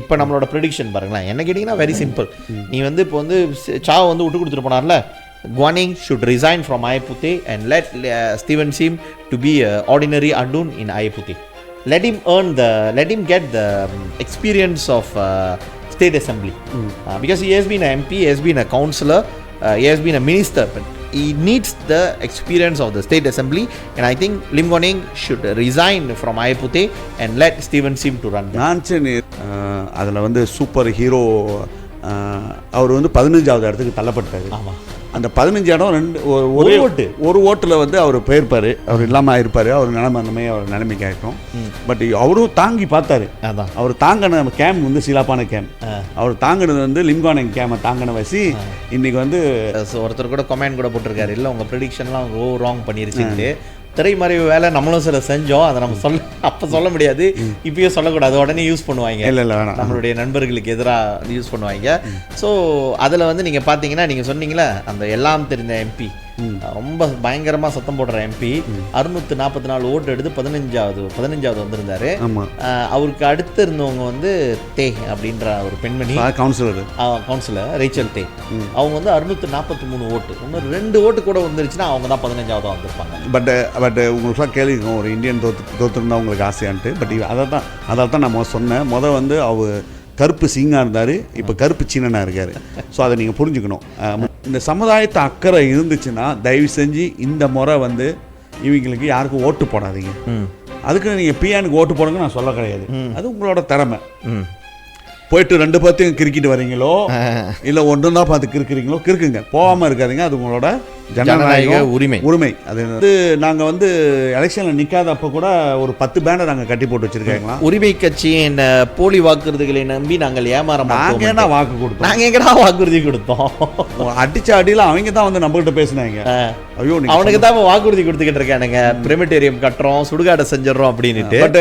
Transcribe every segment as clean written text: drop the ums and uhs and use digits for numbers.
இப்போ நம்மளோட ப்ரெடிக்ஷன் பாருங்களேன், என்ன கேட்டிங்கன்னா வெரி சிம்பிள். நீ வந்து இப்போ வந்து சாவை வந்து விட்டு கொடுத்துட்டு போனார்ல, Guaning should resign from Ayaputhe and let Steven Sim to be ordinary Adun in Ayaputhe. Let him get the experience of state assembly, because he has been an MP, he has been a councillor, he has been a minister, but he needs the experience of the state assembly, and I think Lim Guaning should resign from Ayaputhe and let Steven Sim to run. Nonsense அதில் வந்து super hero அவர் வந்து 15வது இடத்துக்கு தள்ளப்பட்டார். ஆமாம், அந்த 15 இடம் ஒரு ஓட்டில் வந்து அவர் போயிருப்பார், அவர் இல்லாமல் ஆயிருப்பார், அவர் நிலைமை அந்த மாதிரி அவர் நிலைமைக்கு ஆகிட்டோம். பட் அவரும் தாங்கி பார்த்தாரு. அதான் அவர் தாங்கின கேம் வந்து சிலாப்பான கேம், அவர் தாங்கினது வந்து லிம்கானிங் கேமை தாங்கின வசி இன்னைக்கு வந்து ஒருத்தர் கூட கமெண்ட் கூட போட்டிருக்காரு, இல்லை உங்கள் ப்ரெடிக்ஷன்லாம் ராங் பண்ணிருச்சுட்டு. திரைமறைவு வேலை நம்மளும் சில செஞ்சோம், அதை நம்ம அப்போ சொல்ல முடியாது, இப்பயும் சொல்லக்கூடாது, உடனே யூஸ் பண்ணுவாங்க. இல்லை நம்மளுடைய நண்பர்களுக்கு எதிராக யூஸ் பண்ணுவாங்க. ஸோ அதில் வந்து நீங்கள் பார்த்தீங்கன்னா, நீங்கள் சொன்னீங்களே அந்த எல்லாம் தெரிந்த எம்பி, ரொம்ப பயங்கரமாக சத்தம் போடுற எம்பி 644 ஓட்டு எடுத்து 15வது வந்திருந்தாரு. அவருக்கு அடுத்து இருந்தவங்க வந்து தே அப்படின்ற ஒரு பெண்மணி கவுன்சிலர் ரேச்சல் தே, அவங்க வந்து 643 ஓட்டு, இன்னொரு 2 ஓட்டு கூட வந்துருச்சுன்னா அவங்க தான் 15வது வந்திருப்பாங்க. பட் உங்களுக்கு கேள்விக்கும் ஒரு இந்தியன் தோத்துருந்தா உங்களுக்கு ஆசையான்ட்டு. பட் அதான் தான் நான் சொன்னேன். வந்து அவர் கருப்பு சிங்காக இருந்தார், இப்போ கருப்பு சீனனாக இருக்கார். ஸோ அதை நீங்கள் புரிஞ்சுக்கணும். இந்த சமுதாயத்தை அக்கறை இருந்துச்சுன்னா தயவு செஞ்சு இந்த முறை வந்து இவங்களுக்கு யாருக்கும் ஓட்டு போடாதீங்க. அதுக்கு நீங்கள் பிஆனுக்கு ஓட்டு போடுங்க நான் சொல்ல கிடையாது, அது உங்களோட திறமை. போயிட்டு 2 பேர்த்தையும் கிரிக்கிட்டு வரீங்களோ இல்லை ஒன்று தான் பார்த்து கிறுக்குறீங்களோ கிறுக்குங்க, போகாமல் இருக்காதிங்க, அது உங்களோட ஜனநாயக உரிமை. அது வந்து நாங்கள் வந்து எலெக்ஷனில் நிற்காதப்போ கூட ஒரு 10 பேனர் நாங்கள் கட்டி போட்டு வச்சுருக்காங்களா. உரிமை கட்சியின் போலி வாக்குறுதிகளை நம்பி நாங்கள் ஏமாற நாங்கள் என்ன வாக்கு கொடுத்தோம், நாங்கள் எங்கடா வாக்குறுதி கொடுத்தோம்? அடிச்ச அடியில் அவங்க தான் வந்து நம்மகிட்ட பேசினாங்க. ஐயோ, அவனுக்கு தான் வாக்குறுதி கொடுத்துக்கிட்டு இருக்கானுங்க, பிரெமிட்டேரியம் கட்டுறோம், சுடுகாடை செஞ்சிடறோம் அப்படின்ட்டு. பட்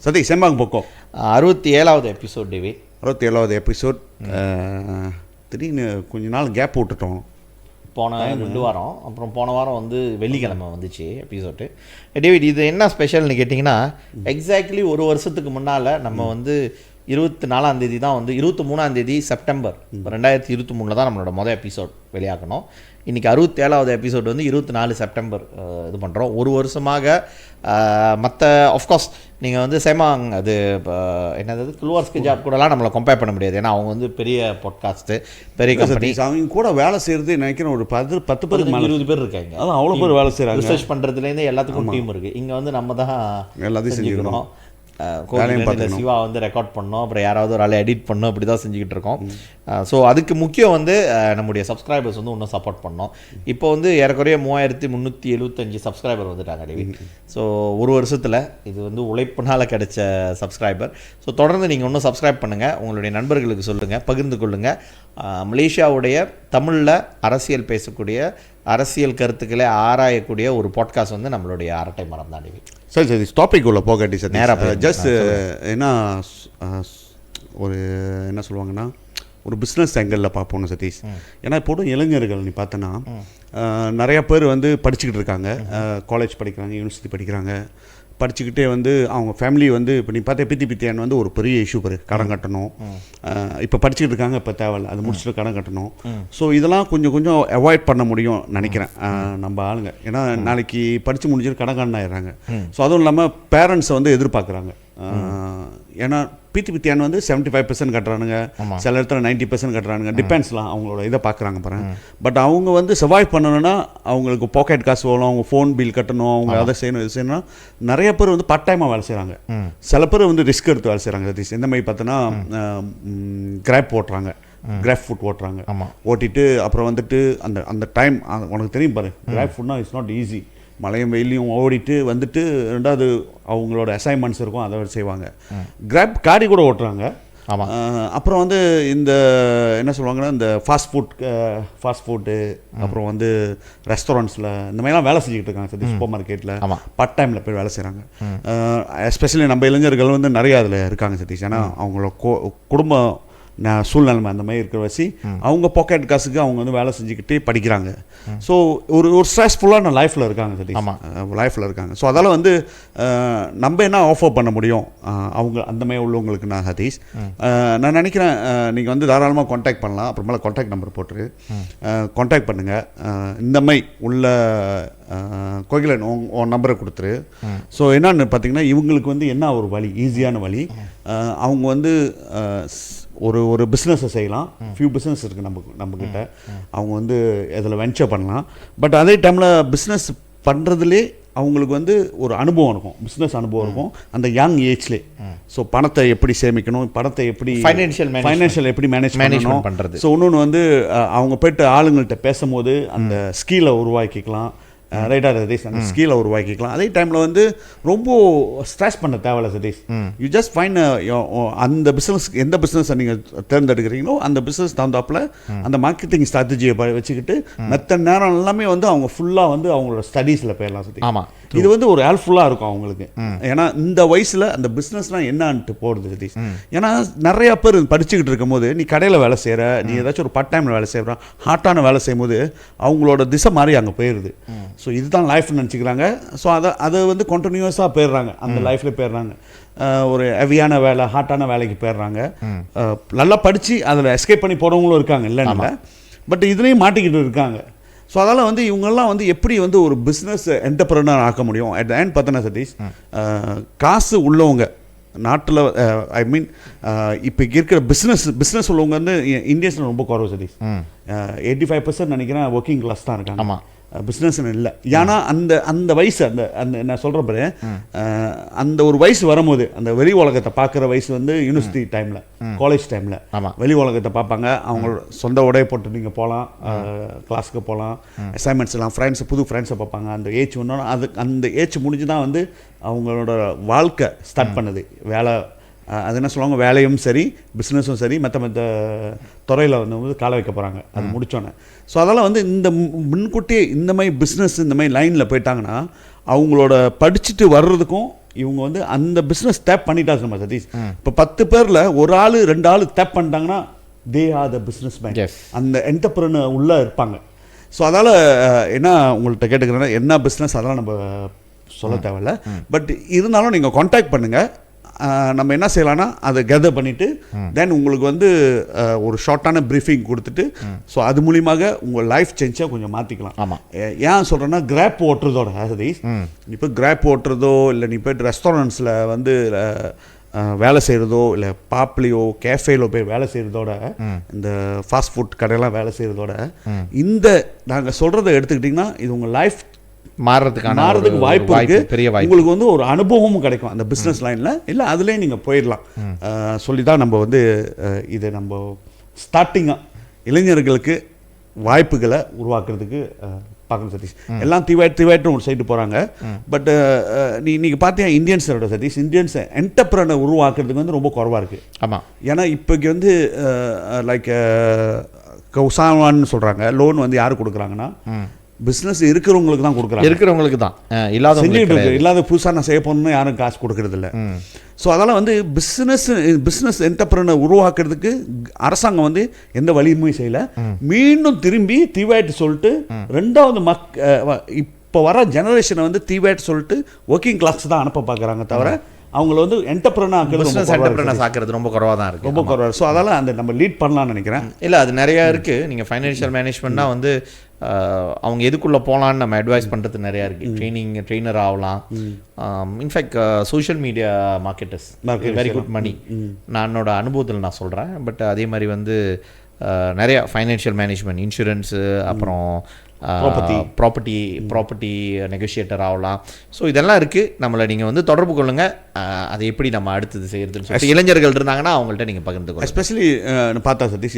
சதி செம்பாங்க போக்கோ 67வது எபிசோட் டிவி 67வது எபிசோட். திடீர்னு கொஞ்ச நாள் கேப் விட்டுட்டோம், போன 2 வாரம். அப்புறம் போன வாரம் வந்து வெள்ளிக்கிழமை வந்துச்சு எபிசோடு. டேவிட், இது என்ன ஸ்பெஷல்னு கேட்டிங்கன்னா, எக்ஸாக்ட்லி ஒரு வருஷத்துக்கு முன்னால் நம்ம வந்து 24ஆம் தேதி தான் வந்து 23ஆம் தேதி செப்டம்பர் 2023 தான் நம்மளோட மொதல் எபிசோட் வெளியாகணும். இன்றைக்கி 67வது எபிசோட் வந்து 24 செப்டம்பர் இது பண்ணுறோம். ஒரு வருஷமாக மற்ற ஆஃப்கோர்ஸ் நீங்கள் வந்து சேமாங் அது என்னது குல்வார்ஸ்கி ஜாப் கூடலாம் நம்மளை கம்பேர் பண்ண முடியாது, ஏன்னா அவங்க வந்து பெரிய பாட்காஸ்ட்டு, பெரிய கம்பெனி. அவங்க கூட வேலை செய்கிறது நினைக்கிறேன் ஒரு 10 பேர் 20 பேர் இருக்காங்க. அதான் அவ்வளோ பேர் வேலை செய்கிறாங்க. ரிசர்ச் பண்ணுறதுலேருந்து எல்லாத்துக்கும் டீம் இருக்குது. இங்கே வந்து நம்ம தான் எல்லாத்தையும் செஞ்சுக்கிறோம். சிவா வந்து ரெக்கார்ட் பண்ணோம், அப்புறம் யாராவது ஒரு ஆளை எடிட் பண்ணோம், அப்படி தான் செஞ்சுக்கிட்டு இருக்கோம். ஸோ அதுக்கு முக்கியம் வந்து நம்முடைய சப்ஸ்கிரைபர்ஸ் வந்து இன்னும் சப்போர்ட் பண்ணோம். இப்போ வந்து ஏறக்குறைய 3375 சப்ஸ்கிரைபர் வந்துட்டாங்க டேவிட். ஸோ ஒரு வருஷத்தில் இது வந்து உழைப்புனால் கிடைச்ச சப்ஸ்கிரைபர். ஸோ தொடர்ந்து நீங்கள் இன்னும் சப்ஸ்கிரைப் பண்ணுங்கள், உங்களுடைய நண்பர்களுக்கு சொல்லுங்கள், பகிர்ந்து கொள்ளுங்கள். மலேசியாவுடைய தமிழில் அரசியல் பேசக்கூடிய, அரசியல் கருத்துக்களை ஆராயக்கூடிய ஒரு பாட்காஸ்ட் வந்து நம்மளுடைய அரட்டை மரம் தான் டேவிட். சரி டாபிக் உள்ள போகாட்டி சார், நேராக ஜஸ்ட் என்ன ஒரு என்ன சொல்லுவாங்கன்னா ஒரு பிஸ்னஸ் ஆங்கிளில் பார்ப்போம் சதீஷ். ஏன்னா இப்போ இளைஞர்கள் நீ பார்த்தோன்னா நிறையா பேர் வந்து படிச்சுக்கிட்டு இருக்காங்க, காலேஜ் படிக்கிறாங்க, யூனிவர்சிட்டி படிக்கிறாங்க, படிச்சுக்கிட்டே வந்து அவங்க ஃபேமிலி வந்து இப்போ நீ பார்த்தா பித்தியான் வந்து ஒரு பெரிய இஷ்யூ பாரு, கடன் கட்டணும். இப்போ படிச்சுக்கிட்டு இருக்காங்க, இப்போ தேவையில்ல, அது முடிச்சுட்டு கடன் கட்டணும். ஸோ இதெல்லாம் கொஞ்சம் அவாய்ட் பண்ண முடியும் நினைக்கிறேன் நம்ம ஆளுங்க. ஏன்னா நாளைக்கு படித்து முடிஞ்சுட்டு கடன் ஆயிடுறாங்க. ஸோ அதுவும் இல்லாமல் பேரண்ட்ஸை வந்து எதிர்பார்க்குறாங்க. ஏன்னா பித்தியான் வந்து 75% கட்டுறானுங்க, சில இடத்துல 90% கட்டுறானுங்க, டிபெண்ட்ஸ்லாம் அவங்களோட இதை பார்க்குறாங்க பாருங்க. பட் அவங்க வந்து சர்வைவ் பண்ணணும்னா அவங்களுக்கு பாக்கெட் காசு வேணும், அவங்க ஃபோன் பில் கட்டணும், அவங்க அதை செய்யணும், இது செய்யணும். நிறைய பேர் வந்து பார்ட் டைமாக வேலை செய்கிறாங்க, சில பேர் வந்து ரிஸ்க் எடுத்து வேலை செய்கிறாங்க. இந்த மாதிரி பார்த்தோன்னா கிராப் ஓட்டுறாங்க, கிராப் ஃபுட் ஓட்டுறாங்க, ஓட்டிட்டு அப்புறம் வந்துட்டு அந்த அந்த டைம் உனக்கு தெரியும் பாரு, கிராப் ஃபுட்னா இட்ஸ் நாட் ஈஸி. மழையும் வெயிலையும் ஓடிட்டு வந்துட்டு ரெண்டாவது அவங்களோட அசைன்மெண்ட்ஸ் இருக்கும், அதை செய்வாங்க. கிராப் காடி கூட ஓட்டுறாங்க. அப்புறம் வந்து இந்த என்ன சொல்லுவாங்கன்னா இந்த ஃபாஸ்ட் ஃபுட்டு அப்புறம் வந்து ரெஸ்டாரண்ட்ஸில் இந்த மாதிரிலாம் வேலை செஞ்சுக்கிட்டு இருக்காங்க. சூப்பர் மார்க்கெட்டில் பார்ட் டைமில் போய் வேலை செய்கிறாங்க. எஸ்பெஷலி நம்ம இளைஞர்கள் வந்து நிறையா அதில் இருக்காங்க சதீஷ். ஏன்னா அவங்களோட குடும்பம் சூழ்நிலைமை அந்த மாதிரி இருக்கிற வச்சு அவங்க பாக்கெட் காசுக்கு அவங்க வந்து வேலை செஞ்சுக்கிட்டே படிக்கிறாங்க. ஸோ ஒரு ஸ்ட்ரெஸ்ஃபுல்லான லைஃப்பில் இருக்காங்க சதீஷ், லைஃப்பில் இருக்காங்க. ஸோ அதெல்லாம் வந்து நம்ம என்ன ஆஃபர் பண்ண முடியும் அவங்க அந்த மாதிரி உள்ளவங்களுக்கு நான் சதீஷ் நான் நினைக்கிறேன் நீங்கள் வந்து தாராளமாக காண்டாக்ட் பண்ணலாம். அப்புறமேல காண்டாக்ட் நம்பர் போட்டு காண்டாக்ட் பண்ணுங்கள். இந்த மாதிரி உள்ள கோகிலன் உன் நம்பரை கொடுத்துரு. ஸோ என்னன்னு பார்த்தீங்கன்னா இவங்களுக்கு வந்து என்ன ஒரு வழி, ஈஸியான வழி, அவங்க வந்து ஒரு பிஸ்னஸை செய்யலாம். ஃபியூ பிஸ்னஸ் இருக்குது நம்மக்கிட்ட. அவங்க வந்து இதில் வென்ச்சர் பண்ணலாம். பட் அதே டைமில் பிஸ்னஸ் பண்ணுறதுலே அவங்களுக்கு வந்து ஒரு அனுபவம் இருக்கும், பிஸ்னஸ் அனுபவம் இருக்கும் அந்த யங் ஏஜ்லேயே. ஸோ பணத்தை எப்படி சேமிக்கணும், பணத்தை எப்படி ஃபைனான்ஷியல் எப்படி மேனேஜ்மெண்ட் பண்ணுறது. ஸோ இன்னொன்று வந்து அவங்க போய்ட்டு ஆளுங்கள்கிட்ட பேசும்போது அந்த ஸ்கில்லை உருவாக்கிக்கலாம். ரைட்டாக சதீஷ், அந்த ஸ்கில்லை உருவாக்கிக்கலாம். அதே டைமில் வந்து ரொம்ப ஸ்ட்ரெஸ் பண்ண தேவையில்ல சதீஷ். யூ ஜஸ்ட் ஃபைண்ட் அந்த பிஸ்னஸ், எந்த பிஸ்னஸை நீங்கள் தேர்ந்தெடுக்கிறீங்களோ அந்த பிஸ்னஸ் தகுந்தாப்பில் அந்த மார்க்கெட்டிங் ஸ்ட்ராட்டஜியை வச்சுக்கிட்டு மற்ற நேரம் எல்லாமே வந்து அவங்க ஃபுல்லாக வந்து அவங்களோட ஸ்டடீஸில் போயிடலாம் சதீஷ். ஆமாம், இது வந்து ஒரு ஹெல்ப்ஃபுல்லாக இருக்கும் அவங்களுக்கு. ஏன்னா இந்த வயசில் அந்த பிஸ்னஸ்லாம் என்னான்ட்டு போடுது சதீஷ். ஏன்னா நிறையா பேர் படிச்சுக்கிட்டு இருக்கும் போது நீ கடையில் வேலை செய்கிற, நீ ஏதாச்சும் ஒரு பார்ட் டைமில் வேலை செய்கிற, ஹார்ட்டான வேலை செய்யும் போது அவங்களோட திசை மாதிரி அங்கே போயிடுது. ஸோ இதுதான் லைஃப்னு நினச்சிக்கிறாங்க. ஸோ அதை வந்து கண்டினியூஸாக போயிடுறாங்க, அந்த லைஃப்பில் போயிடுறாங்க. ஒரு ஹெவியான வேலை, ஹார்ட்டான வேலைக்கு போயிடுறாங்க. நல்லா படித்து அதில் எஸ்கேப் பண்ணி போகிறவங்களும் இருக்காங்க, இல்லைன்னு. பட் இதுலேயும் மாட்டிக்கிட்டு இருக்காங்க. ஸோ அதனால் வந்து இவங்கெல்லாம் வந்து எப்படி வந்து ஒரு பிஸ்னஸ் என்டர்பிரனர் ஆக்க முடியும் அட் த எண்ட் பார்த்தோன்னா சதீஷ், காசு உள்ளவங்க நாட்டில் ஐ மீன் இப்போ இருக்கிற பிஸ்னஸ் உள்ளவங்க வந்து இந்தியன்ஸில் ரொம்ப குறைவு சதீஷ். 85% நினைக்கிறேன் ஒர்க்கிங் கிளாஸ் தான் இருக்காங்க. ஆமாம், பிஸ்னஸ்ன்னு இல்லை. ஏன்னா அந்த வயசு அந்த நான் சொல்கிற பாரு, அந்த ஒரு வயசு வரும்போது அந்த வெளி உலகத்தை பார்க்குற வயசு வந்து யூனிவர்சிட்டி டைமில், காலேஜ் டைமில் வெளி உலகத்தை பார்ப்பாங்க. அவங்க சொந்த உடைய போட்டு நீங்கள் போகலாம், கிளாஸுக்கு போகலாம், அசைன்மெண்ட்ஸ் எல்லாம், புது ஃப்ரெண்ட்ஸை பார்ப்பாங்க. அந்த ஏஜ் ஒன்று அந்த ஏஜ் முடிஞ்சு தான் வந்து அவங்களோட வாழ்க்கை ஸ்டார்ட் பண்ணுது. வேலை அது என்ன சொல்லுவாங்க, வேலையும் சரி பிஸ்னஸும் சரி மற்ற துறையில் வந்து கால வைக்க போகிறாங்க அது முடித்தோன்னே. ஸோ அதெல்லாம் வந்து இந்த முன்கூட்டியே இந்த மாதிரி பிஸ்னஸ் இந்த மாதிரி லைனில் போயிட்டாங்கன்னா அவங்களோட படிச்சுட்டு வர்றதுக்கும் இவங்க வந்து அந்த பிஸ்னஸ் டேப் பண்ணிட்டாங்க நம்ம சதீஷ். இப்போ 10 பேரில் ஒரு ஆள் 2 ஆள் டேப் பண்ணிட்டாங்கன்னா they are the business man, அந்த என்டர்பிரனர் உள்ளே இருப்பாங்க. ஸோ அதால் என்ன உங்கள்கிட்ட கேட்டுக்கிறேன்னா என்ன பிஸ்னஸ் அதெல்லாம் நம்ம சொல்ல தேவையில்ல. பட் இருந்தாலும் நீங்கள் கான்டாக்ட் பண்ணுங்கள். நம்ம என்ன செய்யலாம்னா அதை கெதர் பண்ணிவிட்டு தென் உங்களுக்கு வந்து ஒரு ஷார்ட்டான ப்ரீஃபிங் கொடுத்துட்டு ஸோ அது மூலியமாக உங்கள் லைஃப் சேஞ்சாக கொஞ்சம் மாற்றிக்கலாம். ஆமாம், ஏன் சொல்கிறேன்னா கிராப் ஓட்டுறதோட சதீஷ், இப்போ கிராப் ஓட்டுறதோ இல்லை நீ போய்ட்டு ரெஸ்டாரண்ட்ஸில் வந்து வேலை செய்கிறதோ இல்லை பாப்லேயோ கேஃபேலோ போய் வேலை செய்கிறதோட இந்த ஃபாஸ்ட் ஃபுட் கடையெல்லாம் வேலை செய்கிறதோட இந்த நாங்கள் சொல்கிறத எடுத்துக்கிட்டிங்கன்னா இது உங்கள் லைஃப் மாறுறதுக்கு வாய்ப்பு இருக்கு. பெரிய வாய்ப்பு. உங்களுக்கு வந்து ஒரு அனுபவமும் கிடைக்கும் அந்த பிஸ்னஸ் லைனில். இல்லை அதுலேயே நீங்கள் போயிடலாம் சொல்லி தான் நம்ம வந்து இதை நம்ம ஸ்டார்டிங்காக இளைஞர்களுக்கு வாய்ப்புகளை உருவாக்குறதுக்கு பார்க்கணும் சதீஷ். எல்லாம் திவாய்ட்டு ஒரு சைடு போகிறாங்க. பட் நீங்கள் பார்த்தீங்கன்னா இந்தியன்ஸோட சதீஷ், இந்தியன்ஸ் என்டர்பிரனர் உருவாக்குறதுக்கு வந்து ரொம்ப குறைவாக இருக்குது. ஆமாம், ஏன்னா இப்போக்கு வந்து லைக் கௌசாவான்னு சொல்கிறாங்க, லோன் வந்து யார் கொடுக்குறாங்கன்னா பிஸ்னஸ் இருக்கிறவங்களுக்கு தான் கொடுக்குறாங்க, இருக்கிறவங்களுக்கு தான், இல்லாத புதுசாக நான் செய்ய போகணுன்னு யாரும் காசு கொடுக்கறதில்ல. ஸோ அதெல்லாம் வந்து பிஸ்னஸ் என்டர்பிரனர் உருவாக்குறதுக்கு அரசாங்கம் வந்து எந்த வழியுமே செய்யலை. மீண்டும் திரும்பி தீவாய்ட்டு சொல்லிட்டு 2வது இப்போ வர ஜெனரேஷனை வந்து தீவாய்ட்டு சொல்லிட்டு ஒர்க்கிங் கிளாஸ் தான் அனுப்ப பார்க்குறாங்க தவிர அவங்கள வந்து என்டர்பிரனர் ஆக்குறது ரொம்ப குறைவாக தான் இருக்குது, ரொம்ப குறைவாக. ஸோ அதெல்லாம் அந்த நம்ம லீட் பண்ணலாம்னு நினைக்கிறேன். இல்லை அது நிறையா இருக்குது. நீங்கள் ஃபைனான்ஷியல் மேனேஜ்மெண்ட்னா வந்து அவங்க எதுக்குள்ளே போகலான்னு நம்ம அட்வைஸ் பண்ணுறது நிறையா இருக்குது. ட்ரெயினர் ஆகலாம். In fact social media marketers very good money. நான் என்னோட அனுபவத்தில் நான் சொல்கிறேன். பட் அதே மாதிரி வந்து நிறையா ஃபைனான்ஷியல் மேனேஜ்மெண்ட், இன்சூரன்ஸு, அப்புறம் ப்ராப்பர்ட்டி நெகோஷியேட்டர் ஆகலாம். ஸோ இதெல்லாம் இருக்குது. நம்மளை நீங்கள் வந்து தொடர்பு கொள்ளுங்கள். அதை எப்படி நம்ம அடுத்தது செய்யறதுன்னு சொல்லி இளைஞர்கள் இருந்தாங்கன்னா அவங்கள்ட்ட நீங்கள் பகிர்ந்துக்கணும். எஸ்பெஷலி பார்த்தா சதீஷ்,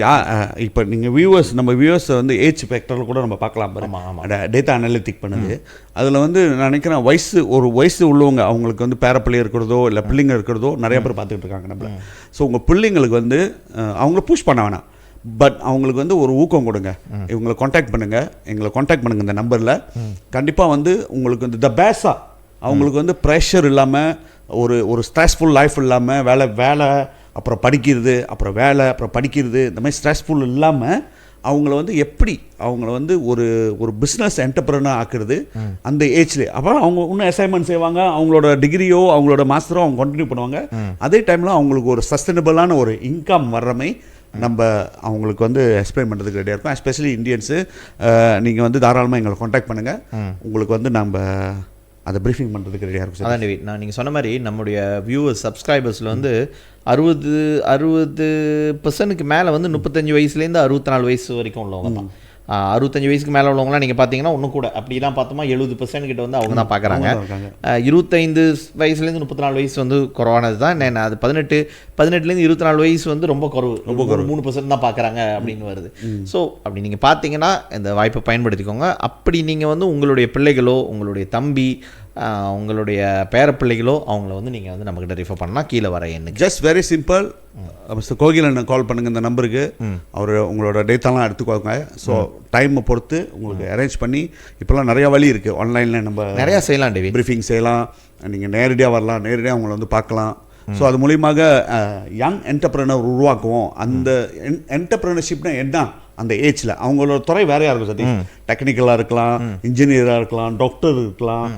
இப்போ நீங்கள் நம்ம வியூவர்ஸ் வந்து ஏஜ் ஃபேக்டரில் கூட நம்ம பார்க்கலாம். டேட்டா அனலிட்டிக் பண்ணுது. அதில் வந்து நான் நினைக்கிறேன் வயசு உள்ளவங்க அவங்களுக்கு வந்து பேரப்பிள்ளை இருக்கிறதோ இல்லை பிள்ளைங்க இருக்கிறதோ நிறைய பேர் பார்த்துக்கிட்டு இருக்காங்க நம்மள. ஸோ உங்கள் பிள்ளைங்களுக்கு வந்து அவங்கள புஷ் பண்ண வேணாம். பட் அவங்களுக்கு வந்து ஒரு ஊக்கம் கொடுங்க. இவங்களை காண்டாக்ட் பண்ணுங்கள், எங்களை காண்டாக்ட் பண்ணுங்கள் இந்த நம்பரில். கண்டிப்பாக வந்து உங்களுக்கு வந்து த பேஸாக அவங்களுக்கு வந்து ப்ரெஷர் இல்லாமல் ஒரு ஸ்ட்ரெஸ்ஃபுல் லைஃப் இல்லாமல் வேலை அப்புறம் படிக்கிறது, அப்புறம் வேலை, அப்புறம் படிக்கிறது, இந்த மாதிரி ஸ்ட்ரெஸ்ஃபுல் இல்லாமல் அவங்கள வந்து எப்படி அவங்கள வந்து ஒரு பிஸ்னஸ் என்டர்பிரனர் ஆக்குறது அந்த ஏஜ்லேயே. அப்புறம் அவங்க இன்னும் அசைன்மெண்ட் செய்வாங்க, அவங்களோட டிகிரியோ அவங்களோட மாஸ்டரோ அவங்க கண்டினியூ பண்ணுவாங்க. அதே டைமில் அவங்களுக்கு ஒரு சஸ்டைனபிளான ஒரு இன்கம் வர்றமை நம்ம அவங்களுக்கு வந்து எக்ஸ்பிளைன் பண்ணுறதுக்கு ரெடியாக இருக்கும். எஸ்பெஷலி இந்தியன்ஸு நீங்கள் வந்து தாராளமாக எங்களை காண்டாக்ட் பண்ணுங்கள். உங்களுக்கு வந்து நம்ம அதை ப்ரீஃபிங் பண்ணுறதுக்கு ரெடியாக இருக்கும். அதான் டேவிட், நான் நீங்கள் சொன்ன மாதிரி நம்முடைய வியூவர்ஸ் சப்ஸ்கிரைபர்ஸில் வந்து 60% மேலே வந்து 35 வயசுலேருந்து 64 வயசு வரைக்கும் உள்ளவங்க தான். 65 வயசுக்கு மேலே உள்ளவங்களாம் நீங்கள் பார்த்தீங்கன்னா ஒன்றும் கூட அப்படிலாம் பார்த்தோமா 70% கிட்ட வந்து அவங்க தான் பார்க்குறாங்க. 25 வயசுலேருந்து 34 வயசு வந்து குறைவானது தான். நான் அது 18லேருந்து 24 வயசு வந்து ரொம்ப குறைவு, ரொம்ப 3% தான் பார்க்குறாங்க அப்படின்னு வருது. ஸோ அப்படி நீங்கள் பார்த்தீங்கன்னா இந்த வாய்ப்பை பயன்படுத்திக்கோங்க. அப்படி நீங்கள் வந்து உங்களுடைய பிள்ளைகளோ உங்களுடைய தம்பி உங்களுடைய பேரப்பிள்ளைகளோ அவங்கள வந்து நீங்கள் வந்து நம்மக்கிட்ட ரெஃபர் பண்ணால் கீழே வர எண்ணுக்கு just very simple. Mister Kokilan call பண்ணுங்கள் இந்த நம்பருக்கு. அவர் உங்களோட டேட்டாலாம் எடுத்துக்கோங்க. ஸோ டைமை பொறுத்து உங்களுக்கு அரேஞ்ச் பண்ணி இப்போலாம் நிறையா வழி இருக்குது. ஆன்லைனில் நம்ம நிறையா செய்யலாம், டேவிட். ப்ரீஃபிங் செய்யலாம், நீங்கள் நேரடியாக வரலாம், நேரடியாக அவங்கள வந்து பார்க்கலாம். ஸோ அது மூலியமாக யங் என்டர்பிரனர் உருவாக்குவோம். அந்த என்டர்பிரனர்ஷிப்னா என்ன, அந்த ஏஜில் அவங்களோட துறை வேறையாக இருக்கும் சதீஷ். டெக்னிக்கலாக இருக்கலாம், இன்ஜினியராக இருக்கலாம், டாக்டர் இருக்கலாம்,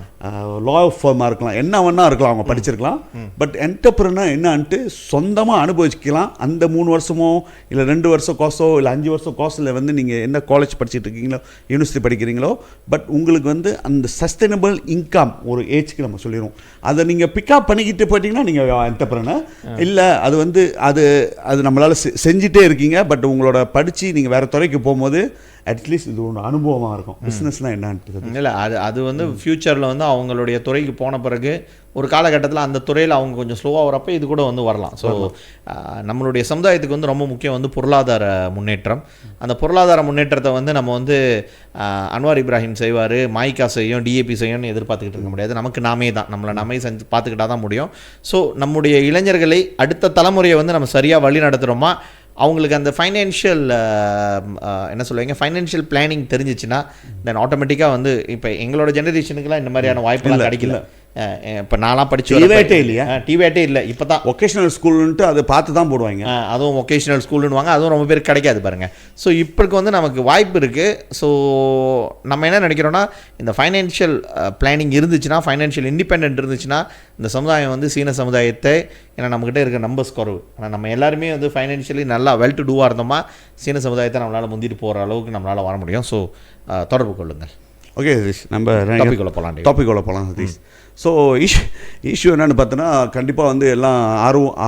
லா ஃபார்மாக இருக்கலாம், என்ன வேணா இருக்கலாம், அவங்க படிச்சிருக்கலாம். பட் என்டர்பிரனர் என்னன்ட்டு சொந்தமாக அனுபவிக்கலாம். அந்த 3 வருஷமோ இல்லை 2 வருஷம் கோர்ஸோ இல்லை 5 வருஷம் கோர்ஸில் வந்து நீங்கள் என்ன காலேஜ் படிச்சுட்டு இருக்கீங்களோ, யூனிவர்சிட்டி படிக்கிறீங்களோ, பட் உங்களுக்கு வந்து அந்த சஸ்டைனபிள் இன்கம் ஒரு ஏஜ்க்கு நம்ம சொல்லிடுவோம். அதை நீங்கள் பிக்கப் பண்ணிக்கிட்டு போயிட்டீங்கன்னா நீங்கள் என்டர்பிரனர். இல்லை அது வந்து அது நம்மளால் செஞ்சுட்டே இருக்கீங்க. பட் உங்களோட படித்து நீங்கள் வேறு துறைக்கு போகும்போது அட்லீஸ்ட் இது ஒரு அனுபவமாக இருக்கும். பிஸ்னஸ்னால் என்னன்னு இல்லை, அது வந்து ஃப்யூச்சரில் வந்து அவங்களுடைய துறைக்கு போன பிறகு ஒரு காலகட்டத்தில் அந்த துறையில் அவங்க கொஞ்சம் ஸ்லோவாக வரப்போ இது கூட வந்து வரலாம். ஸோ நம்மளுடைய சமுதாயத்துக்கு வந்து ரொம்ப முக்கியம் வந்து பொருளாதார முன்னேற்றம். அந்த பொருளாதார முன்னேற்றத்தை வந்து நம்ம வந்து அன்வார் இப்ராஹிம் செய்வார், மாய்கா செய்யும், டிஏபி செய்யும்னு எதிர்பார்த்துக்கிட்டு இருக்க முடியாது. நமக்கு நாமே தான் நம்மளை செஞ்சு பார்த்துக்கிட்டா தான் முடியும். ஸோ நம்முடைய இளைஞர்களை அடுத்த தலைமுறையை வந்து நம்ம சரியாக வழி நடத்துகிறோமா, அவங்களுக்கு அந்த ஃபைனான்ஷியல் என்ன சொல்லுவாங்க ஃபைனான்ஷியல் பிளானிங் தெரிஞ்சிச்சுன்னா தென் ஆட்டோமேட்டிக்காக வந்து இப்போ எங்களோட ஜெனரேஷனுக்குலாம் இந்த மாதிரியான வாய்ப்புலாம் கிடைக்கல. இப்போ நான்லாம் படிச்சு டிவேட்டே இல்லையா, டிவேட்டே இல்லை. இப்போ தான் ஒகேஷனல் ஸ்கூல்ன்ட்டு அதை பார்த்து தான் போடுவாங்க. அதுவும் ஒகேஷனல் ஸ்கூலுன்னுவாங்க, அதுவும் ரொம்ப பேருக்கு கிடைக்காது பாருங்கள். ஸோ இப்போக்கு வந்து நமக்கு வாய்ப்பு இருக்குது. ஸோ நம்ம என்ன நினைக்கிறோன்னா இந்த ஃபைனான்ஷியல் பிளானிங் இருந்துச்சுன்னா, ஃபைனான்ஷியல் இண்டிபெண்டன்ட் இருந்துச்சுன்னா இந்த சமுதாயம் வந்து சீன சமுதாயத்தை, ஏன்னா நம்மக்கிட்ட இருக்க நம்பர்ஸ் குறவு, ஆனால் நம்ம எல்லாருமே வந்து ஃபைனான்ஷியலி நல்லா வெல் டு டூவாக இருந்தோமா சீன சமுதாயத்தை நம்மளால் முந்திட்டு போகிற அளவுக்கு நம்மளால் வர முடியும். ஸோ தொடர்பு கொள்ளுங்கள். ஓகே சதீஷ், நம்ம டாபிக்குள்ளே போகலாம் சதீஷ். ஸோ இஷ்யூ என்னென்னு பார்த்தோன்னா, கண்டிப்பாக வந்து எல்லாம்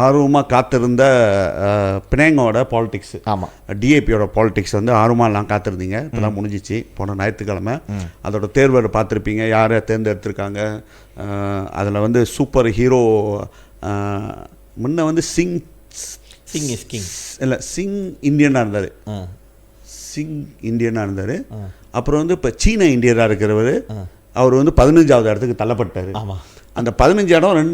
ஆர்வமாக காத்திருந்த பினாங்கோட பாலிடிக்ஸ், ஆமாம், டிஏபியோட பாலிடிக்ஸ் வந்து ஆர்வமாக எல்லாம் காத்திருந்தீங்க. இப்போ தான் முடிஞ்சிச்சு போன ஞாயிற்றுக்கிழமை. அதோட தேர்வை பார்த்துருப்பீங்க, யாரை தேர்ந்தெடுத்திருக்காங்க. அதில் வந்து சூப்பர் ஹீரோ முன்ன வந்து சிங் இஸ் கிங் இல்லை சிங் இந்தியனாக இருந்தார், சிங் இந்தியனாக இருந்தார். அப்புறம் வந்து இப்போ சீன இந்தியராக இருக்கிறவர் அவர் வந்து 15வது இடத்துக்கு தள்ளப்பட்டார். ஆமாம், அந்த 15 இடம்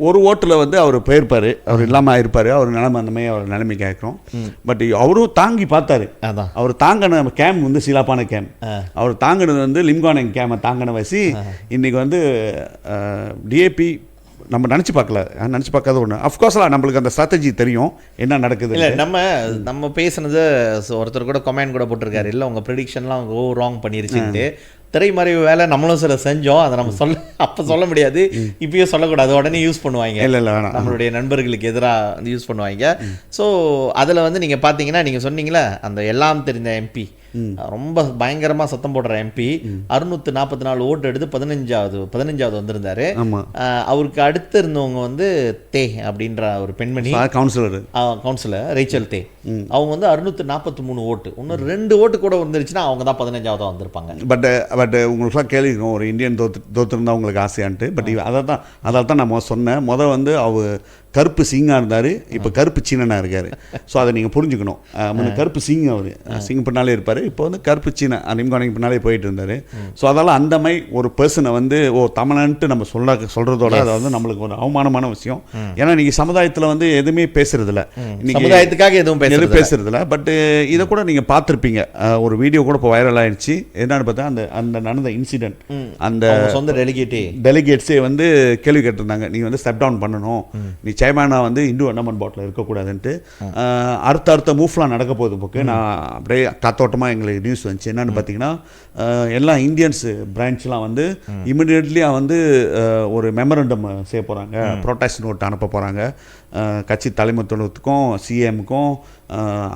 ஒரு ஓட்டில் வந்து அவர் போயிருப்பார், அவர் இல்லாமல் இருப்பார். அவர் நிலைமை அந்த மாதிரி அவர் நிலைமை கேட்குறோம். பட் அவரும் தாங்கி பார்த்தாரு. அவர் தாங்கின கேம் வந்து சீலாப்பான கேம், அவர் தாங்கினது வந்து லிம்கானங் கேமை தாங்கின வச்சு இன்றைக்கி வந்து டிஏபி நம்ம நினச்சி பார்க்காத ஒன்று. அஃப்கோர்ஸ்லாம் நம்மளுக்கு அந்த ஸ்ட்ராட்டஜி தெரியும் என்ன நடக்குது. இல்லை நம்ம பேசுனது ஒருத்தர் கூட கமெண்ட் கூட போட்டிருக்காரு, இல்லை உங்கள் ப்ரெடிக்ஷன்லாம் அவங்க ராங் பண்ணிருச்சுட்டு. திரைமறைவு வேலை நம்மளும் சில செஞ்சோம், அதை நம்ம அப்போ சொல்ல முடியாது, இப்பயே சொல்லக்கூடாது, உடனே யூஸ் பண்ணுவாங்க. இல்லை நம்மளுடைய நண்பர்களுக்கு எதிராக வந்து யூஸ் பண்ணுவாங்க. ஸோ அதில் வந்து நீங்கள் பார்த்தீங்கன்னா, நீங்கள் சொன்னீங்களே அந்த எல்லாம் தெரிஞ்ச எம்பி, ரொம்ப பயங்கரமாக சத்தம் போடுற எம்பி 644 ஓட்டு எடுத்து 15வது வந்திருந்தாரு. அவருக்கு அடுத்து இருந்தவங்க வந்து தே அப்படின்ற ஒரு பெண்மணி கவுன்சிலர் ரேச்சல் தே, அவங்க வந்து 643 ஓட்டு, இன்னும் 2 ஓட்டு கூட வந்துருச்சுன்னா அவங்க தான் 15வது வந்திருப்பாங்க. பட் உங்களுக்குலாம் கேள்விக்கும் ஒரு இந்தியன் தோத்துருந்தா உங்களுக்கு ஆசையான்ட்டு. பட் அதால் தான் நான் சொன்னேன். வந்து அவர் கருப்பு சிங்காக இருந்தார், இப்போ கருப்பு சீனனாக இருக்கார். ஸோ அதை நீங்கள் புரிஞ்சுக்கணும். முன்ன கருப்பு சிங், அவர் சிங் பின்னாலே இருப்பார், இப்போ வந்து கருப்பு சீன லிம்கானிங் பின்னாலே போயிட்டு இருந்தார். ஸோ அதெல்லாம் அந்த மாதிரி ஒரு பர்சனை வந்து தமிழன்ட்டு நம்ம சொல்கிறதோட அதை வந்து நம்மளுக்கு ஒரு அவமானமான விஷயம். ஏன்னா நீங்கள் சமுதாயத்தில் வந்து எதுவுமே பேசுறதில்ல, சமுதாயத்துக்காக எதுவும் பேசுறதில்ல. பட் இதை கூட நீங்கள் பார்த்துருப்பீங்க, ஒரு வீடியோ கூட இப்போ வைரல் ஆயிடுச்சு. என்னன்னு பார்த்தா அந்த நடந்த இன்சிடென்ட், அந்த சொந்த டெலிகேட்ஸே வந்து கேள்வி கேட்டிருந்தாங்க, நீ வந்து ஸ்டெப் டவுன் பண்ணணும், நீ சேர்மேனாக வந்து இந்து அண்டர்மெண்ட் போர்டில் இருக்கக்கூடாதுன்ட்டு அடுத்த மூவ்லாம் நடக்க போகுது போக்கு. நான் அப்படியே காத்தோட்டமாக எங்களுக்கு நியூஸ் வந்துச்சு. என்னென்னு பார்த்தீங்கன்னா எல்லா இந்தியன்ஸ் பிரான்ச்லாம் வந்து இமிடியேட்லியாக வந்து ஒரு மெமரண்டம் செய்ய போகிறாங்க, ப்ரொடெஸ்ட் நோட் அனுப்ப போகிறாங்க கட்சி தலைமைத்துவத்துக்கும் சிஎம்க்கும்.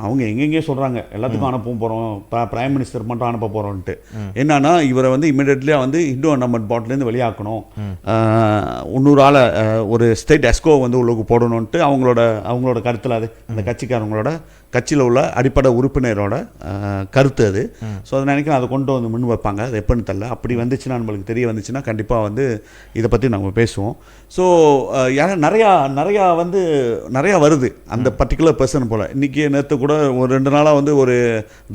அவங்க எங்கெங்கே சொல்கிறாங்க எல்லாத்துக்கும் அனுப்ப போகிறோம், பிரைம் மினிஸ்டர் மட்டும் அனுப்ப போகிறோன்ட்டு. என்னன்னா இவரை வந்து இமிடியேட்லியாக வந்து இந்து அண்டர்மெண்ட் போர்ட்லேருந்து வெளியாக்கணும், இன்னொரு ஆளை ஒரு ஸ்டேட் எஸ்கோ வந்து உள்ளுக்கு போடணுன்ட்டு அவங்களோட கருத்தில் அது அந்த கட்சிக்காரங்களோட கட்சியில் உள்ள அடிப்படை உறுப்பினரோட கருத்து அது. ஸோ அதை நினைக்கிறேன் அதை கொண்டு வந்து முன் வைப்பாங்க. அது எப்போன்னு தெரியல. அப்படி வந்துச்சுன்னா நம்மளுக்கு தெரிய வந்துச்சுன்னா கண்டிப்பாக வந்து இதை பற்றி நம்ம பேசுவோம். ஸோ நிறையா வந்து நிறையா வருது அந்த பர்டிகுலர் பர்சன் போல். இன்றைக்கி நேற்று கூட ஒரு 2 நாளாக வந்து ஒரு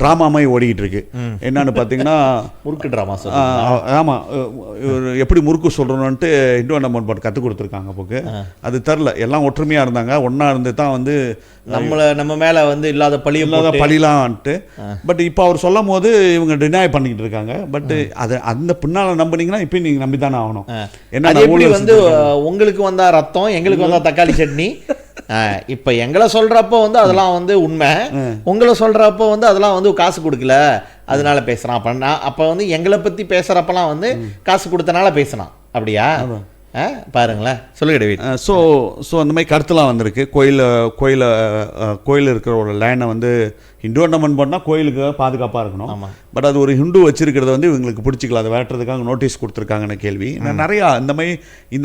ட்ராமா மாதிரி ஓடிக்கிட்டு இருக்கு. என்னன்னு பார்த்தீங்கன்னா முறுக்கு ட்ராமா. ஆமாம், எப்படி முறுக்கு சொல்கிறோன்ட்டு இந்து அண்டர்மெண்ட் போர்ட் கற்றுக் கொடுத்துருக்காங்க போக்கு. அது தெரில, எல்லாம் ஒற்றுமையாக இருந்தாங்க, ஒன்றா இருந்து தான் வந்து நம்ம மேலே வந்து இல்லாத பழிலான்ட்டு. பட் இப்போ அவர் சொல்லும் போது இவங்க டினை பண்ணிக்கிட்டு இருக்காங்க. பட் அதை அந்த பின்னால் நம்பினீங்கன்னா இப்போ நீங்கள் நம்பி தானே ஆகணும். என்ன வந்து உங்களுக்கு வந்தா ரத்தம், எங்களுக்கு வந்தா தக்காளி சட்னி. இப்போ எங்களை சொல்றப்போ வந்து அதெல்லாம் வந்து உண்மை, உங்களை சொல்றப்போ வந்து அதெல்லாம் வந்து காசு கொடுக்கல அதனால பேசுறான். அப்போ வந்து எங்களை பற்றி பேசுறப்பெல்லாம் வந்து காசு கொடுத்தனால பேசுறான். அப்படியா? பாருங்களேன், சொல்லுங்க டேவிட். ஸோ அந்த மாதிரி கருத்துலாம் வந்திருக்கு. கோயில் இருக்கிற ஒரு லேண்டை வந்து ஹிந்து அண்டர்மெண்ட் போர்ட்னா கோயிலுக்கு பாதுகாப்பாக இருக்கணும். பட் அது ஒரு ஹிந்து வச்சிருக்கிறத வந்து இவங்களுக்கு பிடிச்சிக்கல, அதை வேட்டுறதுக்காக நோட்டீஸ் கொடுத்துருக்காங்கன்னு கேள்வி. நிறையா இந்த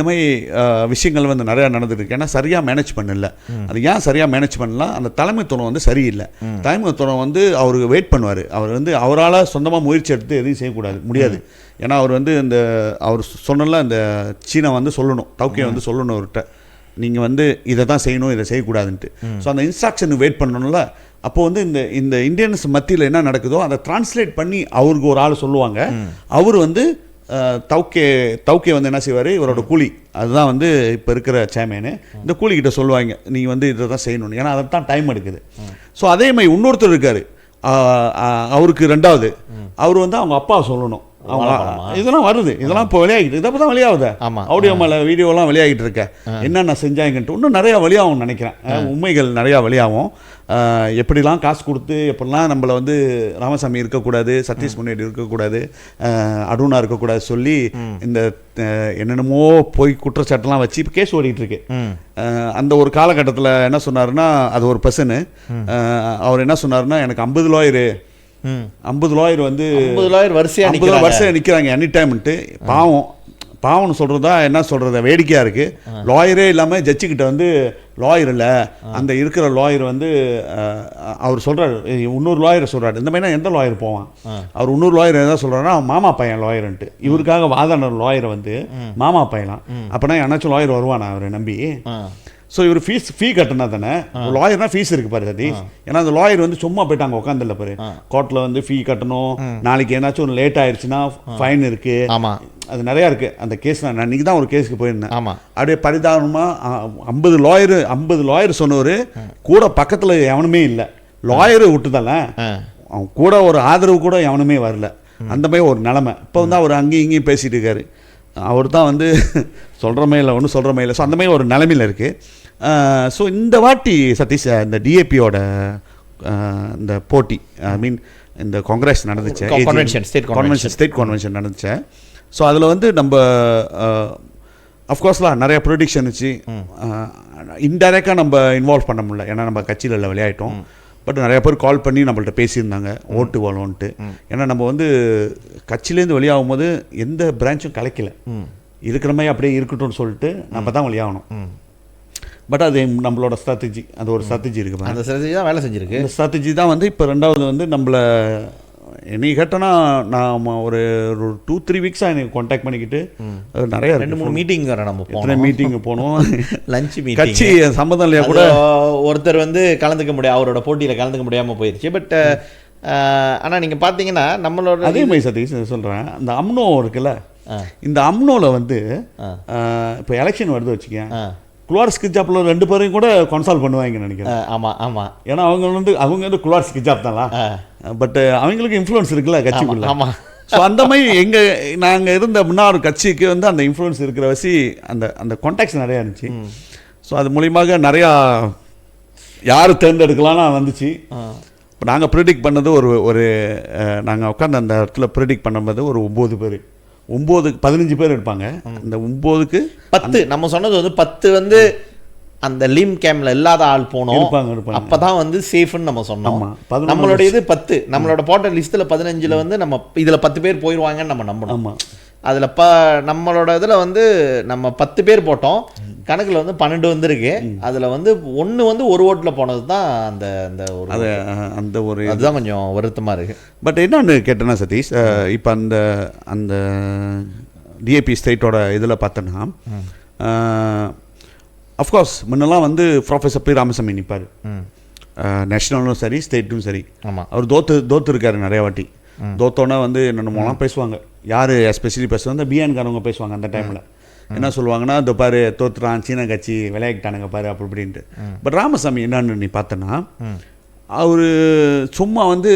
மாதிரி விஷயங்கள் வந்து நிறையா நடந்துருக்கு. ஏன்னா சரியாக மேனேஜ் பண்ணல. அது ஏன் சரியாக மேனேஜ் பண்ணலாம்? அந்த தலைமைத்துவம் வந்து சரியில்லை. தலைமைத்துவம் வந்து அவருக்கு வெயிட் பண்ணுவார். அவர் வந்து அவரால் சொந்தமாக முயற்சி எடுத்து எதையும் செய்யக்கூடாது, முடியாது. ஏன்னா அவர் வந்து அவர் சொன்னல இந்த சீனா வந்து சொல்லணும், டவுக்கியை வந்து சொல்லணும் அவர்கிட்ட, நீங்கள் வந்து இதை தான் செய்யணும், இதை செய்யக்கூடாதுன்ட்டு. ஸோ அந்த இன்ஸ்ட்ரக்ஷனுக்கு வெயிட் பண்ணணும்ல. அப்போ வந்து இந்த இந்தியன்ஸ் மத்தியில் என்ன நடக்குதோ அதை டிரான்ஸ்லேட் பண்ணி அவருக்கு ஒரு ஆள் சொல்லுவாங்க. அவர் வந்து தவுக்கே வந்து என்ன செய்வார், இவரோட கூலி, அதுதான் வந்து இப்போ இருக்கிற சேர்மேனு, இந்த கூலிக்கிட்ட சொல்லுவாங்க நீங்கள் வந்து இதை தான் செய்யணும்னு. ஏன்னா அதை தான் டைம் எடுக்குது. ஸோ அதே மாதிரி இன்னொருத்தர் இருக்கார், அவருக்கு 2வது அவர் வந்து அவங்க அப்பா சொல்லணும். இதெல்லாம் வருது, இதெல்லாம் இப்போ வெளியாகிட்டு, இதை தான் வெளியாகுது. ஆடியோ மேலே வீடியோலாம் வெளியாகிட்டு இருக்க, என்னென்ன செஞ்சாங்கன்ட்டு இன்னும் நிறையா வெளியாகும் நினைக்கிறேன். உண்மைகள் நிறையா வெளியாகும். எப்படிலாம் காசு கொடுத்து எப்படிலாம் நம்மளை வந்து ராமசாமி இருக்கக்கூடாது, சதீஷ் முன்னேடி இருக்கக்கூடாது, அருணா இருக்கக்கூடாது சொல்லி இந்த என்னென்னமோ போய் குற்றச்சாட்டெல்லாம் வச்சு இப்போ கேஸ் ஓடிட்டு இருக்கு. அந்த ஒரு காலகட்டத்தில் என்ன சொன்னாருன்னா, அது ஒரு பர்சனு, அவர் என்ன சொன்னாருன்னா, எனக்கு 50 லாயரு 50 லாயர் வந்து 50 லாயர் வரிசையாக நிற்கிறாங்க எனி டைம்ன்ட்டு. பாவம்னு சொல்கிறதா என்ன சொல்கிறத வேடிக்கையாக இருக்குது. லாயரே இல்லாமல் ஜட்ஜுக்கிட்ட வந்து லாயர் இல்லை, அந்த இருக்கிற லாயர் வந்து அவர் சொல்கிறார், இன்னொரு லாயரை சொல்கிறார். இந்த மாதிரினா எந்த லாயர் போவான்? அவர் இன்னொரு லாயர் எதாவது சொல்கிறாருன்னா மாமா பையன் லாயர்ன்ட்டு. இவருக்காக வாதாடுற லாயரை வந்து மாமா பையலாம். அப்படின்னா என்னாச்சும் லாயர் வருவானா அவரை நம்பி? ஸோ இவர் ஃபீ கட்டினா தானே. லாயர்னா ஃபீஸ் இருக்கு பாரு சதீஷ். ஏன்னா அந்த லாயர் வந்து சும்மா போயிட்டாங்க உட்காந்துல பாரு, கோர்ட்டில் வந்து ஃபீ கட்டணும், நாளைக்கு ஏதாச்சும் ஒரு லேட் ஆயிடுச்சுன்னா ஃபைன் இருக்கு, அது நிறையா இருக்குது. அந்த கேஸ் நான் இன்றைக்கி தான் ஒரு கேஸுக்கு போயிருந்தேன். அப்படியே பரிதாபமாக 50 லாயர் சொன்னவர் கூட பக்கத்தில் எவனுமே இல்லை. லாயரு விட்டுதால அவன் கூட ஒரு ஆதரவு கூட எவனுமே வரல. அந்த மாதிரி ஒரு நிலமை. இப்போ வந்து அவர் அங்கேயும் இங்கேயும் பேசிகிட்டு இருக்காரு. அவர் தான் வந்து சொல்கிறமே இல்லை, ஒன்றும் சொல்கிறமே இல்லை. ஸோ அந்த மாதிரி ஒரு நிலைமையில் இருக்குது. ஸோ இந்த வாட்டி சதீஷ் இந்த டிஏபியோட இந்த போட்டி, ஐ மீன் இந்த காங்கிரஸ் நடந்துச்சு, ஸ்டேட் கன்வென்ஷன் நடந்துச்சு. ஸோ அதில் வந்து நம்ம அஃப்கோர்ஸ்லாம் நிறைய ப்ரொடிக்ஷன் இருந்துச்சு. இன்டைரக்டாக நம்ம இன்வால்வ் பண்ண முடியல, ஏன்னா நம்ம கட்சியில் இல்லை விளையாட்டோம். பட் நிறைய பேர் கால் பண்ணி நம்மள்ட்ட பேசியிருந்தாங்க ஓட்டு வாழோன்ட்டு. ஏன்னா நம்ம வந்து கட்சியிலேருந்து வெளியாகும் போது எந்த பிரான்ச்சும் கலைக்கல, இருக்கிற மாதிரி அப்படியே இருக்கட்டும்னு சொல்லிட்டு நம்ம தான் வெளியாகணும். பட் அது நம்மளோட ஸ்ட்ராட்டஜி, அது ஒரு ஸ்ட்ராட்டஜி இருக்குது. அந்த ஸ்ட்ராட்டஜி தான் வேலை செஞ்சுருக்கு. அந்த ஸ்ட்ராட்டஜி தான் வந்து இப்போ 2வது வந்து நம்மளை நீ கேட்டோன்னா நான் ஒரு 2-3 வீக்ஸாக எனக்கு கான்டாக்ட் பண்ணிக்கிட்டு நிறைய 2-3 மீட்டிங் வர நம்ம போனோம், மீட்டிங்கு போனோம், லஞ்ச் மீட்டிங், கட்சி சம்மந்தம் இல்லையா கூட ஒருத்தர் வந்து கலந்துக்க முடியாது, அவரோட போட்டியில் கலந்துக்க முடியாமல் போயிடுச்சு. பட் ஆனால் நீங்கள் பார்த்தீங்கன்னா நம்மளோட அதே மாதிரி சதீஷ் சொல்கிறேன், அந்த அம்னோ இருக்குல்ல, இந்த அம்னோவில் வந்து இப்போ எலெக்ஷன் வருது வச்சுக்கேன், குலார்ஸ் கிஜாப்பில் 2 பேரையும் கூட கன்சால்ட் பண்ணுவாங்கன்னு நினைக்கிறேன். ஆமாம். ஏன்னா அவங்க வந்து குலார்ஸ் கிஜாப் தான்லாம். பட் அவங்களுக்கு இன்ஃப்ளூயன்ஸ் இருக்குல்ல கட்சிக்குள்ள. ஆமாம். ஸோ அந்த மாதிரி நாங்கள் இருந்த முன்னாள் கட்சிக்கு வந்து அந்த இன்ஃப்ளூயன்ஸ் இருக்கிற வச்சு அந்த கான்டாக்ட்ஸ் நிறையா இருந்துச்சு. ஸோ அது மூலியமாக நிறையா யார் தேர்ந்தெடுக்கலாம்னு வந்துச்சு. இப்போ நாங்கள் ப்ரிடிக்ட் பண்ணது ஒரு நாங்கள் உட்காந்து அந்த இடத்துல ப்ரிடிக்ட் பண்ணும்போது ஒரு 9 பேர் 15 பேர் இருப்பாங்க. இந்த 9க்கு 10 நம்ம சொன்னது வந்து 10 வந்து அந்த லீம் கேம்ல இல்லாத ஆள் போனோம், அப்பதான் வந்து சேஃப்னு நம்ம சொன்னோம். நம்மளோட இது 10, நம்மளோட போட்ட லிஸ்ட்ல 15ல வந்து நம்ம இதுல 10 பேர் போயிடுவாங்கன்னு நம்ம நம்பணும். அதில் நம்மளோட இதில் வந்து நம்ம 10 பேர் போட்டோம், கணக்கில் வந்து 12 வந்துருக்கு. அதில் வந்து 1 வந்து ஒரு ஓட்டில் போனது தான் அந்த அந்த ஒரு அதுதான் கொஞ்சம் வருத்தமாக இருக்குது. பட் என்னன்னு கேட்டேன்னா சதீஷ், இப்போ அந்த டிஏபி ஸ்டேட்டோட இதில் பார்த்தோன்னா அஃப்கோர்ஸ் முன்னெல்லாம் வந்து ப்ரொஃபஸர் பி ராமசாமி நிற்பார், நேஷ்னலும் சரி ஸ்டேட்டும் சரி. அவர் தோத்து இருக்காரு நிறைய வாட்டி. தோத்தோன்னே வந்து என்னென்னமோலாம் பேசுவாங்க. யார் எஸ்பெஷலி பேசுவாங்க, இந்த பிஎன்காரவங்க பேசுவாங்க அந்த டைமில். என்ன சொல்லுவாங்கன்னா, இந்த பாரு தோத்துறான் சீன கட்சி விளையாட்டானுங்க பாரு அப்படி இப்படின்ட்டு. பட் ராமசாமி என்னன்னு நீ பார்த்தோன்னா, அவர் சும்மா வந்து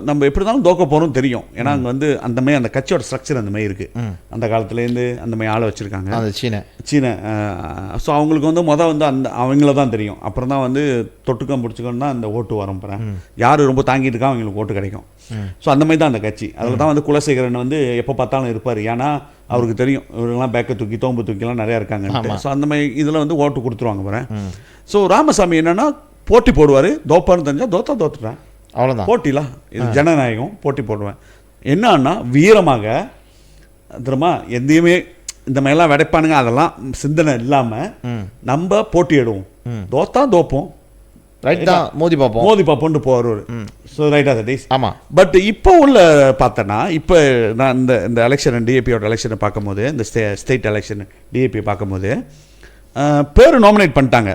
நம்ம எப்படி இருந்தாலும் தோக்க போகிறோம் தெரியும். ஏன்னா அங்கே வந்து அந்தமாதிரி அந்த கட்சியோட ஸ்ட்ரக்சர் அந்தமாதிரி இருக்குது. அந்த காலத்துலேருந்து அந்தமாதிரி ஆளை வச்சுருக்காங்க அந்த சீன. ஸோ அவங்களுக்கு வந்து வந்து அவங்கள தான் தெரியும். அப்புறம் தான் வந்து தொட்டுக்கம் பிடிச்சிக்கணும் தான் அந்த ஓட்டு வரும். யார் ரொம்ப தாங்கிட்டு இருக்கா அவங்களுக்கு ஓட்டு கிடைக்கும். ஸோ அந்தமாதிரி தான் அந்த கட்சி. அதில் தான் வந்து குலசேகரன் வந்து எப்போ பார்த்தாலும் இருப்பார். ஏன்னா அவருக்கு தெரியும் இவங்கெல்லாம் பேக்கை தூக்கி தோம்பு தூக்கிலாம் நிறையா இருக்காங்க. ஸோ அந்தமாதிரி இதில் வந்து ஓட்டு கொடுத்துருவாங்க பாரு. ஸோ ராமசாமி என்னென்னா போட்டி போடுவார். தோப்பான்னு தெரிஞ்சால் தோத்துட்டேன் அவ்வளோதான். போட்டிலாம் இது ஜனநாயகம், போட்டி போடுவேன். என்னன்னா வீரமாக தெரியுமா, எந்தையுமே இந்த மாதிரிலாம் விடைப்பானுங்க அதெல்லாம் சிந்தனை இல்லாமல் நம்ம போட்டியிடுவோம். தோப்போம், ரைட் தான், மோதி பார்ப்போம்னு போவார். ஸோ ரைட்டா சதீஷ்? ஆமாம். பட் இப்போ உள்ள பார்த்தேன்னா, இப்போ நான் இந்த எலெக்ஷன் டிஏபியோட எலெக்ஷனை பார்க்கும்போது, இந்த ஸ்டேட் எலெக்ஷன் டிஏபி பார்க்கும்போது பேர் நாமினேட் பண்ணிட்டாங்க.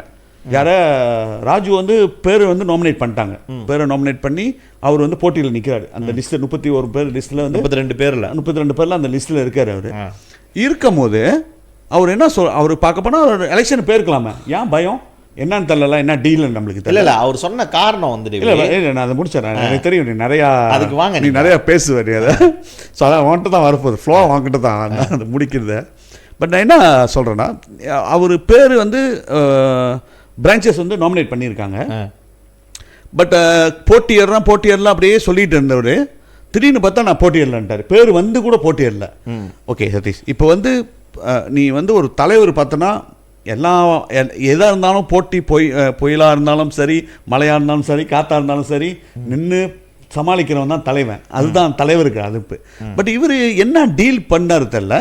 யார ராஜு வந்து பேர் வந்து நாமினேட் பண்ணிட்டாங்க. பேரை நாமினேட் பண்ணி அவர் வந்து போட்டியில் நிற்கிறாரு. அந்த லிஸ்ட்டில் 31 பேர் லிஸ்ட்டில் வந்து 32 பேரில் அந்த லிஸ்ட்டில் இருக்கார். அவர் இருக்கும் போது அவர் என்ன அவர் பார்க்க போனால் அவர் எலெக்ஷன் போயிருக்கலாமே, ஏன் பயம் என்னன்னு தெரியல, என்ன டீல் நம்மளுக்கு தெரியல. அவர் சொன்ன காரணம் வந்து இல்லை நான் அதை முடிச்சிடறேன். எனக்கு தெரியும் நீ நிறையா அதுக்கு வாங்க, நீ நிறையா பேசுவேன். அதை ஸோ அதான் வாங்கிட்டு தான் வரப்போகுது, ஃப்ளோ வாங்கிட்டு தான் அது முடிக்கிறது. பட் நான் என்ன சொல்கிறேன்னா, அவர் பேர் வந்து பிரான்ச்சஸ் வந்து நாமினேட் பண்ணியிருக்காங்க. பட் போட்டியர்லாம் அப்படியே சொல்லிட்டு இருந்தவர் திடீர்னு பார்த்தா நான் போட்டியிடலன்ட்டார். பேர் வந்து கூட போட்டியிடல. ஓகே சதீஷ், இப்போ வந்து நீ வந்து ஒரு தலைவர் பார்த்தோன்னா எதாக இருந்தாலும் போட்டி புயலாக இருந்தாலும் சரி, மழையாக இருந்தாலும் சரி, காற்றாக இருந்தாலும் சரி, நின்று சமாளிக்கிறவன் தான் தலைவன். அதுதான் தலைவருக்கு அதுப்பு. பட் இவர் என்ன டீல் பண்ணாரு தெரியல.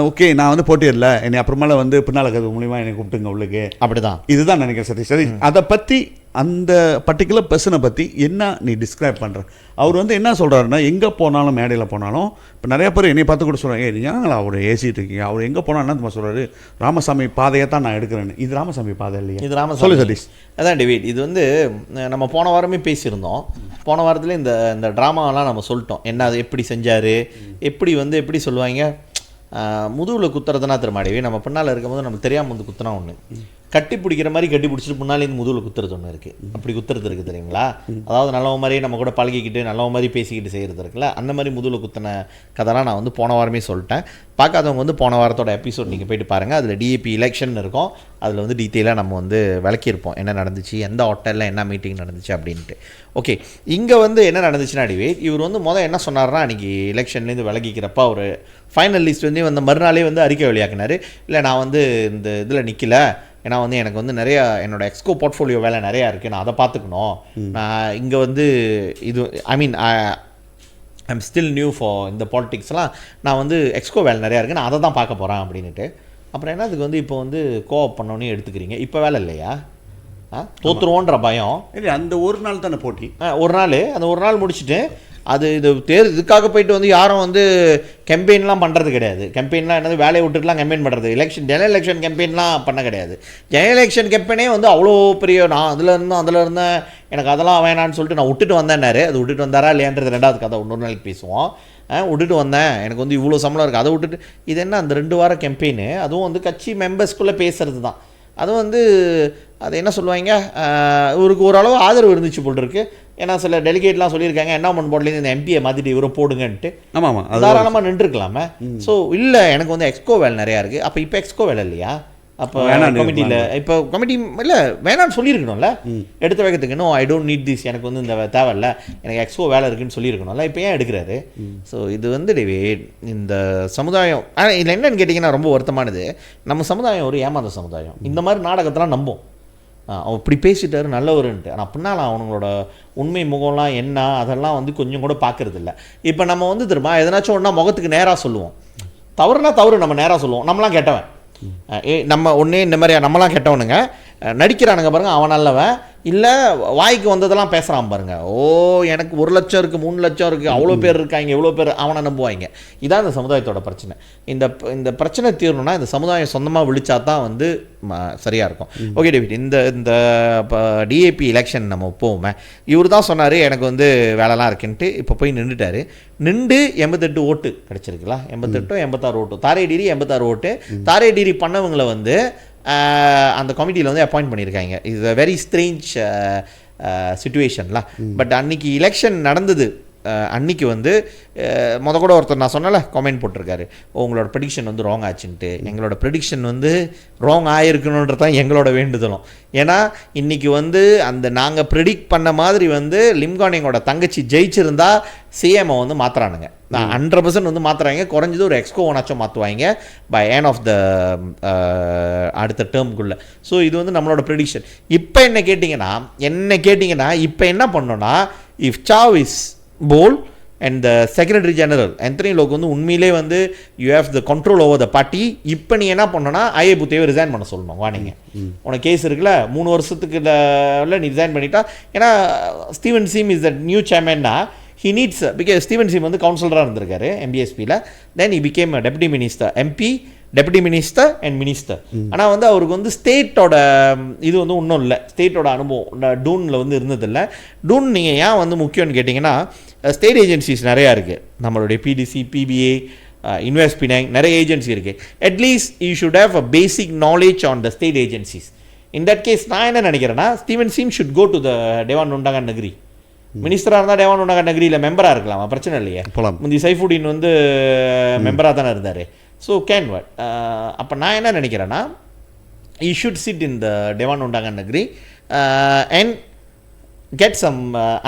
ஓகே நான் வந்து போட்டியிடல, என்னை அப்புறமேல வந்து பின்னால் கது மூலியமாக என்னை கூப்பிட்டுங்க உள்ளுக்கு, அப்படிதான் இதுதான் நினைக்கிறேன் சரி. சரி, அதை பற்றி அந்த பர்டிகுலர் பர்சனை பற்றி என்ன நீ டிஸ்கிரைப் பண்ணுற? அவர் வந்து என்ன சொல்கிறாருன்னா, எங்கே போனாலும் மேடையில் போனாலும் இப்போ நிறைய பேர் என்னை பார்த்து கூட சொல்கிறாங்க, ஏங்களா அவர் ஏசிட்டு இருக்கீங்க, அவர் எங்கே போனால் என்ன சொல்கிறாரு, ராமசாமி பாதையை தான் நான் எடுக்கிறேன்னு. இது ராமசாமி பாதை இல்லையா? இது ராமசாமி சதீஷ் அதான் டேவிட். இது வந்து நம்ம போன வாரமே பேசியிருந்தோம். போன வாரத்தில் இந்த ட்ராமாவெல்லாம் நம்ம சொல்லிட்டோம். என்ன அது எப்படி செஞ்சார், எப்படி சொல்லுவாங்க, முதுகில் குத்துறதுனா திருமாடிவே நம்ம பின்னால் இருக்கும்போது நம்ம தெரியாமல் வந்து குத்துனா ஒன்று, கட்டி பிடிக்கிற மாதிரி கட்டி பிடிச்சிட்டு முன்னாலே இந்த முதுகில் குத்துறது ஒன்று இருக்குது. அப்படி குத்துறது இருக்குது தெரியுங்களா? அதாவது நல்லவ மாதிரியே நம்ம கூட பழகிக்கிட்டு நல்லவ மாதிரி பேசிக்கிட்டு செய்கிறது இருக்குல்ல, அந்த மாதிரி முதுகில் குத்தின கதைலாம் நான் வந்து போன வாரமே சொல்லிட்டேன். பார்க்காதவங்க வந்து போன வாரத்தோட எபிசோட் நீங்கள் போய்ட்டு பாருங்கள். அதில் டிஏபி எலெக்ஷன் இருக்கும். அதில் வந்து டீட்டெயிலாக நம்ம வந்து விளக்கியிருப்போம் என்ன நடந்துச்சு, எந்த ஹோட்டலில் என்ன மீட்டிங் நடந்துச்சு அப்படின்ட்டு. ஓகே, இங்கே வந்து என்ன நடந்துச்சுன்னா டிவேட், இவர் வந்து என்ன சொன்னார்னா, அன்றைக்கி எலெக்ஷன்லேருந்து விலகிக்கிறப்ப அவர் ஃபைனல் லிஸ்ட் வந்து அந்த மறுநாளே வந்து அறிக்கை வெளியாக்கினார். இல்லை நான் வந்து இந்த இதில் நிற்கல, ஏன்னா வந்து எனக்கு வந்து நிறையா என்னோடய எக்ஸ்கோ போர்ட்ஃபோலியோ வேலை நிறையா இருக்குது, நான் அதை பார்த்துக்கணும். நான் இங்கே வந்து இது ஐம் ஸ்டில் நியூ ஃபார் இந்த பாலிட்டிக்ஸ்லாம், நான் வந்து எக்ஸ்கோ வேலை நிறையா இருக்குது, நான் அதை தான் பார்க்க போகிறேன் அப்படின்ட்டு. அப்புறம் என்ன அதுக்கு வந்து இப்போ வந்து கோஆப் பண்ணோன்னே எடுத்துக்கிறீங்க, இப்போ வேலை இல்லையா? தோற்றுருவோன்ற பயம் இல்லை. அந்த ஒரு நாள் தானே போட்டி, அந்த ஒரு நாள் முடிச்சுட்டு அது இதுக்காக போயிட்டு வந்து யாரும் வந்து கெம்பெயின்லாம் பண்ணுறது கிடையாது. கெம்பெயின்லாம் என்னது வேலையை விட்டுட்டுலாம் கெம்பெயின் பண்ணுறது, ஜெனரல் எலெக்ஷன் கெம்பெயின்லாம் பண்ண கிடையாது. ஜெனரல் எலெக்ஷன் கெம்பெயினே வந்து அவ்வளோ பெரிய, நான் அதில் இருந்தேன் எனக்கு அதெல்லாம் வேணான்னு சொல்லிட்டு நான் விட்டுட்டு வந்தேன்னாரு. அது விட்டுட்டு வந்தாரா இல்லையான்றது ரெண்டாவது கதை, இன்னொரு நாளைக்கு பேசுவோம். விட்டுட்டு வந்தேன், எனக்கு வந்து இவ்வளோ சம்பளம் இருக்குது, அதை விட்டுட்டு இது என்ன அந்த 2 வார கெம்பெயின், அதுவும் வந்து கட்சி மெம்பர்ஸ்குள்ளே பேசுகிறது தான். அதுவும் வந்து அது என்ன சொல்லுவாங்க, இவருக்கு ஓரளவு ஆதரவு இருந்துச்சு போல் இருக்கு. ஏன்னா சில டெலிகேட்லாம் சொல்லியிருக்காங்க என்டோமெண்ட் போர்ட்லேருந்து இந்த எம்பியை மாற்றிட்டு இவரை போடுங்கன்ட்டு. தாராளமாக நின்றுருக்கலாமே. ஸோ இல்லை எனக்கு வந்து எக்ஸ்கோ வேலை நிறையா இருக்குது. அப்போ இப்போ எக்ஸ்கோ வேலை இல்லையா? அப்போ கமிட்டியில் இப்போ கமிட்டி இல்லை வேணான்னு சொல்லியிருக்கணும்ல எடுத்த வேகத்துக்கு இன்னும் ஐ டோன்ட் நீட் திஸ், எனக்கு வந்து இந்த தேவையில்ல, எனக்கு எக்ஸ்போ வேலை இருக்குன்னு சொல்லியிருக்கணும்ல. இப்போ ஏன் எடுக்கிறாரு? ஸோ இது வந்து இந்த சமுதாயம் ஆனால் இதில் என்னன்னு கேட்டிங்கன்னா ரொம்ப வருத்தமானது, நம்ம சமுதாயம் ஒரு ஏமாந்த சமுதாயம். இந்த மாதிரி நாடகத்தெல்லாம் நம்பும். அவன் இப்படி பேசிட்டாரு நல்லவருன்ட்டு, ஆனால் பின்னால் அவங்களோட உண்மை முகம்லாம் என்ன அதெல்லாம் வந்து கொஞ்சம் கூட பார்க்கறது இல்லை. இப்போ நம்ம வந்து திரும்ப எதனாச்சும் ஒன்றா முகத்துக்கு நேராக சொல்லுவோம், தவறுனா தவறு நம்ம நேராக சொல்லுவோம், நம்மளாம் கெட்டவன், நம்ம ஒன்றே இந்த மாதிரி நம்மளாம் கெட்டவனுங்க, நடிக்கிறானுங்க பாருங்கள் அவன் நல்லவன், இல்லை வாய்க்கு வந்ததெல்லாம் பேசுகிறான் பாருங்க, ஓ எனக்கு 1 லட்சம் இருக்குது 3 லட்சம் இருக்குது அவ்வளோ பேர் இருக்காங்க இவ்வளோ பேர் அவனை நம்புவாங்க. இதான் இந்த சமுதாயத்தோட பிரச்சனை. இந்த பிரச்சனை தீரணும்னா இந்த சமுதாயம் சொந்தமாக விழிச்சா தான் வந்து சரியாக இருக்கும். ஓகே டேவிட், இந்த டிஏபி எலெக்ஷன் நம்ம போவோமே, இவர் தான் சொன்னார் எனக்கு வந்து வேலைலாம் இருக்குன்ட்டு. இப்போ போய் நின்றுட்டாரு, நின்று 88 ஓட்டு கிடச்சிருக்குல்ல, 88 86 ஓட்டு, தாரேடிரி 86 ஓட்டு. தாரேடிரி பண்ணவங்களை வந்து அந்த கமிட்டியில் வந்து அப்பாயிண்ட் பண்ணியிருக்காங்க. இது அ வெரி ஸ்ட்ரேஞ்ச் சிச்சுவேஷன்லாம். பட் அன்றைக்கி எலெக்ஷன் நடந்தது அன்றைக்கி வந்து கூட ஒருத்தர் நான் சொன்னல கமெண்ட் போட்டிருக்காரு, உங்களோட ப்ரெடிக்ஷன் வந்து ராங் ஆச்சுன்ட்டு. எங்களோட ப்ரெடிக்ஷன் வந்து ராங் ஆகிருக்கணுன்றது தான் எங்களோட வேண்டுதலும். ஏன்னா இன்றைக்கி வந்து அந்த நாங்கள் ப்ரெடிக்ட் பண்ண மாதிரி வந்து லிம்கானிங்கோட தங்கச்சி ஜெயிச்சிருந்தா சிஎம்ஐ வந்து மாற்றுறானுங்க. நான் 100% வந்து மாற்றுறாங்க, குறைஞ்சது ஒரு எக்ஸ்கோ ஒன்னாச்சும் மாற்றுவாங்க பை ஏன் ஆஃப் த அடுத்த டேர்முக்குள்ளே. ஸோ இது வந்து நம்மளோட ப்ரெடிக்ஷன். இப்போ என்ன கேட்டிங்கன்னா இப்போ என்ன பண்ணோன்னா, if Chow is pole and the secretary general Anthony Loke வந்து உண்மையிலே வந்து you have the control over the party. இப்போ நீ என்ன பண்ணோன்னா ஐஏ புத்தேவை ரிசைன் பண்ண சொல்லணும். வாணிங்க உனக்கு கேஸ் இருக்குல்ல 3 வருஷத்துக்கு நீ ரிசைன் பண்ணிட்டா. ஏன்னா Steven Sim is the new சேர்மன்னா he needs, because Steven Sim வந்து கவுன்சிலராக இருந்திருக்காரு MBSPயில். Then he became a deputy minister, MP, deputy minister and minister. ஆனால் வந்து அவருக்கு வந்து ஸ்டேட்டோட இது வந்து இன்னும் இல்லை, ஸ்டேட்டோட அனுபவம் டூனில் வந்து இருந்ததில்லை. டூன் நீங்கள் ஏன் வந்து முக்கியம்னு கேட்டிங்கன்னா, ஸ்டேட் ஏஜென்சிஸ் நிறையா இருக்குது, நம்மளுடைய PDC, PBA, இன்வெஸ்ட் பினாங், நிறைய ஏஜென்சி இருக்குது. At least you should have a basic knowledge on the state agencies. In that case நான் என்ன நினைக்கிறேன்னா, Steven Sim should go to the Dewan Undangan Negeri. மினிஸ்டராக இருந்தால் டேவான் உண்டாங்கன் நகரியில் மெம்பராக இருக்கலாம், பிரச்சனை இல்லையே. முந்தி சைஃபுடீன் வந்து மெம்பராக தானே இருந்தார். So can what. அப்போ நான் என்ன நினைக்கிறேன்னா, you should sit in the Dewan Undangan Negeri and get some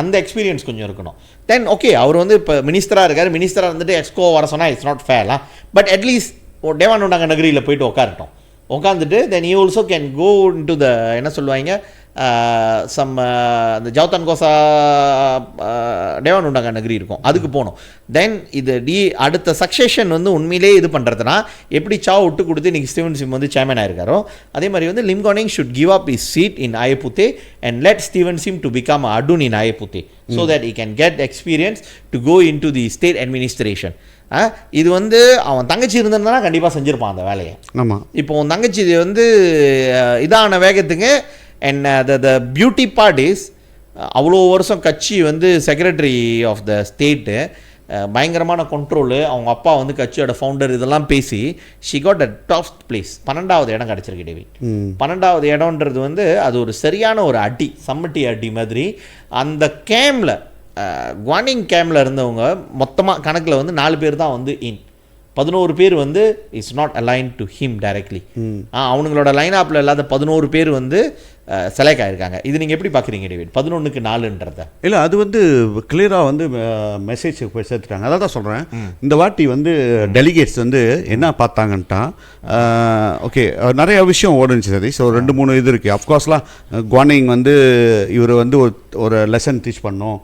அந்த எக்ஸ்பீரியன்ஸ் கொஞ்சம் இருக்கணும். தென் ஓகே, அவர் வந்து இப்போ மினிஸ்டராக இருக்கார், மினிஸ்டராக வந்துட்டு எக்ஸ்கோ வர சொன்னால் இட்ஸ் நாட் ஃபேர்லாம். பட் அட்லீஸ்ட் டேவான் உண்டாங்கன் நகரியில் போயிட்டு உட்காந்துட்டு then you also can go in to the என்ன சொல்லுவாங்க சம் அந்த ஜவுதான் கோசா டேவான் உண்டாங்கன் நகரி இருக்கும், அதுக்கு போகணும். தென் இது அடுத்த சக்சேஷன் வந்து உண்மையிலே இது பண்ணுறதுனா எப்படி சாவ் விட்டு கொடுத்து இன்றைக்கி ஸ்டீவன் சிம் வந்து சேர்மன் ஆயிருக்காரோ அதே மாதிரி வந்து Lim Guan Eng should give up his seat in Air Putih and let Steven Sim to become ADUN in Air Putih so that he can get experience to go into the state administration. இது வந்து அவன் தங்கச்சி இருந்திருந்தானா கண்டிப்பாக செஞ்சுருப்பான் அந்த வேலையை. ஆமாம், இப்போ உன் தங்கச்சி வந்து இதான வேகத்துக்கு and the beauty part is அவ்வளோ வருஷம் கட்சி வந்து செக்ரட்டரி ஆஃப் த ஸ்டேட்டு, பயங்கரமான கண்ட்ரோலு, அவங்க அப்பா வந்து கட்சியோட ஃபவுண்டர், இதெல்லாம் பேசி she got a top place. 12வது இடம் கிடச்சிருக்கு டேவிட். 12வது இடம்ன்றது வந்து அது ஒரு சரியான ஒரு அடி, சம்மட்டி அடி மாதிரி. அந்த கேமில் குவானிங் கேமில் இருந்தவங்க மொத்தமாக கணக்கில் வந்து 4 பேர் தான் வந்து 11 பேர் வந்து is not align to him directly. அவங்களோட லைன் அப்பில் இல்லாத 11 பேர் வந்து செலக்ட் ஆகிருக்காங்க. இது நீங்கள் எப்படி பார்க்குறீங்க டேவிட்? 11க்கு 4ன்றத இல்லை, அது வந்து கிளியராக வந்து மெசேஜ் போய் சேர்த்துட்டாங்க. அதான் தான் சொல்கிறேன், இந்த வாட்டி வந்து டெலிகேட்ஸ் வந்து என்ன பார்த்தாங்கன்ட்டா, ஓகே நிறைய விஷயம் ஓடுச்சு சரி. ஸோ 2-3 இது இருக்குது. அஃப்கோர்ஸ்லாம் குவானிங் வந்து இவர் வந்து ஒரு லெசன் டீச் பண்ணோம்,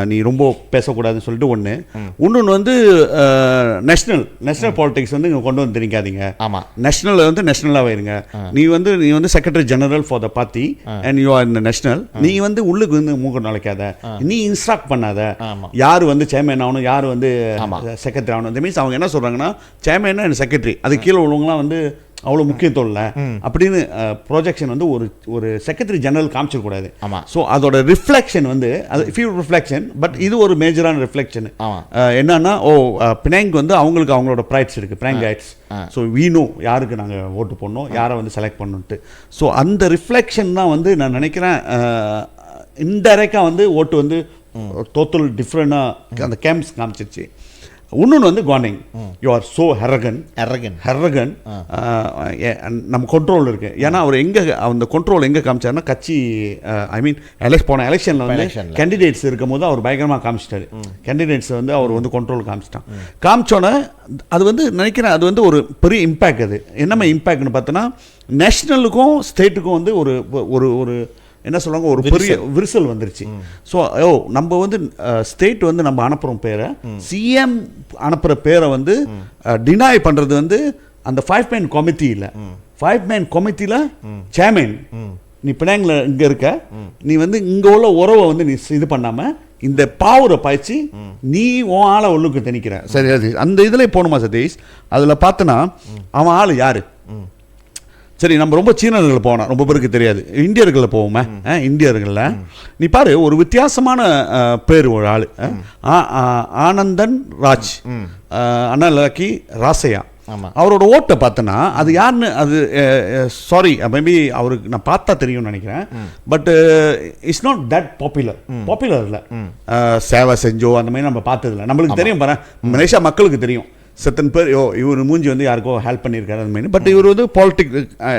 நீ ரொம்ப பேசக்கூடாதுன்னு சொல்லிட்டு ஒன்று. இன்னொன்று வந்து நேஷ்னல் பாலிடிக்ஸ் வந்து இங்கே கொண்டு வந்து தெரிவிக்காதீங்க. ஆமாம், நேஷ்னல் வந்து நேஷ்னலாக இருங்க. நீ வந்து secretary general for the party and you are இந்த நேஷனல். நீ வந்து உள்ளுக்கு வந்து மூக்க நுழைக்காத, நீ இன்ஸ்ட்ரக்ட் பண்ணாத யார் வந்து சேர்மேன் ஆகணும், யார் வந்து செக்ரட்டரி ஆகணும். இந்த மீன்ஸ் அவங்க என்ன சொல்கிறாங்கன்னா, சேர்மேன் அண்ட் செக்ரட்டரி, அது கீழே உள்ளவங்களாம் வந்து அவ்வளோ முக்கியத்துவம் இல்லை அப்படின்னு ப்ரொஜெக்ஷன் வந்து ஒரு செக்ரட்டரி ஜெனரல் காமிச்சிடக்கூடாது. ஸோ அதோட ரிஃப்ளெக்ஷன் வந்து அது ஃபியூ ரிஃப்ளெக்ஷன், பட் இது ஒரு மேஜரான ரிஃப்ளெக்ஷன். என்னன்னா, பினாங்க் வந்து அவங்களோட ப்ரைட்ஸ் இருக்குது, பினாங்க் ரைட்ஸ். ஸோ வீ நோ யாருக்கு நாங்கள் ஓட்டு போடணும், யாரை வந்து செலக்ட் பண்ணணுன்ட்டு. ஸோ அந்த ரிஃப்ளெக்ஷன் தான் வந்து நான் நினைக்கிறேன் இன்டைரக்டாக வந்து ஓட்டு வந்து டோட்டல் டிஃப்ரெண்டாக அந்த கேம்ப்ஸ் காமிச்சிருச்சு. இன்னொன்று வந்து குவானிங், யூ ஆர் ஸோ ஹெரகன், நம்ம கண்ட்ரோல் இருக்குது. ஏன்னா அவர் எங்கே அந்த கண்ட்ரோல் எங்கே காமிச்சாருன்னா கட்சி ஐ மீன் போன எலெக்ஷனில் வந்து கேண்டிடேட்ஸ் இருக்கும் போது அவர் பயங்கரமாக காமிச்சிட்டாரு. கேண்டிடேட்ஸ் வந்து அவர் வந்து கண்ட்ரோல் காமிச்சோன்னே அது வந்து நினைக்கிறேன் அது வந்து ஒரு பெரிய இம்பேக்ட். அது என்னமே இம்பேக்ட்னு பார்த்தோன்னா நேஷ்னலுக்கும் ஸ்டேட்டுக்கும் வந்து ஒரு ஒரு ஒரு என்ன சொல்லுவாங்க, ஒரு பெரிய விரிசல் வந்துருச்சு. ஸோ நம்ம வந்து ஸ்டேட் வந்து நம்ம அனுப்புகிறோம் பேரை, சிஎம் அனுப்புகிற பேரை வந்து டினாய் பண்ணுறது வந்து அந்த 5-man கமிட்டி இல்லை. 5-man கமிட்டியில் சேர்மேன் நீ பினாங்கில் இங்கே இருக்க, நீ வந்து இங்கே உள்ள உறவை வந்து நீ இது பண்ணாமல் இந்த பாவரை பாய்ச்சி நீ உன் ஆளை உள்ளுக்கு திணிக்கிற. சரி, அது அந்த இதில் போகணுமா சதீஷ்? அதில் பார்த்தனா அவன் ஆள் யார்? சரி, நம்ம ரொம்ப சீனர்களில் போனோம், ரொம்ப பேருக்கு தெரியாது. இந்தியர்களில் போவோமே, இந்தியர்களில் நீ பாரு ஒரு வித்தியாசமான பேர் ஒரு ஆள், ஆனந்தன் ராஜ், அண்ணாக்கி ராசையா. அவரோட ஓட்டை பார்த்தனா அது யாருன்னு அது சாரி மேபி அவருக்கு நான் பார்த்தா தெரியும்னு நினைக்கிறேன். But it's not that popular இல்லை. சேவை செஞ்சோ அந்த மாதிரி நம்ம பார்த்ததில்ல. நம்மளுக்கு தெரியும் பாரு, மலேசியா மக்களுக்கு தெரியும் செத்தன் பேர் இவர் மூஞ்சி வந்து யாருக்கோ ஹெல்ப் பண்ணியிருக்காரு அந்த மாதிரி. பட் இவர் வந்து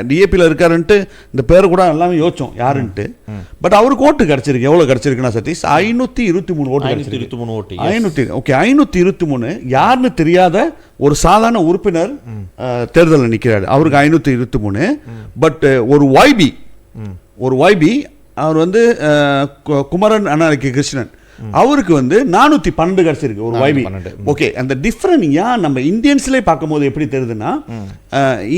டிஏபியில் இருக்காருன்ட்டு இந்த பேரை கூட எல்லாமே யோசிச்சோம் யாருன்ட்டு. பட் அவருக்கு ஓட்டு கிடச்சிருக்கு. எவ்வளோ கிடச்சிருக்குன்னா சதீஷ் 523 ஓட்டு கிடச்சிருக்கு. 523 யாருன்னு தெரியாத ஒரு சாதாரண உறுப்பினர் தேர்தலில் நிற்கிறாரு. அவருக்கு 523. பட் ஒரு ஒய்பி அவர் வந்து குமரன் அண்ணாக்கி கிருஷ்ணன் அவருக்கு வந்து 412 கிடைச்சிருக்கு ஒரு வைபி. ஓகே, அந்த டிஃபரண்ட் ஏன் நம்ம இந்தியன்ஸ்லேயே பார்க்கும்போது எப்படி தெரியுதுன்னா,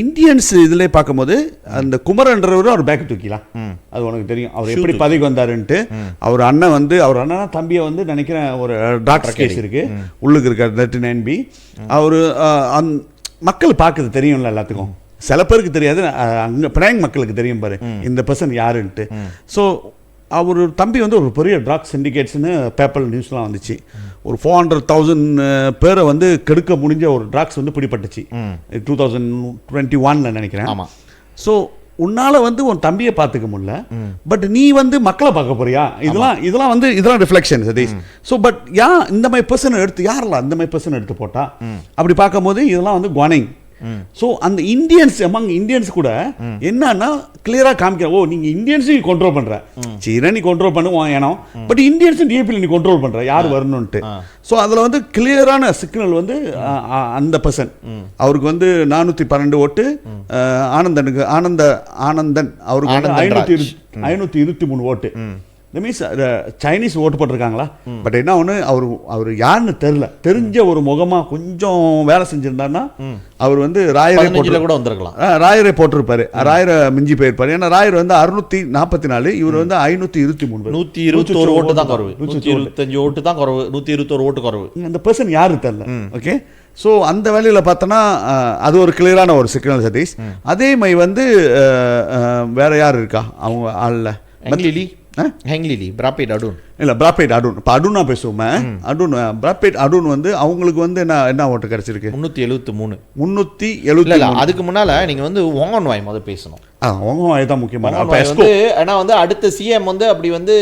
இந்தியன்ஸ் இதில் பார்க்கும்போது அந்த குமரன்றவர் அவர் பேக் தூக்கிலாம், அது உனக்கு தெரியும் அவர் எப்படி பதவிக்கு வந்தாருன்ட்டு. அவர் அண்ணன் வந்து அவர் அண்ணனா தம்பியை வந்து நினைக்கிறேன் ஒரு டாக்டர் கேஸ் இருக்கு உள்ளுக்கு இருக்கார் 39B. அவர் மக்கள் பார்க்குறது தெரியும்ல எல்லாத்துக்கும், சில பேருக்கு தெரியாது, அங்கே பினாங் மக்களுக்கு தெரியும் பாரு இந்த பர்சன் யாருன்ட்டு. ஸோ அவர் தம்பி வந்து ஒரு பெரிய ட்ரக் சிண்டிகேட்ஸ்னு பேப்பர் நியூஸ்லாம் வந்துச்சு. ஒரு 400,000 பேரை வந்து கெடுக்க முடிஞ்ச ஒரு ட்ரக்ஸ் வந்து பிடிபட்டுச்சு 2021 நினைக்கிறேன். ஸோ உன்னால் வந்து உன் தம்பியை பார்த்துக்க முடியல, பட் நீ வந்து மக்களை பார்க்க போறியா? இதெல்லாம் ரிஃப்ளெக்ஷன் சதீஷ். ஸோ பட் இந்த மாதிரி பர்சன் எடுத்து யாரெல்லாம் இந்த மாதிரி பர்சன் எடுத்து போட்டா அப்படி பார்க்கும்போது இதெல்லாம் வந்து குவானிங். ஸோ அந்த இந்தியன்ஸ் கூட என்னன்னா கிளியராக காமிக்கிற, ஓ நீங்க இந்தியன்ஸையும் கண்ட்ரோல் பண்ற, சீனா நீ கண்ட்ரோல் பண்ணுவோம் ஏனோ, பட் இந்தியன்ஸ் டிஏபியில் நீ கண்ட்ரோல் பண்ற யார் வரணும்ட்டு. ஸோ அதில் வந்து கிளியரான சிக்னல் வந்து அந்த பர்சன் அவருக்கு வந்து 412 ஓட்டு, ஆனந்தன் அவருக்கு வந்து 523 ஓட்டு. மீன்ஸ் சைனீஸ் ஓட்டு போட்டிருக்காங்களா? பட் என்ன ஒன்று அவர் யாருன்னு தெரிஞ்ச ஒரு முகமா கொஞ்சம் வேலை செஞ்சிருந்தாருன்னா அவர் வந்து ராயரை கூட வந்திருக்கலாம், ராயரை போட்டிருப்பாரு, ராயரை மிஞ்சி போயிருப்பாரு. ஏன்னா ராயர் வந்து 644, இவர் வந்து 523, 121 ஓட்டு தான் குறைவு, 125 ஓட்டு தான் குறைவு, 121 ஓட்டு குறைவு. அந்த பர்சன் யாரு தெரியல. ஓகே, ஸோ அந்த வேலையில் பார்த்தோன்னா அது ஒரு கிளியரான ஒரு சிக்னல் சதீஷ். அதே மாதிரி வந்து வேற யார் இருக்கா அவங்க ஆளில்? பிராபேட் அடூன் இல்லை, பிராபேட் அடூன். இப்போ அடூனா பேசுவோமே, பிராபேட் அடூன் வந்து அவங்களுக்கு வந்து என்ன ஓட்டு கிடைச்சிருக்கு? 373. அதுக்கு முன்னால நீங்க வந்து ஒங்கன் வாய் முதல் பேசணும். ஒங்கன் வாய் தான் முக்கியமான. ஏன்னா வந்து அடுத்த சிஎம் வந்து அப்படி வந்து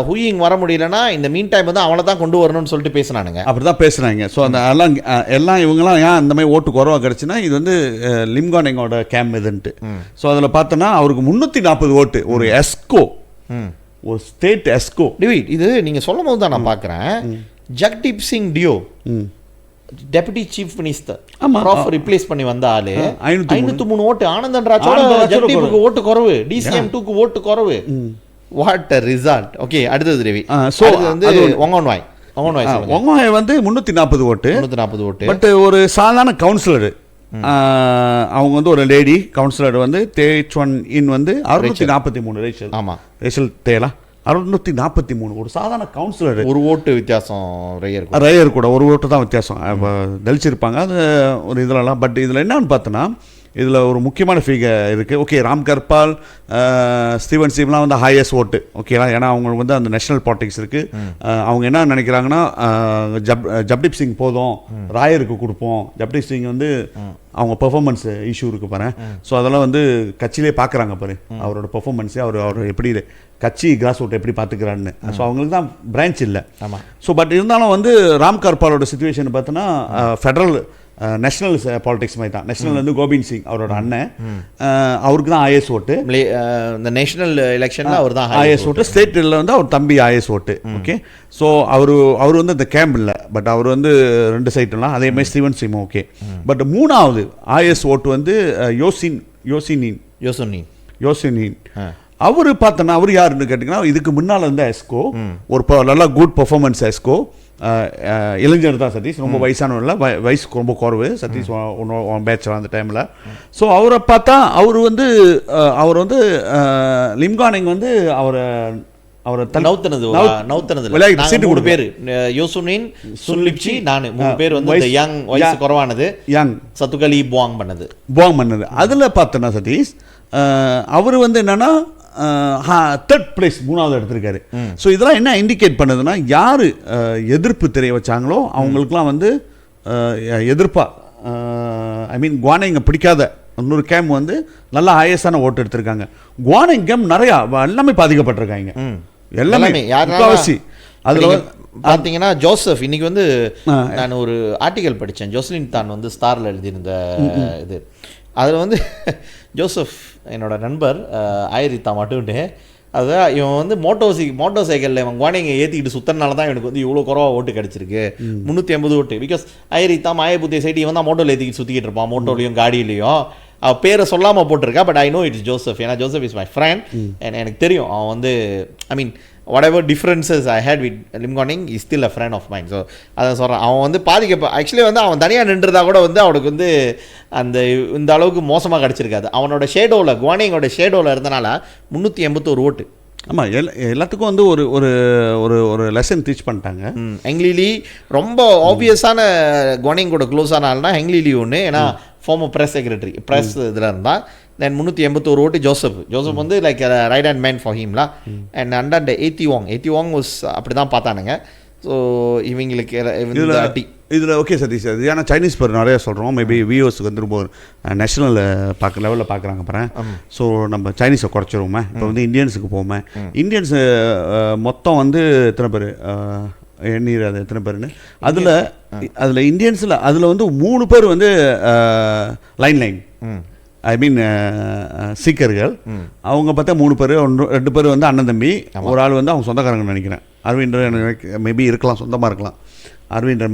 ஹூயிங் வர முடியலன்னா இந்த மீன் டைம் வந்து அவனை தான் கொண்டு வரணும்னு சொல்லிட்டு பேசினானுங்க, அப்படி தான் பேசுனாங்க. ஸோ அந்த எல்லாம் இவங்கெல்லாம் ஏன் அந்த மாதிரி ஓட்டு குறவாக கிடச்சுன்னா இது வந்து லிம்கானிங்கோட கேம் இதுன்ட்டு. ஸோ அதில் பார்த்தோன்னா அவருக்கு 340 ஓட்டு, ஒரு எஸ்கோ, ஒரு ஸ்டேட் எஸ்கோ. இது நீங்க சொல்லும் போது தான் நான் பார்க்குறேன். Jagdeep Singh Deo deputy chief minister replace பண்ணி வந்த ஆளு 503 ஓட்டு. ஆனந்தன் ராஜோட ஜக்தீப்புக்கு ஓட்டு குறைவு, DCM2க்கு ஓட்டு குறைவு. What a result. ஓகே, அடுத்தது ரவி. சோ வந்து ஒங்கன்வாய் வந்து 340 ஓட்டு. பட் ஒரு சாதாரண கவுன்சிலர், அவங்க வந்து ஒரு லேடி கவுன்சிலர் வந்து தேச்வன் இன் வந்து 643 ரேஷல். ஆமாம், ரேஷல் தேலா 643, ஒரு சாதாரண கவுன்சிலர். ஒரு ஓட்டு வித்தியாசம் ரேயர் கூட ஒரு ஓட்டு தான் வித்தியாசம் தெளிச்சிருப்பாங்க அது ஒரு இதெல்லாம். பட் இதில் என்னன்னு பார்த்தோன்னா இதில் ஒரு முக்கியமான ஃபிகர் இருக்குது. ஓகே, ராம் கர்பால், ஸ்டீவன் சீம்லாம் வந்து ஹையஸ்ட் ஓட்டு, ஓகேவா? ஏன்னா அவங்களுக்கு வந்து அந்த நேஷனல் பாலிடிக்ஸ் இருக்குது. அவங்க என்ன நினைக்கிறாங்கன்னா, ஜப்தீப் சிங் போதும், ராயருக்கு கொடுப்போம். ஜப்தீப் சிங் வந்து அவங்க பெர்ஃபார்மன்ஸ் இஷ்யூ இருக்குது பாரு. ஸோ அதெல்லாம் வந்து கட்சியிலே பார்க்குறாங்க பாரு, அவரோட பெர்ஃபார்மன்ஸு, அவர் எப்படி கட்சி கிராஸ் ரூட் எப்படி பார்த்துக்கிறான்னு. ஸோ அவங்களுக்கு தான் பிரான்ச் இல்லை. ஆமாம். ஸோ பட் இருந்தாலும் வந்து ராம் கர்பாலோட சுச்சுவேஷன் பார்த்தோன்னா ஃபெடரல் நேஷனல் பாலிடிக்ஸ் மாதிரி தான். நேஷனல் வந்து கோபிந்த் சிங் அவரோட அண்ணன், அவருக்கு தான் ஐஎஸ் ஓட்டு. இந்த நேஷனல் எலெக்ஷனில் அவர் தான் ஐஎஸ் ஓட்டு. ஸ்டேட்டில் வந்து அவர் தம்பி ஐஎஸ் ஓட்டு. ஓகே, ஸோ அவர் வந்து இந்த கேம்ப் இல்லை, பட் அவர் வந்து 2 சைட்லாம் அதே மாதிரி ஸ்டீவன் சிம். ஓகே, பட் 3வது ஐஎஸ் ஓட்டு வந்து யோசினின். அவர் பார்த்தோன்னா அவர் யாருன்னு கேட்டிங்கன்னா, இதுக்கு முன்னால் வந்து எஸ்கோ ஒரு நல்லா குட் பர்ஃபார்மன்ஸ். எஸ்கோ இளைஞர் தான் சதீஷ், ரொம்ப வயசானவர் இல்லை, வயசுக்கு ரொம்ப குறைவு. சதீஷ் ஒன் பேட்ச் அந்த டைமில். ஸோ அவரை பார்த்தா அவர் வந்து லிம்கானிங் வந்து அவரை சீட்டு கொடு பேர் யோசுனின், சுன்லிப்சி, நான் 3 பேர் வந்து யங், வயசு குறைவானது, யங் சத்துகலி புவாங் பண்ணது. அதில் பார்த்தோன்னா சதீஷ் அவர் வந்து என்னன்னா 3rd பிளேஸ், 3வது எடுத்திருக்காரு. ஸோ இதெல்லாம் என்ன இண்டிகேட் பண்ணுதுன்னா, யார் எதிர்ப்பு தெரிய வச்சாங்களோ அவங்களுக்குலாம் வந்து எதிர்ப்பா, ஐ மீன் குவானிங்கை பிடிக்காத இன்னொரு கேம் வந்து நல்ல ஹையஸ்டான ஓட்டு எடுத்திருக்காங்க. குவானிங் கேம் நிறையா எல்லாமே பாதிக்கப்பட்டிருக்காங்க, எல்லாமே முக்கால்வாசி. அதில் பார்த்தீங்கன்னா ஜோசப், இன்னைக்கு வந்து நான் ஒரு ஆர்டிக்கல் படித்தேன், ஜோஸ்லின் தான் வந்து ஸ்டாரில் எழுதியிருந்த இது. அதில் வந்து ஜோசப் என்னோட நண்பர் ஆயிரித்தா மட்டும்ட்டு, அதுதான் இவன் வந்து மோட்டோ சைக்கிளில் இவன் குவானிங்கை ஏற்றிக்கிட்டு சுத்தனால தான் இவனுக்கு வந்து இவ்வளோ குறவா ஓட்டு கிடச்சிருக்கு, 350 ஓட்டு. பிகாஸ் ஆயிரித்தா மாயபுத்திய சைடு இவன் தான் மோட்டோவில் ஏற்றிக்கிட்டு சுற்றிக்கிட்டு இருப்பான், மோட்டோலையும் காடியிலையும். அவன் பேரை சொல்லாமல் போட்டிருக்கா, but I know it's Joseph. ஏன்னா ஜோசப் இஸ் மை ஃப்ரெண்ட், எனக்கு தெரியும் அவன் வந்து, ஐ மீன் whatever differences I had with லிம்கானிங் is still a friend of mine. So அதான் சொல்கிறேன், அவன் வந்து ஆக்சுவலி வந்து அவன் தனியாக நின்றுதா கூட வந்து அவனுக்கு வந்து இந்த அளவுக்கு மோசமாக கிடச்சிருக்காது. அவனோட ஷேடோவில், குவானிங்கோட ஷேடோவில் இருந்தனால 381 ஓட்டு. ஆமாம், எல்லாத்துக்கும் வந்து ஒரு ஒரு ஒரு ஒரு லெசன் டீச் பண்ணிட்டாங்க. ஹெங்லிலி ரொம்ப ஆப்வியஸான குவானிங் கூட க்ளோஸான ஆள்னா ஹெங்லிலி ஒன்று, ஏன்னா ஃபார்மர் ப்ரெஸ் செக்ரட்டரி, ப்ரெஸ் இதில் இருந்தால். தென் 381 ஓட்டு ஜோசப் வந்து like right hand man for ஹீம்லா. அண்ட் அண்டர் ஏத்திவாங் வாஸ் அப்படி தான் பார்த்தானுங்க. ஸோ இவங்களுக்கு இதில் ஓகே சதீஷ், அது ஏன்னா சைனீஸ் பேர் நிறையா சொல்கிறோம், மேபி வியூவர்ஸுக்கு வந்து ரொம்ப நேஷனல் லெவலில் பார்க்குறாங்க பாரு. ஸோ நம்ம சைனீஸை குறைச்சிருவோமே, இப்போ வந்து இந்தியன்ஸுக்கு போவோமே. இந்தியன்ஸு மொத்தம் வந்து எத்தனை பேர் எண்ணீர், அது எத்தனை பேருன்னு அதில் இந்தியன்ஸில் அதில் வந்து 3 பேர் வந்து லைன் ஐ மீன் சீக்கர்கள். அவங்க பார்த்தா 3 பேர், 2 பேர் வந்து அண்ணன் தம்பி, ஒரு ஆள் வந்து அவங்க சொந்தக்காரங்கன்னு நினைக்கிறேன். அரவிந்தர் மேபி இருக்கலாம், சொந்தமாக இருக்கலாம். அரவிந்தர்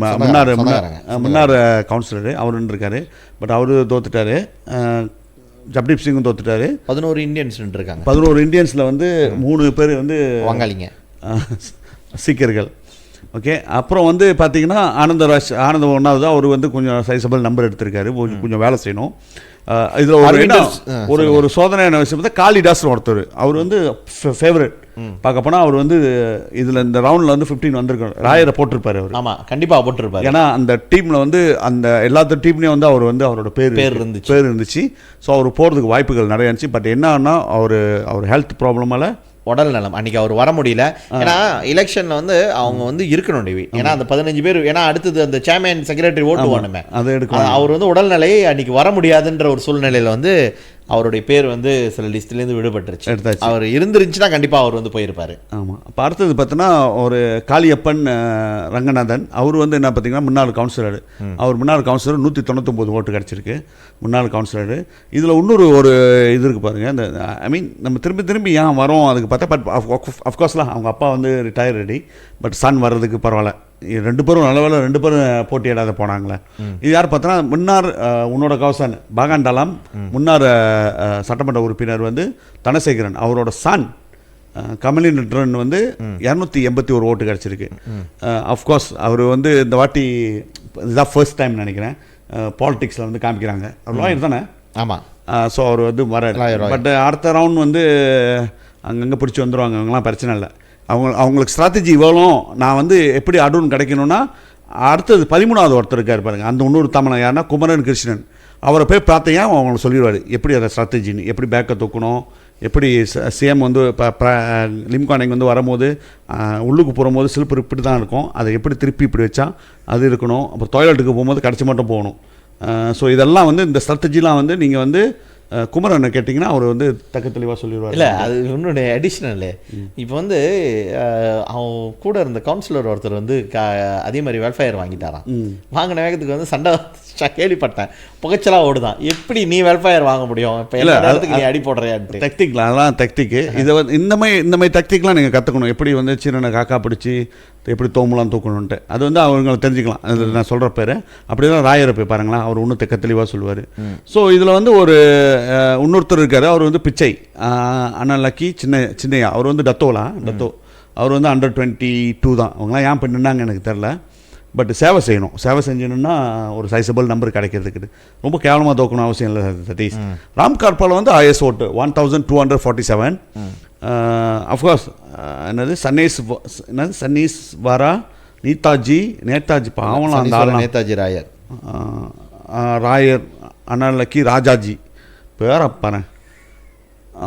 முன்னார் கவுன்சிலரு அவர் இருக்காரு, பட் அவரு தோத்துட்டாரு. ஜப்தீப் சிங்கும் தோத்துட்டாரு. 11 இந்தியன்ஸ் இருக்காங்க. 11 இந்தியன்ஸில் வந்து 3 பேர் வந்து வங்காளிங்க, சீக்கர்கள். ஓகே, அப்புறம் வந்து பார்த்தீங்கன்னா ஆனந்த 1வது, அவர் வந்து கொஞ்சம் சைஸபிள் நம்பர் எடுத்திருக்காரு, கொஞ்சம் வேலை செய்யணும். இதில் ஒரு சோதனையான விஷயம் பார்த்தா காளிதாஸ் ஒருத்தர், அவர் வந்து ஃபேவரட் பார்க்க போனால். அவர் வந்து இதில் இந்த ரவுண்டில் வந்து 15 வந்திருக்காரு, ராயரை போட்டிருப்பாரு அவர். ஆமாம், கண்டிப்பாக போட்டிருப்பாரு. ஏன்னா அந்த டீமில் வந்து அந்த எல்லாத்த டீம்லேயும் வந்து அவர் வந்து அவரோட பேர் இருந்துச்சு. ஸோ அவர் போகிறதுக்கு வாய்ப்புகள் நிறையா இருந்துச்சு. பட் என்னன்னா அவர் ஹெல்த் ப்ராப்ளமால் உடல் நலம் அன்றைக்கி அவர் வர முடியல. ஏன்னா எலெக்ஷனில் வந்து அவங்க வந்து இருக்கணும் டிவி, ஏன்னா அந்த 15 பேர், ஏன்னா அடுத்தது அந்த சேர்மேன் செக்ரட்டரி ஓட்டு வேணுமே, அவர் வந்து உடல்நிலை அன்றைக்கி வர முடியாதுன்ற ஒரு சூழ்நிலையில் வந்து அவருடைய பேர் வந்து சில லிஸ்ட்லேருந்து விடுபட்டுருச்சு. அவர் இருந்துருந்துச்சுன்னா கண்டிப்பாக அவர் வந்து போயிருப்பார். ஆமாம். இப்போ அடுத்தது பார்த்தோன்னா ஒரு காளியப்பன் ரங்கநாதன், அவர் வந்து என்ன பார்த்தீங்கன்னா முன்னாள் கவுன்சிலர். அவர் முன்னாள் கவுன்சிலர் 199 ஓட்டு கிடச்சிருக்கு, முன்னாள் கவுன்சிலர். இதில் இன்னொரு ஒரு இது இருக்குது பாருங்கள், இந்த ஐ மீன் நம்ம திரும்பி ஏன் வரோம் அதுக்கு பார்த்தா, பட் அஃப்கோர்ஸ்லாம் அவங்க அப்பா வந்து ரிட்டையர் ரெடி, பட் சன் வர்றதுக்கு பரவாயில்ல. 2 பேரும் நல்ல வேலை 2 பேரும் போட்டியிடாத போனாங்களே. இது யார் பார்த்தோன்னா முன்னார் உன்னோட கவசன் பாகாண்டாலாம், முன்னார் சட்டமன்ற உறுப்பினர் வந்து தனசேகரன், அவரோட சன் கமலினன் வந்து 281 ஓட்டு கிடச்சிருக்கு. அஃப்கோர்ஸ் அவர் வந்து இந்த வாட்டி இதுதான் ஃபர்ஸ்ட் டைம் நினைக்கிறேன் பாலிடிக்ஸில் வந்து காமிக்கிறாங்க. அவர் லாயர் தானே? ஆமாம். ஸோ அவர் வந்து வர, பட் அடுத்த ரவுண்ட் வந்து அங்கங்கே பிடிச்சி வந்துடுவாங்க, அவங்களாம் பிரச்சனை இல்லை. அவங்களுக்கு ஸ்ட்ராட்டஜி இவ்வளோ நான் வந்து எப்படி அடுன்னு கிடைக்கணும்னா, அடுத்தது 13வது ஒருத்தர் இருக்கார் பாருங்கள், அந்த இன்னொரு தமிழன் யாருன்னா குமரன் கிருஷ்ணன். அவரை போய் பார்த்தீங்க அவங்களுக்கு சொல்லிடுவார் எப்படி அதை ஸ்ட்ராட்டஜின்னு, எப்படி பேக்கை தூக்கணும், எப்படி சிஎம் வந்து இப்போ லிம்கானிங் வந்து வரும்போது உள்ளுக்கு போகும்போது சிலிப்பு இப்படி தான் இருக்கும், அதை எப்படி திருப்பி இப்படி வச்சா அது இருக்கணும், அப்புறம் டாய்லெட்டுக்கு போகும்போது கடைச்சி மட்டும் போகணும். ஸோ இதெல்லாம் வந்து இந்த ஸ்ட்ராட்டஜிலாம் வந்து நீங்கள் வந்து குமரனை கேட்டிங்கன்னா அவர் வந்து தக்க தெளிவாக சொல்லிடுவார். இல்லை அது இன்னொன்று அடிஷ்னலு. இப்போ வந்து அவன் கூட இருந்த கவுன்சிலர் ஒருத்தர் வந்து அதே மாதிரி வெல்ஃபேர் வாங்கிட்டாரான். வாங்கின வேகத்துக்கு வந்து சண்டை கேள்விப்பட்டேன், புகைச்சலாக ஓடுதான். எப்படி நீ வெல்ஃபேர் வாங்க முடியும்? இப்போ எல்லா இடத்துக்கு நீ அடி போடுறியான்ட்டு. டெக்னிக்லாம் அதெல்லாம் டெக்னிக்கு. இதை வந்து இந்த மாதிரி டெக்னிக்லாம் நீங்கள் கற்றுக்கணும். எப்படி வந்து சின்ன காக்கா பிடிச்சி எப்படி தோம்பலாம் தூக்கணுன்ட்டு அது வந்து அவங்களை தெரிஞ்சுக்கலாம். அது நான் சொல்கிற பேர் அப்படி தான். ராயரை போய் பாருங்களேன், அவர் இன்னும் தெக்க தெளிவாக சொல்லுவார். ஸோ இதில் வந்து ஒரு இன்னொருத்தர் இருக்கார், அவர் வந்து பிச்சை அண்ணா லக்கி சின்னையா, அவர் வந்து டத்தோ அவர் வந்து அண்டர் 22 தான். அவங்களாம் ஏன் பண்ணினாங்க எனக்கு தெரில. பட் சேவை செய்யணும். சேவை செஞ்சணுன்னா ஒரு சைஸபிள் நம்பர் கிடைக்கிறதுக்கு ரொம்ப கேவலமாக தோக்கணும் அவசியம் இல்லை சதீஷ். ராம் கார்பால் வந்து IS ஓட்டு 1247. அஃப்கோர்ஸ் என்னது சன்னீஸ் வாரா நேதாஜி பாவலாம் அந்த ஆள் நேதாஜி ராயர் அண்ணாலக்கி ராஜாஜி பேரப்பாரு.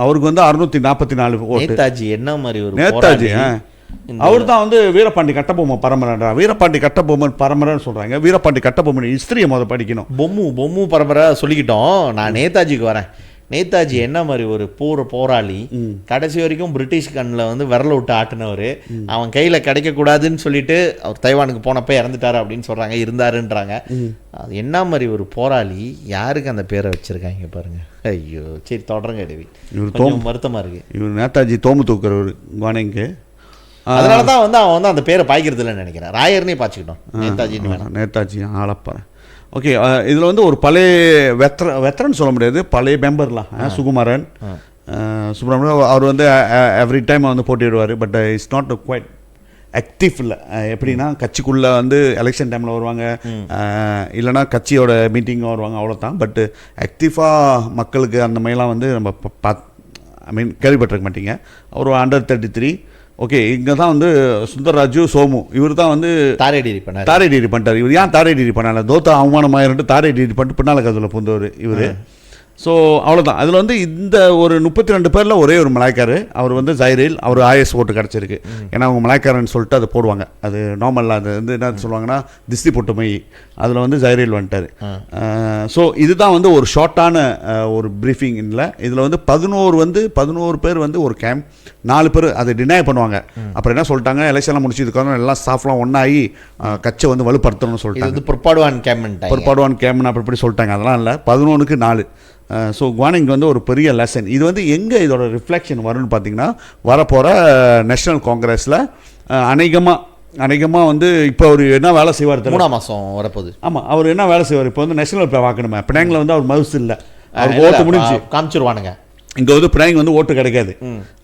அவருக்கு வந்து 644 ஓட்டு. நேதாஜி என்ன மாதிரி ஒரு நேதாஜி அவர் தான் வந்து வீரபாண்டி கட்டபொம்மன் பரம்பரை. வீரபாண்டி கட்டபொம்மன் பரம்பரைன்னு சொல்கிறாங்க. வீரபாண்டி கட்டபொம்மன் ஹிஸ்டரியை படிக்கணும். பொம்மு பரம்பரை சொல்லிக்கிட்டோம். நான் நேதாஜிக்கு வரேன். நேதாஜி என்ன மாதிரி ஒரு போராளி, கடைசி வரைக்கும் பிரிட்டிஷ் கண்ணில் வந்து விரல விட்டு ஆட்டினவர். அவன் கையில் கிடைக்கக்கூடாதுன்னு சொல்லிட்டு அவர் தைவானுக்கு போனப்போ இறந்துட்டாரு அப்படின்னு சொல்கிறாங்க, இருந்தாருன்றாங்க. அது என்ன மாதிரி ஒரு போராளி, யாருக்கு அந்த பேரை வச்சுருக்காங்க பாருங்க. ஐயோ சரி தொடருங்க டேவி. இவர் வருத்தமாக இருக்குது. இவர் நேதாஜி தோம்பு தூக்குறவர் குவானிங்கு. அதனால தான் வந்து அவன் வந்து அந்த பேரை பாய்க்கிறது இல்லைன்னு நினைக்கிறேன். ராயர்னே பாய்ச்சிக்கிட்டோம். நேதாஜி ஆளப்பாரு. ஓகே, இதில் வந்து ஒரு பழைய வெத்தரன் சொல்ல முடியாது, பழைய மெம்பர்லாம். சுகுமாரன் சுப்ரமணியம் அவர் வந்து எவ்ரி டைம் வந்து போட்டிடுவார். But it's not quite active இல்லை. எப்படின்னா கட்சிக்குள்ளே வந்து எலெக்ஷன் டைமில் வருவாங்க, இல்லைனா கட்சியோட மீட்டிங் வருவாங்க, அவ்வளோதான். பட் ஆக்டிவாக மக்களுக்கு அந்த மாதிரிலாம் வந்து நம்ம கேள்விப்பட்டிருக்க மாட்டீங்க. அவர் அண்டர் 33. ஓகே, இங்கே தான் வந்து சுந்தர்ராஜு சோமு இவர் தான் வந்து தாரை டீரி பண்ணிட்டார். இவர் ஏன் தாரை டீரி பண்ணால, தோத்தா அவமானமாயிருந்து தாரை டீரி பண்ணிட்டு பின்னால் கதில் புந்தவர் இவர். ஸோ அவ்வளோதான். அதில் வந்து இந்த ஒரு 32 பேரில் ஒரே ஒரு மலாய்க்காரு, அவர் வந்து ஜைரேல். அவர் IS ஓட்டு கிடச்சிருக்கு. ஏன்னா அவங்க மலாய்க்காரன்னு சொல்லிட்டு அதை போடுவாங்க. அது நார்மலாக அது வந்து என்ன சொல்லுவாங்கன்னா திஸ்தி போட்டு மை, அதில் வந்து ஜைரேல் வந்துட்டார். ஸோ இதுதான் வந்து ஒரு ஷார்ட்டான ஒரு ப்ரீஃபிங். இல்லை இதில் வந்து 11 பேர் வந்து ஒரு கேம்ப், 4 பேர் அதை டினை பண்ணுவாங்க. அப்புறம் என்ன சொல்லிட்டாங்க, எலெக்ஷன்லாம் முடிச்சதுக்காக எல்லாம் ஸ்டாஃப்லாம் ஒன்றாகி கட்சை வந்து வலுப்படுத்தணும்னு சொல்லிட்டாங்க. பொற்பாடுவான் கேம்ப்னு அப்படி சொல்லிட்டாங்க. அதெல்லாம் இல்லை, 11க்கு 4. ஸோ குவானிங் வந்து ஒரு பெரிய லெசன். இது வந்து எங்கே இதோட ரிஃப்ளெக்ஷன் வரும்னு பார்த்தீங்கன்னா, வரப்போகிற நேஷனல் காங்கிரஸில் அநேகமாக வந்து இப்போ அவர் என்ன வேலை செய்வார், 3ஆம் மாதம் வரப்போகுது. ஆமாம், அவர் என்ன வேலை செய்வார், இப்போ வந்து நேஷனல் பார்க்கணுமே. பினாங்கில் வந்து அவர் மவுஸ் இல்லை, அவர் ஓட்டு முடிஞ்சு காமிச்சிருவானுங்க. இங்கே வந்து பினாங் வந்து ஓட்டு கிடைக்காது,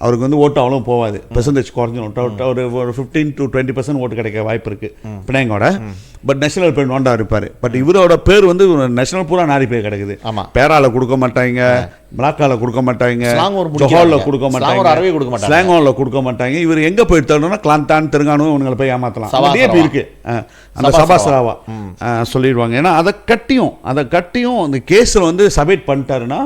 அவருக்கு வந்து ஓட்டு அவ்வளோ போகாது, பெர்சன்டேஜ் குறைஞ்சிடும். ஒரு 15 to 20% ஓட்டு கிடைக்க வாய்ப்பு இருக்குது பினாங்கோட. பட் நேஷனல் பேர் நோண்டா இருப்பார். பட் இவரோட பேர் வந்து நேஷனல் பூரா நாரி பேர் கிடைக்குது. ஆமாம், பேரால கொடுக்க மாட்டாங்க, பிளாக்கால கொடுக்க மாட்டாங்க, ஜொஹாலில் கொடுக்க மாட்டாங்க, ஸ்லாங்கோவில் கொடுக்க மாட்டாங்க. இவர் எங்கே போய் தேடணும்னா கிளாந்தான் தெலுங்கானும் இவங்களை போய் ஏமாற்றலாம். அதே பேர் இருக்கு, அந்த சபாசராவா சொல்லிடுவாங்க. ஏன்னா அதை கட்டியும் அந்த கேஸில் வந்து சப்மிட் பண்ணிட்டாருன்னா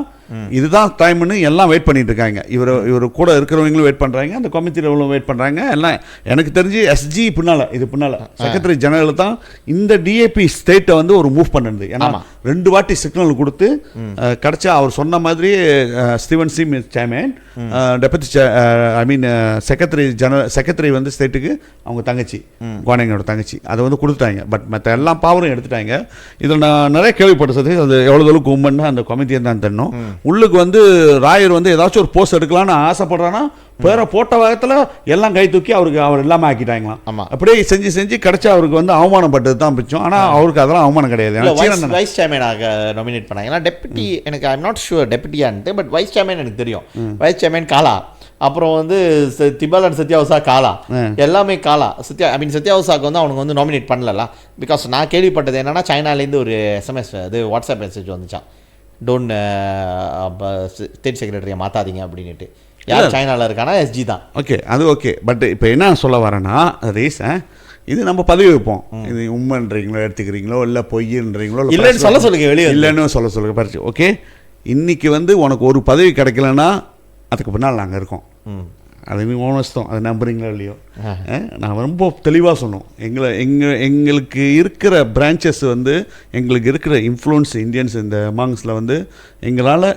இதுதான் டைம்னு எல்லாம் வெயிட் பண்ணிட்டு இருக்காங்க. இவர் கூட இருக்கிறவங்களும் வெயிட் பண்ணுறாங்க, அந்த கமிட்டியில் வெயிட் பண்ணுறாங்க. எல்லாம் எனக்கு தெரிஞ்சு SG பின்னால் செக்ரட்டரி ஜெனரல் தான் இந்த DAP ஸ்டேட்டை வந்து ஒரு மூவ் பண்ணுது. ஏன்னா 2 வாட்டி சிக்னல் கொடுத்து கிடச்சா அவர் சொன்ன மாதிரி Steven C chairman, deputy secretary வந்து ஸ்டேட்டுக்கு அவங்க தங்கச்சி, குவானிங்கோட தங்கச்சி, அதை வந்து கொடுத்துட்டாங்க. பட் மற்ற எல்லா பவரும் எடுத்துட்டாங்க. இதில் நான் நிறைய கேள்விப்பட்டது, அது எவ்வளோ அளவுக்கு உண்மைன்னு அந்த கமிட்டியை தான் தெரியணும். உள்ளுக்கு வந்து ராயர் வந்து ஏதாச்சும் ஒரு போஸ்ட் எடுக்கலாம்னு ஆசைப்படுறான்னா பேரை போட்ட வகத்தில் எல்லாம் கை தூக்கி அவர் எல்லாமே ஆக்கிட்டாங்களாம். ஆமாம், அப்படியே செஞ்சு கிடைச்சா அவருக்கு வந்து அவமானப்பட்டது தான் பிடிச்சோம். ஆனால் அவருக்கு அதெல்லாம் அவமானம் கிடையாது. வைஸ் சேர்மேனாக நாமினேட் பண்ணாங்க. ஏன்னா டெப்யூட்டி எனக்கு ஐம் நாட் ஷுவர் டெப்யூட்டியான்ட்டு, பட் வைஸ் சேர்மேன் எனக்கு தெரியும். வைஸ் சேர்மேன் காலா, அப்புறம் வந்து திபால் அண்ட் சத்யாவுசா காலா, எல்லாமே காலா. சத்யாவுசாக்கு வந்து அவனுக்கு வந்து நாமினேட் பண்ணல. பிகாஸ் நான் கேள்விப்பட்டது என்னன்னா, சைனாலேருந்து ஒரு SMS அது வாட்ஸ்அப் மெசேஜ் வந்துச்சான், டோன்ட் ஸ்டேட் செக்ரட்டரியை மாற்றாதீங்க அப்படின்ட்டு. யார் சைனாவில் இருக்கானா SG தான். ஓகே, அது ஓகே. பட் இப்போ என்ன சொல்ல வரேன்னா ரீஸ் இது நம்ம பதவி வைப்போம். இது உண்மைன்றீங்களோ எடுத்துக்கிறீங்களோ இல்லை பொய்ன்றீங்களோ இல்லைன்னு சொல்ல சொல்லுங்க, வெளியே இல்லைன்னு சொல்லுங்க பறிச்சு. ஓகே, இன்னைக்கு வந்து உனக்கு ஒரு பதவி கிடைக்கலன்னா அதுக்கு பின்னால் நாங்கள் இருக்கோம். அது ஓனஸ்தம், அதை நம்புறீங்களோ இல்லையோ. நான் ரொம்ப தெளிவாக சொன்னோம். எங்களுக்கு இருக்கிற பிரான்ச்சஸ் வந்து எங்களுக்கு இருக்கிற இன்ஃப்ளூயன்ஸ் இந்தியன்ஸ் இந்த மாங்ஸில் வந்து எங்களால்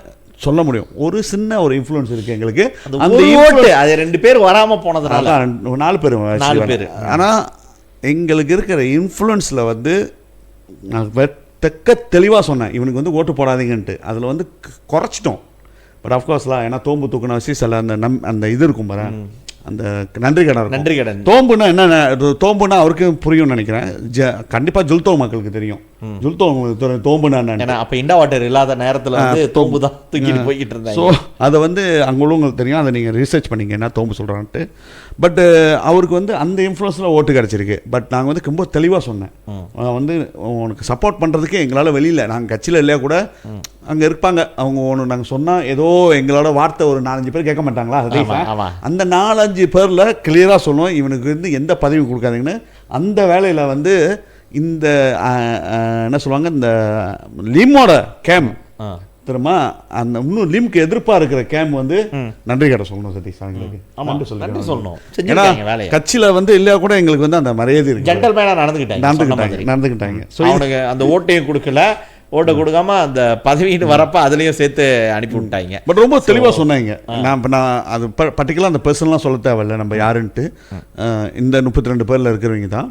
சொல்ல முடியும். ஒரு சின்ன ஒரு இன்ஃப்ளூயன்ஸ் இருக்குது எங்களுக்கு. அந்த ஓட்டு அது 2 பேர் வராமல் போனதுனால 4 பேர். ஆனால் எங்களுக்கு இருக்கிற இன்ஃப்ளூயன்ஸில் வந்து நான் தெக்க தெளிவாக சொன்னேன், இவனுக்கு வந்து ஓட்டு போடாதீங்கன்ட்டு. அதில் வந்து குறைச்சிட்டோம். பட் அஃப்கோர்ஸ்லாம் ஏன்னா தோம்பு தூக்குன வச்சு சில அந்த இது இருக்கும் பாரு, அந்த நன்றி கடன். தோம்புனா என்ன, தோம்புனா அவருக்கு புரியும் நினைக்கிறேன். கண்டிப்பாக ஜுல்தோ மக்களுக்கு தெரியும். ஜுல்தோ தோம்புனா என்ன. அப்போ இண்டா வாட்டர் இல்லாத நேரத்தில் வந்து தோம்பு தான் தூக்கிட்டு போய்கிட்டு இருந்தாங்க. ஸோ அதை வந்து அங்கே உள்ளவங்களுக்கு தெரியும். அதை நீங்கள் ரிசர்ச் பண்ணிங்க என்ன தோம்பு சொல்கிறான்ட்டு. பட் அவருக்கு வந்து அந்த இன்ஃப்ளூன்ஸில் ஓட்டு கிடச்சிருக்கு. பட் நாங்கள் வந்து ரொம்ப தெளிவாக சொன்னேன், வந்து உனக்கு சப்போர்ட் பண்ணுறதுக்கே எங்களால் வெளியில் நாங்கள் கட்சியில் இல்லையா கூட அங்கே இருப்பாங்க அவங்க. ஒன்று நாங்கள் சொன்னால் ஏதோ எங்களோட வார்த்தை ஒரு 4-5 பேர் கேட்க மாட்டாங்களா, அந்த 4-5 பேரில் கிளியராக சொல்லுவோம் இவனுக்கு வந்து எந்த பதவி கொடுக்காதீங்கன்னு. அந்த வேலையில் வந்து இந்த என்ன சொல்லுவாங்க, இந்த லிமோட கேம் தெரியுமா, அந்த இன்னும் லிம்க்கு எதிர்ப்பாக இருக்கிற கேம் வந்து நன்றி கடை சொல்லணும் சதீஷ். அவங்களுக்கு நன்றி சொல்லணும். ஏன்னா கட்சியில் வந்து இல்லையா கூட எங்களுக்கு வந்து அந்த மரியாதை இருக்கு. ஜென்டல்மேனாக நடந்துக்கிட்டாங்க. ஸோ அவனுக்கு அந்த ஓட்டையும் கொடுக்கல, ஓட்டை கொடுக்காம அந்த பதவின்னு வரப்போ அதுலேயும் சேர்த்து அனுப்பி விட்டாங்க. பட் ரொம்ப தெளிவாக சொன்னாங்க. நான் அது பர்டிகுலராக அந்த பர்சன்லாம் சொல்ல தேவையில்லை நம்ம யாருன்ட்டு. இந்த 32 பேரில் இருக்கிறவங்க தான்.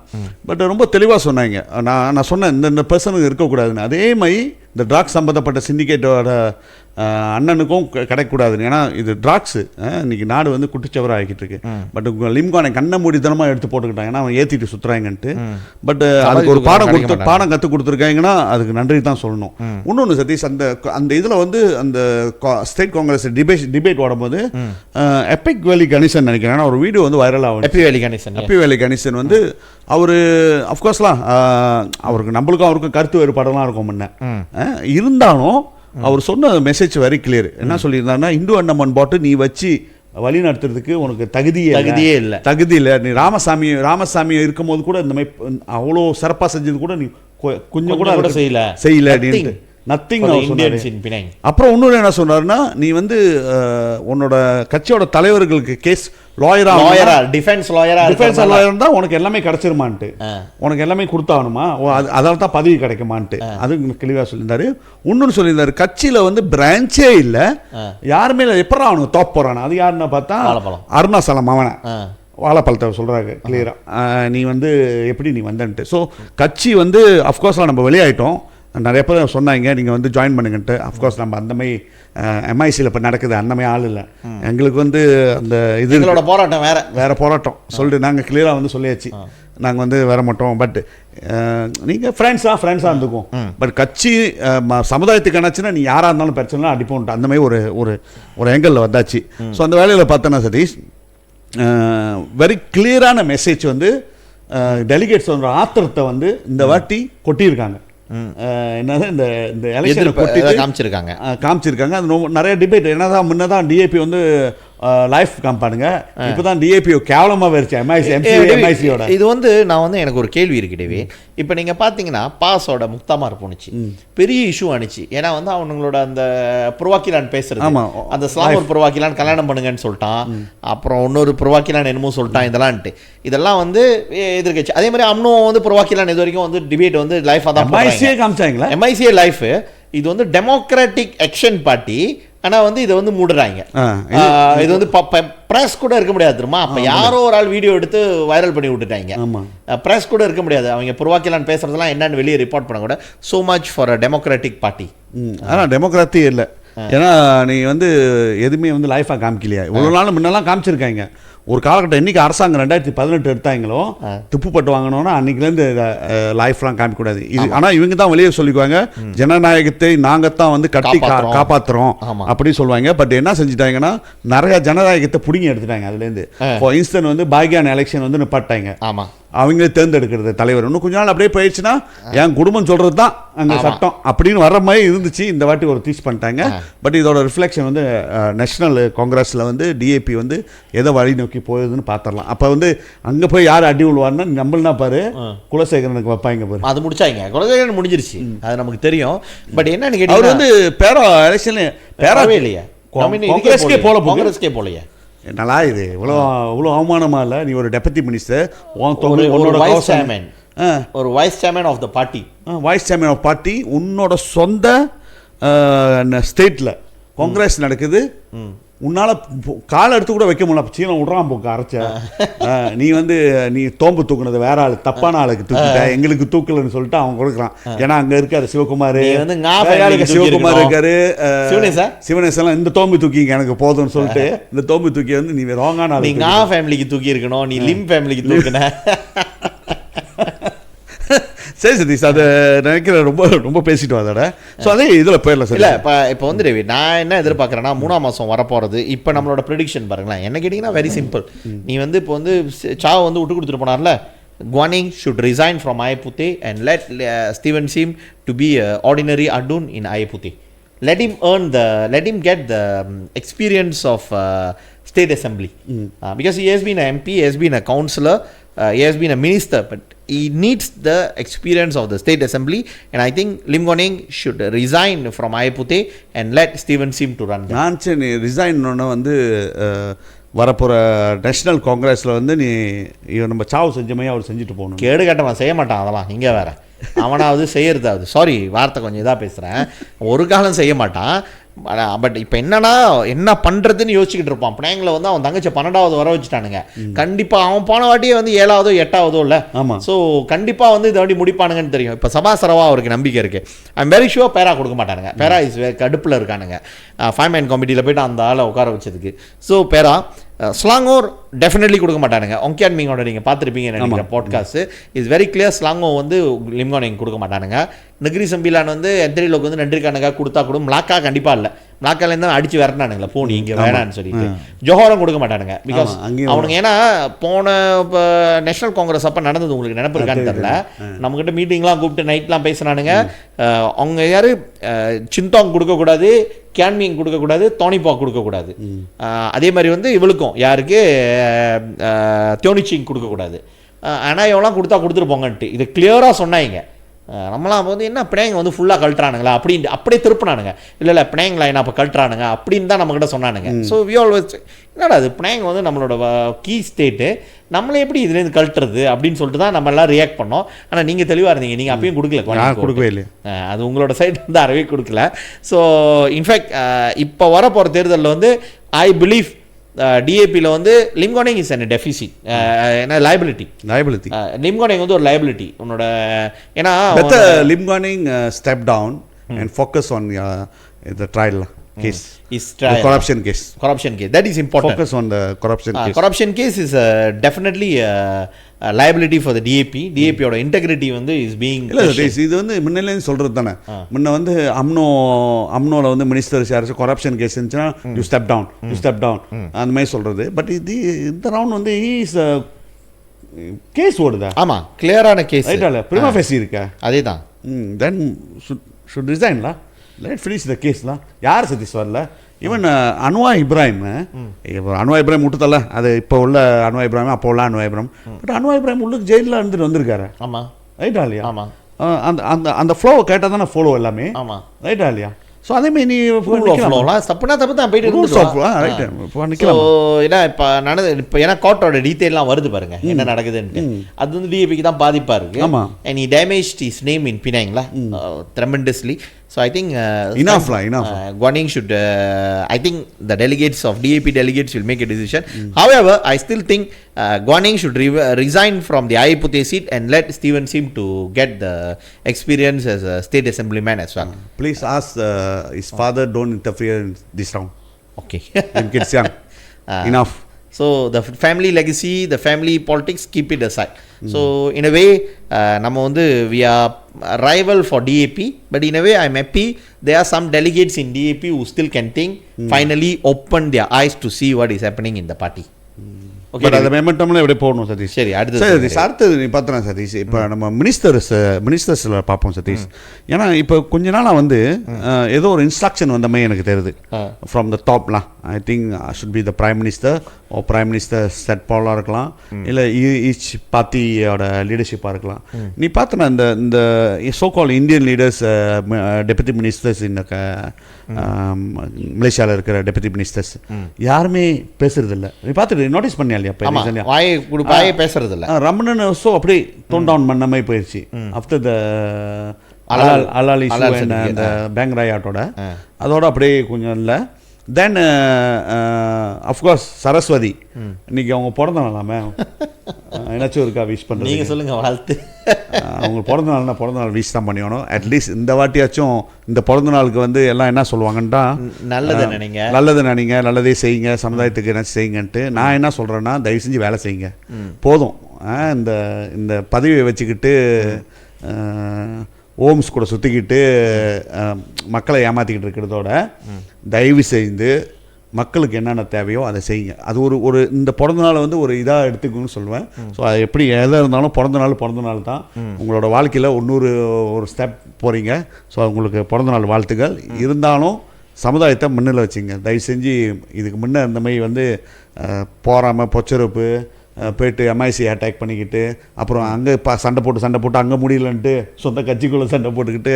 பட் ரொம்ப தெளிவாக சொன்னாங்க. நான் சொன்னேன் இந்த பர்சனுக்கு இருக்கக்கூடாதுன்னு. அதே மாதிரி இந்த ட்ராக்ஸ் சம்மந்தப்பட்ட சிண்டிகேட்டோட அண்ணனுக்கும் கிடைக்கக்கூடாதுன்னு. ஏன்னா இது ட்ராக்ஸு இன்னைக்கு நாடு வந்து குட்டிச்சவராக ஆகிட்டு இருக்கு. பட் லிம்கானை கண்ணை மூடித்தனமாக எடுத்து போட்டுக்கிட்டாங்க. ஏன்னா அவன் ஏற்றிட்டு சுற்றுறாங்கன்ட்டு. பட் அதுக்கு ஒரு பாடம் கற்றுக் கொடுத்துருக்காங்கன்னா அதுக்கு நன்றி தான் சொல்லணும். இன்னொன்று சதீஷ், அந்த இதில் வந்து அந்த ஸ்டேட் காங்கிரஸ் டிபேட் ஓடும்போது எபிக் வேலி கணேசன் நினைக்கிறேன், ஏன்னா ஒரு வீடியோ வந்து வைரல் ஆகும். எபி வேலி கணேசன் வந்து அவர் அஃப்கோர்ஸ்லாம் அவருக்கு நம்மளுக்கும் அவருக்கும் கருத்து வேறுபாடெல்லாம் இருக்கும் முன்ன. இருந்தாலும் அவர் சொன்ன மெசேஜ் வெரி கிளியர். என்ன சொல்லியிருந்தாருன்னா, இந்து அண்ணம்மன் பாட்டு நீ வச்சு வழி நடத்துறதுக்கு உனக்கு தகுதியே இல்லை. நீ ராமசாமி இருக்கும் போது கூட இந்த மாதிரி அவ்வளோ சிறப்பாக செஞ்சது கூட நீ கொஞ்சம் கூட செய்யல அப்படின்ட்டு நத்திங். அப்புறம் இன்னொரு என்ன சொன்னாருன்னா, நீ வந்து உன்னோட கட்சியோட தலைவர்களுக்கு கேஸ் லாயரா டிஃபென்ஸ் லாயர் தான் உனக்கு எல்லாமே கிடைச்சிருமான்ட்டு, உனக்கு எல்லாமே கொடுத்தாகணுமா, அதால தான் பதவி கிடைக்குமான்ட்டு அது தெளிவாக சொல்லியிருந்தாரு. இன்னொன்று சொல்லியிருந்தாரு, கட்சியில் வந்து பிரான்ச்சே இல்லை, யாருமே இல்லை, எப்படா அவனுக்கு தோப் போறானு. அது யாருன்னா பார்த்தா அருணாசலம் அவனை வாழைப்பழத்தை சொல்கிறாங்க கிளியராக, நீ வந்து எப்படி நீ வந்தன்ட்டு. ஸோ கட்சி வந்து அஃப்கோர்ஸ்லாம் நம்ம வெளியாயிட்டோம். நிறைய பேர் சொன்னாங்க நீங்கள் வந்து ஜாயின் பண்ணுங்கன்ட்டு. அஃப்கோர்ஸ் நம்ம அந்த மாதிரி எம்ஐசியில் இப்போ நடக்குது, அந்த மாதிரி ஆள் இல்லை. எங்களுக்கு வந்து அந்த இது போராட்டம் வேறு போராட்டம் சொல்லிட்டு நாங்கள் கிளியராக வந்து சொல்லியாச்சு, நாங்கள் வந்து வர மாட்டோம். பட் நீங்கள் ஃப்ரெண்ட்ஸாக இருந்துக்கும். பட் கட்சி சமுதாயத்துக்கு என்னாச்சுன்னா நீ யாராக இருந்தாலும் பிரச்சனை அடிப்போன்ட்டு அந்த மாதிரி ஒரு ஏங்கலில் வந்தாச்சு. ஸோ அந்த வேலையில் பார்த்தோன்னா சதீஷ் வெரி கிளியரான மெசேஜ் வந்து டெலிகேட்ஸ் ஆத்திரத்தை வந்து இந்த வாட்டி கொட்டியிருக்காங்க. என்னது இந்த எலெக்ஷனை காமிச்சிருக்காங்க. அது நிறைய டிபேட். என்னதான் முன்னதான் டிஏபி வந்து லைஃப் காமிப்பானுங்க, இப்போதான் டிஏபி கேவலமாக வருச்சு எம்ஐசியோட. இது வந்து நான் வந்து எனக்கு ஒரு கேள்வி இருக்குடவே. இப்போ நீங்கள் பார்த்தீங்கன்னா பாஸோட முக்தாமார் போணுச்சு, பெரிய இஷ்யூ ஆனிச்சு. ஏன்னா வந்து அவங்களோட அந்த புரவாக்கிலான் பேசுறது, அந்த ஸ்லாமர் புரவாக்கிலான் கல்யாணம் பண்ணுங்கன்னு சொல்லிட்டான், அப்புறம் இன்னொரு புரவாக்கிலான் என்னமோ சொல்லிட்டான், இதெல்லாம் வந்து எதிர்கட்சி. அதே மாதிரி அம்னும் வந்து புரவாக்கிலான் இது வரைக்கும் வந்து டிபேட் வந்து லைஃபாக தான் காமிச்சாங்களா. எம்ஐசிஏ லைஃப் இது வந்து டெமோக்ராட்டிக் ஆக்ஷன் பார்ட்டி. ஆனால் வந்து இதை வந்து மூடுறாங்க. இது வந்து ப்ரெஸ் கூட இருக்க முடியாது தெரியுமா. அப்போ யாரோ ஒரு ஆள் வீடியோ எடுத்து வைரல் பண்ணி விட்டுட்டாங்க. ப்ரெஸ் கூட இருக்க முடியாது. அவங்க புரவாக்கிலான் பேசுறதெல்லாம் என்னன்னு வெளியே ரிப்போர்ட் பண்ண கூட. So much for a democratic party. ஆனால் டெமோக்ராட்டி இல்லை. ஏன்னா நீ வந்து எதுவுமே வந்து லைஃபாக காமிக்கலையா. இவ்வளோ நாள் முன்னெல்லாம் காமிச்சிருக்காங்க. ஒரு காலகட்டம் இன்னைக்கு அரசாங்கம் 2018 எடுத்தாங்களோ துப்புப்பட்டு வாங்கணும்னா அன்னைக்குலேருந்து லைஃப்லாம் காமிக்கக்கூடாது இது. ஆனால் இவங்க தான் வெளியே சொல்லிக்குவாங்க, ஜனநாயகத்தை நாங்கள் தான் வந்து கட்டி காப்பாற்றுறோம் அப்படின்னு சொல்லுவாங்க. பட் என்ன செஞ்சுட்டாங்கன்னா நிறைய ஜனநாயகத்தை பிடிங்கி எடுத்துட்டாங்க அதுலேருந்து. ஃபார் இன்ஸ்டன்ட் வந்து பாக்யான் எலெக்ஷன் வந்து நிப்பாட்டாங்க. ஆமாம், அவங்களே தேர்ந்தெடுக்கிறது தலைவர். இன்னும் கொஞ்ச நாள் அப்படியே போயிடுச்சுன்னா என் குடும்பம் சொல்கிறது தான் அங்கே சட்டம் அப்படின்னு வர்ற மாதிரி இருந்துச்சு. இந்த வாட்டி ஒரு தீஸ் பண்ணிட்டாங்க. பட் இதோட ரிஃப்ளெக்ஷன் வந்து நேஷனல் காங்கிரஸில் வந்து டிஏபி வந்து எதை வழி நோக்கி நோக்கி போகுதுன்னு பார்த்துடலாம். அப்போ வந்து அங்கே போய் யார் அடி விழுவாருன்னா நம்மளா பாரு குலசேகரனுக்கு வைப்பாங்க பாரு. அது முடிச்சாங்க, குலசேகரன் முடிஞ்சிருச்சு, அது நமக்கு தெரியும். பட் என்னன்னு கேட்டீங்க, அவர் வந்து பேரா எலெக்ஷன்ல பேராவே இல்லையா, காங்கிரஸ்கே போலையா. என்னடா இது இவ்வளோ அவமானமா இல்லை? நீ ஒரு டெபுட்டி மினிஸ்டர், ஒரு vice chairman of the party, vice chairman of party, உன்னோட சொந்த ஸ்டேட்டில் காங்கிரஸ் நடக்குது, உன்னால் காலை எடுத்து கூட வைக்க முடியல. சீனம் விட்றான் போக்கு அரைச்ச. நீ வந்து நீ தோம்பு தூக்குனது வேற ஆள், தப்பான ஆளுக்கு தூக்கிட்ட, எங்களுக்கு தூக்கலன்னு சொல்லிட்டு அவன் கொடுக்குறான். ஏன்னா அங்கே இருக்காரு சிவகுமார், சிவகுமார் இருக்காரு, சிவனேசெல்லாம் இந்த தோம்பு தூக்கிங்க எனக்கு போதும்னு சொல்லிட்டு இந்த தோம்பு தூக்கி வந்து நீ ராங்கான ஆள், நீ ஃபேமிலிக்கு தூக்கி இருக்கணும், நீ லிம் ஃபேமிலிக்கு தூக்கின. சரி சதீஷ், அதை நினைக்கிறேன் ரொம்ப ரொம்ப பேசிட்டு அதோட. ஸோ அதே இதில் போயிடலாம் சார். இல்லை இப்போ வந்து ரவி, நான் என்ன எதிர்பார்க்குறேன்னா 3ஆம் மாதம் வரப்போகிறது. இப்போ நம்மளோட ப்ரெடிக்ஷன் பாருங்களேன், என்ன கேட்டிங்கன்னா வெரி சிம்பிள். நீ வந்து இப்போ வந்து சாவை வந்து விட்டு கொடுத்துட்டு போனார்ல, Guaning should resign from Ayaputhe and let Stephen Sim to be ordinary adun in Ayaputhe. Let him get the experience of state assembly. Because he has been an MP, he has been a councillor, he has been a minister, but he needs the experience of the state assembly, and I think Lim Guaning should resign from Ayaputhe and let Stephen Sim to run that. நான் சரி resign வந்து வரப்போகிற national காங்கிரஸில் வந்து நீ நம்ம சாவு செஞ்சமையே அவர் செஞ்சுட்டு போகணும். கேடு கட்டவன் செய்ய மாட்டான், அதெல்லாம் இங்கே வேற அவனாவது செய்யறதாவது. சாரி வார்த்தை கொஞ்சம் இதாக பேசுகிறேன், ஒரு காலம் செய்ய மாட்டான். பட் இப்போ என்ன பண்ணுறதுன்னு யோசிச்சுக்கிட்டு இருப்பான். பிள்ளைங்களை வந்து அவன் தங்கச்சி 12வது வர வச்சுட்டானுங்க. கண்டிப்பாக அவன் போன வாட்டியே வந்து 7வதோ 8வதோ இல்லை. ஆமாம். ஸோ கண்டிப்பாக வந்து இதை வாட்டி முடிப்பானுங்கன்னு தெரியும். இப்போ சபாசரவா அவருக்கு நம்பிக்கை இருக்குது. ஐம் வெரி ஷுவர் பேரா கொடுக்க மாட்டானுங்க. பேரா இஸ் கடுப்பில் இருக்கானுங்க. 5-man கமிட்டியில் போய்ட்டு அந்த ஆளை உட்கார வச்சதுக்கு. ஸோ பேரா ஸ்லாங்கோர் டெஃபினெட்லி கொடுக்க மாட்டானுங்க. ஒங்கியான் மீங்கோட நீங்கள் பார்த்துருப்பீங்க நினைக்கிறேன் பாட்காஸ்ட், இஸ் வெரி கிளியர். ஸ்லாங்கோ வந்து லிம்கானிங் கொடுக்க மாட்டானுங்க. நகிரி சம்பிலான் வந்து எத்திரிலோக்கு வந்து நன்றிக்கானுங்க கொடுத்தா கூட மிளாக்கா கண்டிப்பாக இல்லை. மிளாக்காலேருந்து அடிச்சு வரட்டானுங்களா போன் இங்கே வேணான்னு சொல்லிட்டு. ஜோஹரும் கொடுக்க மாட்டானுங்க. பிகாஸ் அவனுங்க ஏன்னா போன இப்போ நேஷனல் காங்கிரஸ் அப்போ நடந்தது உங்களுக்கு நினைப்பு இருக்கான்னு தெரியல, நம்மகிட்ட மீட்டிங்லாம் கூப்பிட்டு நைட்லாம் பேசுனானுங்க. அவங்க யார் சின்தாங் கொடுக்கக்கூடாது, கேன்மிங் கொடுக்கக்கூடாது, தோனிபா கொடுக்கக்கூடாது. அதே மாதிரி வந்து இவளுக்கும் யாருக்கு தியோனிச்சிங் கொடுக்கக்கூடாது. ஆனால் இவெல்லாம் கொடுத்துட்டு போங்கன்ட்டு இது கிளியராக சொன்னாங்க. நம்மளாம் வந்து என்ன பிணையங்க வந்து ஃபுல்லாக கழட்டுறானுங்களா அப்படின்ட்டு அப்படியே திருப்பினானுங்க. இல்லை பிணையங்களா என்ன அப்போ கழட்டுறானுங்க அப்படின்னு தான் நம்மக்கிட்ட சொன்னானுங்க. ஸோ வி ஆல்வேஸ் என்னடா அது பிணையங்க வந்து நம்மளோட கீ ஸ்டேட்டு, நம்மளே எப்படி இதுலேருந்து கழட்டுறது அப்படின்னு சொல்லிட்டு தான் நம்ம எல்லாம் ரியாக்ட் பண்ணோம். ஆனால் நீங்கள் தெளிவாக இருந்தீங்க, நீங்கள் அப்பயும் கொடுக்கவே இல்லை. அது உங்களோட சைடு வந்து அறவே கொடுக்கல. ஸோ இன்ஃபேக்ட் இப்போ வரப்போகிற தேர்தலில் வந்து ஐ பிலீவ் டிஏபியில் வந்து லிம்கானிங் இஸ் அன் டெஃபிசிட், ஏன்னா லைபிலிட்டி லிம்கானிங் வந்து ஒரு லைபிலிட்டி உன்னோட. ஏன்னா Lim Guan Eng step down and focus on the trial case is trial. Corruption case that is important. Focus on the corruption case is definitely a liability for the DAP ஓட integrity வந்து is being இது வந்து முன்னலே சொல்றது தானே. முன்ன வந்து அம்னோல வந்து ministers யாராச்சும் corruption case இருந்துச்சுன்னா you step down அந்த மாதிரி சொல்றது. பட் இது இந்த ரவுண்ட் வந்து இஸ் கேஸ் ஓடுதா? ஆமா, கிளியரான கேஸ் ரைட்டால prima facie இருக்கா? அதேதான். then should resign la, let finish the case la. யார் சதீஷ் வரல? ஈவன் அன்வார் இப்ராஹிம் விட்டுத்தல, அது இப்போ உள்ள அன்வார் இப்ராஹிம் அப்போ உள்ள Anwar Ibrahim. But Anwar Ibrahim உள்ளுக்கு ஜெயிலில் இருந்துட்டு வந்திருக்காரு. ஆமாம், ரைட்டா இல்லையா? ஆமாம். அந்த ஃப்ளோவை கேட்டால் தானே ஃபாலோ எல்லாமே. ஆமாம், ரைட்டா இல்லையா? ஸோ அதேமாதிரி நீ தப்புனா தப்பு தான் போயிட்டு ஏன்னா இப்போ ஏன்னா கோர்ட்டோட டீட்டெயிலாம் வருது பாருங்க என்ன நடக்குதுன்னு. அது வந்து டிஏபிக்கு தான் பாதிப்பாக இருக்கு. And he damaged his name in Penangla tremendously. So I think enough. Guaning should I think the delegates of DAP delegates will make a decision. However, I still think Guaning should resign from the Ayaputhe seat and let Stephen Sim to get the experience as a state assemblyman as well. Please ask his father don't interfere in this round. Okay. Kids young. Enough. So the family legacy, the family politics, keep it aside. So in a way நம்ம வந்து we are rival for DAP, but in a way I'm happy there are some delegates in DAP who still can think, finally open their eyes to see what is happening in the party. Okay, அந்த மெமெண்டம்ல எப்படி போகணும் சதீஷ்? சரி, அடுத்தது நீ பார்த்தா சதீஷ், இப்போ நம்ம மினிஸ்டர்ஸில் பார்ப்போம் சதீஷ். ஏன்னா இப்போ கொஞ்ச நாளாக வந்து ஏதோ ஒரு இன்ஸ்ட்ரக்ஷன் வந்த மாதிரி எனக்கு தெரியுது ஃப்ரம் த டாப்லாம். I think should be the prime minister prime minister செட் பாலாக இருக்கலாம், இல்லை ஈச் பார்ட்டியோட லீடர்ஷிப்பாக இருக்கலாம். நீ பார்த்தனா இந்த so called Indian leaders, deputy ministers, இந்த மலேசியாவில் இருக்கிற டெபுட்டி மினிஸ்டர்ஸ் யாருமே பேசுறதில்ல. நீ பார்த்துட்டு நோட்டீஸ் பண்ணியா இல்லையா? வாயை பேசுறது இல்லை. ரமணன் ஸோ அப்படியே டோன் டவுன் பண்ண மாதிரி போயிடுச்சு ஆஃப்டர் த அலால் இஷ்யூ அந்த பேங்க் ராயாட்டோட. அதோட அப்படியே கொஞ்சம் இல்லை. தென் அஃப்கோர்ஸ் சரஸ்வதி இன்னைக்கு அவங்க பிறந்த நாளாமே என்னாச்சும் இருக்கா விஷ் பண்ணுறது? நீங்கள் சொல்லுங்கள் வாழ்த்து. அவங்க பிறந்த நாள் விஷ் தான் பண்ணிக்கணும். அட்லீஸ்ட் இந்த வாட்டியாச்சும் இந்த பிறந்த நாளுக்கு வந்து எல்லாம் என்ன சொல்லுவாங்கன்னா நல்லது நினைங்க, நல்லதே செய்யுங்க, சமுதாயத்துக்கு என்ன செய்யுங்கன்ட்டு. நான் என்ன சொல்கிறேன்னா தயவு செஞ்சு வேலை செய்யுங்க போதும். இந்த பதவியை வச்சுக்கிட்டு ஓம்ஸ் கூட சுற்றிக்கிட்டு மக்களை ஏமாற்றிக்கிட்டு இருக்கிறதோட தயவு செய்து மக்களுக்கு என்னென்ன தேவையோ அதை செய்யுங்க. அது ஒரு இந்த பிறந்த நாளை வந்து ஒரு இதாக எடுத்துக்கணும்னு சொல்லுவேன். ஸோ அது எப்படி எதாக இருந்தாலும் பிறந்த நாள் தான் உங்களோட வாழ்க்கையில் ஒரு ஸ்டெப் போகிறீங்க. ஸோ உங்களுக்கு பிறந்த நாள் வாழ்த்துக்கள். இருந்தாலும் சமுதாயத்தை முன்னில் வச்சுங்க தயவு செஞ்சு. இதுக்கு முன்னே இந்த மாதிரி வந்து போகாமல் பொச்சரப்பு போய்ட்டு எம்ஐசி அட்டாக் பண்ணிக்கிட்டு அப்புறம் அங்கே சண்டை போட்டு அங்கே முடியலன்ட்டு சொந்த கட்சிக்குள்ளே சண்டை போட்டுக்கிட்டு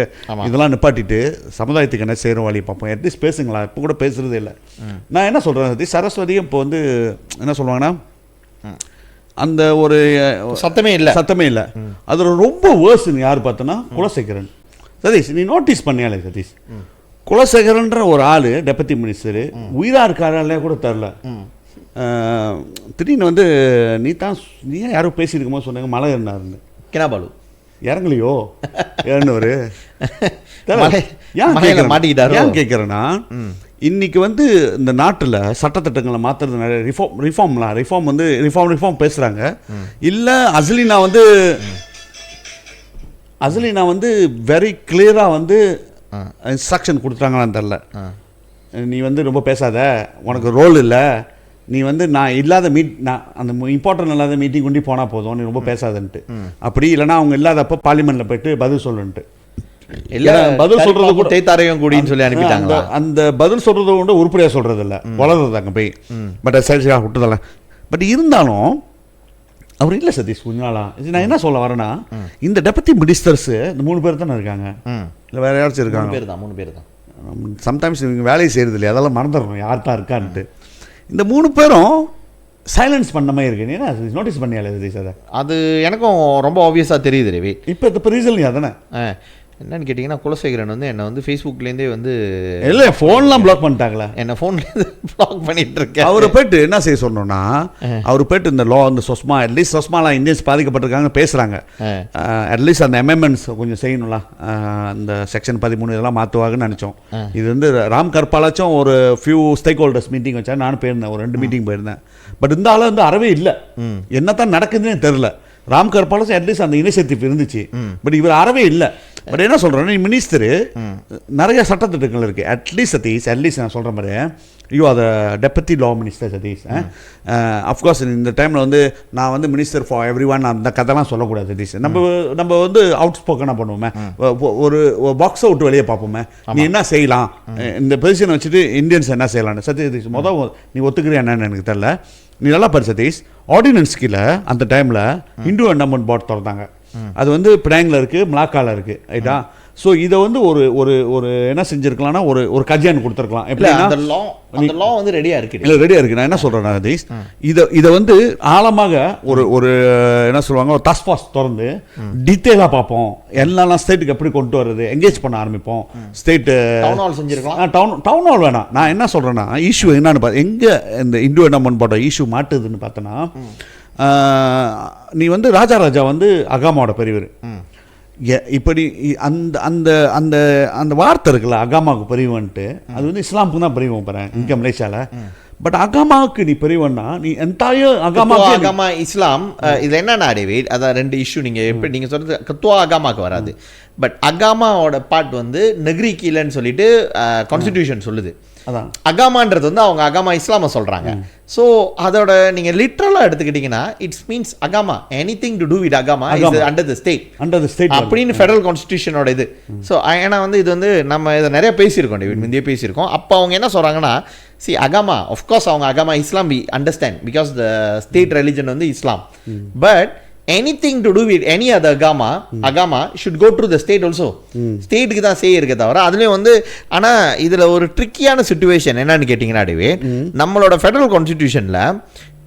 இதெல்லாம் நிப்பாட்டிட்டு சமுதாயத்துக்கு என்ன செய்கிறோம் வழி பார்ப்போம். அட்லீஸ்ட் பேசுங்களா? இப்போ கூட பேசுகிறதே இல்லை. நான் என்ன சொல்கிறேன், சரஸ்வதியும் இப்போ வந்து என்ன சொல்லுவாங்கன்னா அந்த ஒரு சத்தமே இல்லை. அது ரொம்ப வேர்ஸ்ன்னு யார் பார்த்தோன்னா குலசேகரன். சதீஷ் நீ நோட்டீஸ் பண்ணியாலே சதீஷ், குலசேகரன்ற ஒரு ஆள் டெபுட்டி மினிஸ்டரு உயிராக இருக்காரே கூட தெரில. திடீர்னு வந்து நீ ஏன் யாரும் பேசியிருக்கும் போது சொன்னாங்க மழை ஏறினாருன்னு. கினாபாலு இறங்கலையோ ஏறினவர் ஏன் கேட்குறேன்னா இன்னைக்கு வந்து இந்த நாட்டில் சட்டத்திட்டங்களை மாற்றுறது நிறைய ரிஃபார்ம் பேசுகிறாங்க. இல்லை அசலினா வந்து வெரி கிளியராக வந்து இன்ஸ்ட்ரக்ஷன் கொடுத்துட்டாங்களான்னு தெரில. நீ வந்து ரொம்ப பேசாத, உனக்கு ரோல் இல்லை, நீ வந்து நான் அந்த இம்பார்ட்டன்ட் இல்லாத மீட்டிங் கொண்டு போனால் போதும், நீ ரொம்ப பேசாதன்ட்டு. அப்படி இல்லைனா அவங்க இல்லாதப்போ பார்லிமெண்ட்டில் போய்ட்டு பதில் சொல்லுன்ட்டு பதில் சொல்கிறது கூட தேத்தாரையும் கூடின்னு சொல்லி அனுப்பிட்டாங்க. அந்த பதில் சொல்கிறத கூட உருப்படியாக சொல்கிறது இல்லை, வளர்றது அங்கே போய். பட் சரி விட்டுதெல்லாம். பட் இருந்தாலும் அவர் இல்லை சதீஷ் கொஞ்ச நாளா. நான் என்ன சொல்ல வரேன்னா இந்த டெபுட்டி மினிஸ்டர்ஸு இந்த 3 பேர் தானே இருக்காங்க, இல்லை வேறு யாராச்சும் இருக்காங்க? 3 பேர் தான். சம்டைம்ஸ் இவங்க வேலையை செய்கிறது இல்லையா, அதெல்லாம் மறந்துடுறோம் யார் தான் இருக்கான்ட்டு. இந்த 3 பேரும் சைலன்ஸ் பண்ண மாதிரி இருக்கு. ஏன்னா நோட்டீஸ் பண்ணியாலே அதை? அது எனக்கும் ரொம்ப ஆப்வியஸாக தெரியுது ரவி. இப்போ ரீசன் தானே என்னன்னு கேட்டிங்கன்னா குலசேகரன் வந்து என்னை வந்து ஃபேஸ்புக்லேருந்தே வந்து இல்லை ஃபோன்லாம் பிளாக் பண்ணிட்டாங்களா? என்னை ஃபோன்லேருந்து பிளாக் பண்ணிட்டு இருக்கேன். அவரை போய்ட்டு என்ன செய்ய சொன்னோன்னா அவர் போய்ட்டு இந்த இந்த சொஸ்மா அட்லீஸ்ட் சொஸ்மாலாம் இந்தியன்ஸ் பாதிக்கப்பட்டிருக்காங்க பேசுகிறாங்க. அட்லீஸ்ட் அந்த அமெண்ட்மெண்ட்ஸ் கொஞ்சம் செய்யணும்ல, அந்த செக்ஷன் 13 இதெல்லாம் மாற்றுவாங்கன்னு நினச்சோம். இது வந்து ராம் கர்பாலாச்சும் ஒரு ஃபியூ ஸ்டேக் ஹோல்டர்ஸ் மீட்டிங் வச்சா நானும் போயிருந்தேன், ஒரு 2 மீட்டிங் போயிருந்தேன். பட் இந்த ஆள் வந்து அறவே இல்லை, என்னத்தான் நடக்குதுன்னு தெரில. ராம் கர்பாலும் அட்லீஸ்ட் அந்த இனிஷியேட்டிவ் இருந்துச்சு, பட் இவர் அறவே இல்லை. பட் என்ன சொல்கிறேன்னா மினிஸ்டரு நிறைய சட்டத்திட்டங்கள் இருக்குது. அட்லீஸ்ட் நான் சொல்கிற மாதிரி you are the deputy law minister Satish. Of course இந்த டைமில் வந்து நான் வந்து மினிஸ்டர் ஃபார் எவ்ரி ஒன் அந்த கதைலாம் சொல்லக்கூடாது சதீஷ். நம்ம வந்து அவுட் ஸ்போக்கனாக பண்ணுவோமே, ஒரு பாக்ஸ் அவுட் வெளியே பார்ப்போமே, நீ என்ன செய்யலாம் இந்த பொசிஷனை வச்சுட்டு இந்தியன்ஸ் என்ன செய்யலான்னு. சதீஷ் நீ ஒத்துக்கிறியா என்னன்னு எனக்கு தெரியல. நீ நல்லா பாரு சதீஷ், ஆர்டினன்ஸ் கீழே அந்த டைமில் இந்து என்டமெண்ட் போர்ட் திறந்தாங்க. அது வந்து பினாங்கில் இருக்குது, மலாக்காவில் இருக்குது, ரைட்டா? ஸோ இதை வந்து ஒரு என்ன செஞ்சுருக்கலாம்னா ஒரு கஜியான் கொடுத்துருக்கலாம். எப்படி அந்த லா வந்து ரெடியாக இருக்குது? இல்லை ரெடியாக இருக்குது. நான் என்ன சொல்கிறேன் சதீஷ், இதை வந்து ஆழமாக ஒரு என்ன சொல்லுவாங்க, ஒரு டாஸ்க் ஃபோர்ஸ் திறந்து டீட்டெயிலாக பார்ப்போம். எல்லா ஸ்டேட்டுக்கு எப்படி கொண்டு வர்றது, என்கேஜ் பண்ண ஆரம்பிப்போம். ஸ்டேட்டு டவுன் ஹால் செஞ்சுருக்கலாம். டவுன் ஹால் வேணாம். நான் என்ன சொல்கிறேன்னா இஷ்யூ என்னன்னு பார்த்து எங்கே இந்த இந்து என்டமெண்ட் போர்ட் இஷ்யூ மாட்டுதுன்னு பார்த்தோன்னா, நீ வந்து ராஜா வந்து அகாமாவோட பெரியவர். இப்படி அந்த அந்த அந்த அந்த வார்த்தை இருக்குல்ல, அகாமாவுக்கு பெரியவன்ட்டு, அது வந்து இஸ்லாமுக்கு தான் பெரியவன் போகிறேன் இங்கே மலேசியாவில். பட் அகாமாவுக்கு நீ பெரியவன்னா நீ என்டையர் அகாமா இஸ்லாம். இதில் என்னன்னா டேவிட், அதான் 2 இஷ்யூ. நீங்கள் எப்படி நீங்கள் சொல்கிறது கத்துவா அகாமாவுக்கு வராது. பட் அகாமாவோட பார்ட் வந்து நெக்ரி கீழன்னு சொல்லிட்டு கான்ஸ்டிடியூஷன் சொல்லுது. அதான் அகாமான்றது வந்து அவங்க அகாமா இஸ்லாமை சொல்கிறாங்க. ஸோ அதோட நீங்கள் லிட்ரலாக எடுத்துக்கிட்டிங்கன்னா இட்ஸ் மீன்ஸ் அகாமா எனிதிங் டு டூ வித் அகாமா இஸ் அண்டர் த ஸ்டேட் அப்படின்னு ஃபெடரல் கான்ஸ்டிடியூஷனோட இது. ஸோ ஏன்னா வந்து இது வந்து நம்ம இதை நிறைய பேசியிருக்கோம் டேவிட், முந்தைய பேசியிருக்கோம். அப்போ அவங்க என்ன சொல்கிறாங்கன்னா சி அகாமா ஆஃப்கோர்ஸ் அவங்க அகாமா Islam we understand because the state religion வந்து Islam. But anything to do with any other agama should go through the state also. ஸ்டேட்டுக்கு தான் இருக்கே தவிர அதுலேயும் வந்து ஆனால் இதில் ஒரு ட்ரிக்கியான சுச்சுவேஷன் என்னன்னு கேட்டிங்கன்னா அதுவே நம்மளோட ஃபெடரல் கான்ஸ்டிடியூஷனில்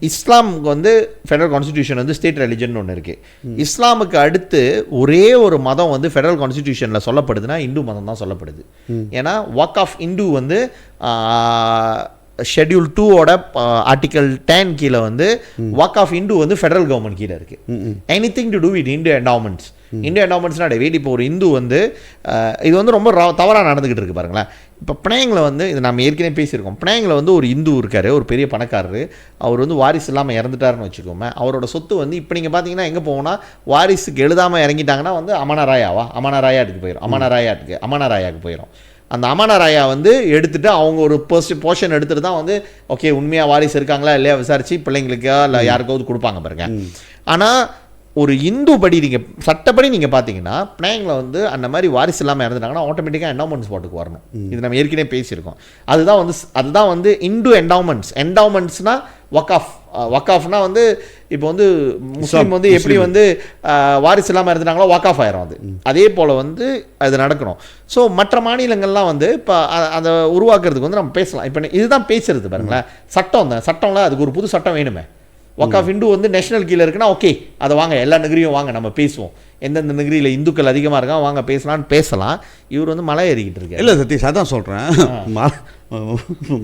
இஸ்லாமுக்கு வந்து ஃபெடரல் கான்ஸ்டிடியூஷன் வந்து ஸ்டேட் ரிலிஜன் ஒன்று இருக்குது. இஸ்லாமுக்கு அடுத்து ஒரே ஒரு மதம் வந்து ஃபெடரல் கான்ஸ்டிடியூஷனில் சொல்லப்படுதுன்னா இந்து மதம் தான் சொல்லப்படுது. ஏன்னா வாக் ஆஃப் இந்து வந்து ஷெட்யூல் 2ஓட ஆர்டிகல் 10 கீழே வந்து வாக் ஆஃப் இந்து வந்து ஃபெடரல் கவர்மெண்ட் கீழே இருக்கு. எனிதிங் டு டூ வித் இந்து என்டவுமெண்ட்ஸ். இந்து என்டவுமெண்ட்ஸ்னா டேவிட் இப்போ ஒரு இந்து வந்து இது வந்து ரொம்ப தவறாக நடந்துக்கிட்டு இருக்கு பாருங்களேன். இப்போ பிணையங்களை வந்து இது நம்ம ஏற்கனவே பேசியிருக்கோம். பிணையங்களை வந்து ஒரு இந்து இருக்கார், ஒரு பெரிய பணக்காரரு, அவர் வந்து வாரிசு இல்லாமல் இறந்துட்டாருன்னு வச்சுக்கோமே, அவரோட சொத்து வந்து இப்போ நீங்கள் பார்த்தீங்கன்னா எங்கே போவோம்னா வாரிசுக்கு எழுதாமல் இறங்கிட்டாங்கன்னா வந்து அமனராயாட்டுக்கு போயிடும். அமனராயாவுக்கு போயிடும். அந்த அமனராயா வந்து எடுத்துகிட்டு அவங்க ஒரு போர்ஷன் எடுத்துகிட்டு தான் வந்து ஓகே உண்மையாக வாரிசு இருக்காங்களா இல்லையா விசாரித்து பிள்ளைங்களுக்கா இல்லை யாருக்காவது கொடுப்பாங்க பாருங்க. ஆனால் ஒரு இந்து படி நீங்கள் சட்டப்படி நீங்கள் பார்த்தீங்கன்னா பிள்ளைங்களை வந்து அந்த மாதிரி வாரிசு இல்லாமல் இறந்துட்டாங்கன்னா ஆட்டோமேட்டிக்காக என்டவுமெண்ட் ஸ்பாட்டுக்கு வரணும். இது நம்ம ஏற்கனவே பேசியிருக்கோம். அதுதான் வந்து இந்து என்டவுமெண்ட்ஸ்னால் வக்காஃப்னா வந்து இப்போ வந்து முஸ்லீம் வந்து எப்படி வந்து வாரிசு இல்லாமல் இருந்துட்டாங்களோ வாக்காஃப் ஆயிரும். அதே போல் வந்து அது நடக்கணும். ஸோ மற்ற மாநிலங்கள்லாம் வந்து இப்போ அதை உருவாக்குறதுக்கு வந்து நம்ம பேசலாம். இப்போ இதுதான் பேசுறது பாருங்களேன். சட்டம்ல அதுக்கு ஒரு புது சட்டம் வேணுமே. வக்காஃப் இந்து வந்து நேஷனல் கீழே இருக்குன்னா ஓகே அதை வாங்க எல்லா நகரியும் வாங்க நம்ம பேசுவோம். எந்தெந்த நகரியில் இந்துக்கள் அதிகமாக இருக்கான் வாங்க பேசலாம். இவர் வந்து மலை ஏறிக்கிட்டு இருக்காரு. இல்லை சதீஷ் அதான் சொல்கிறேன்.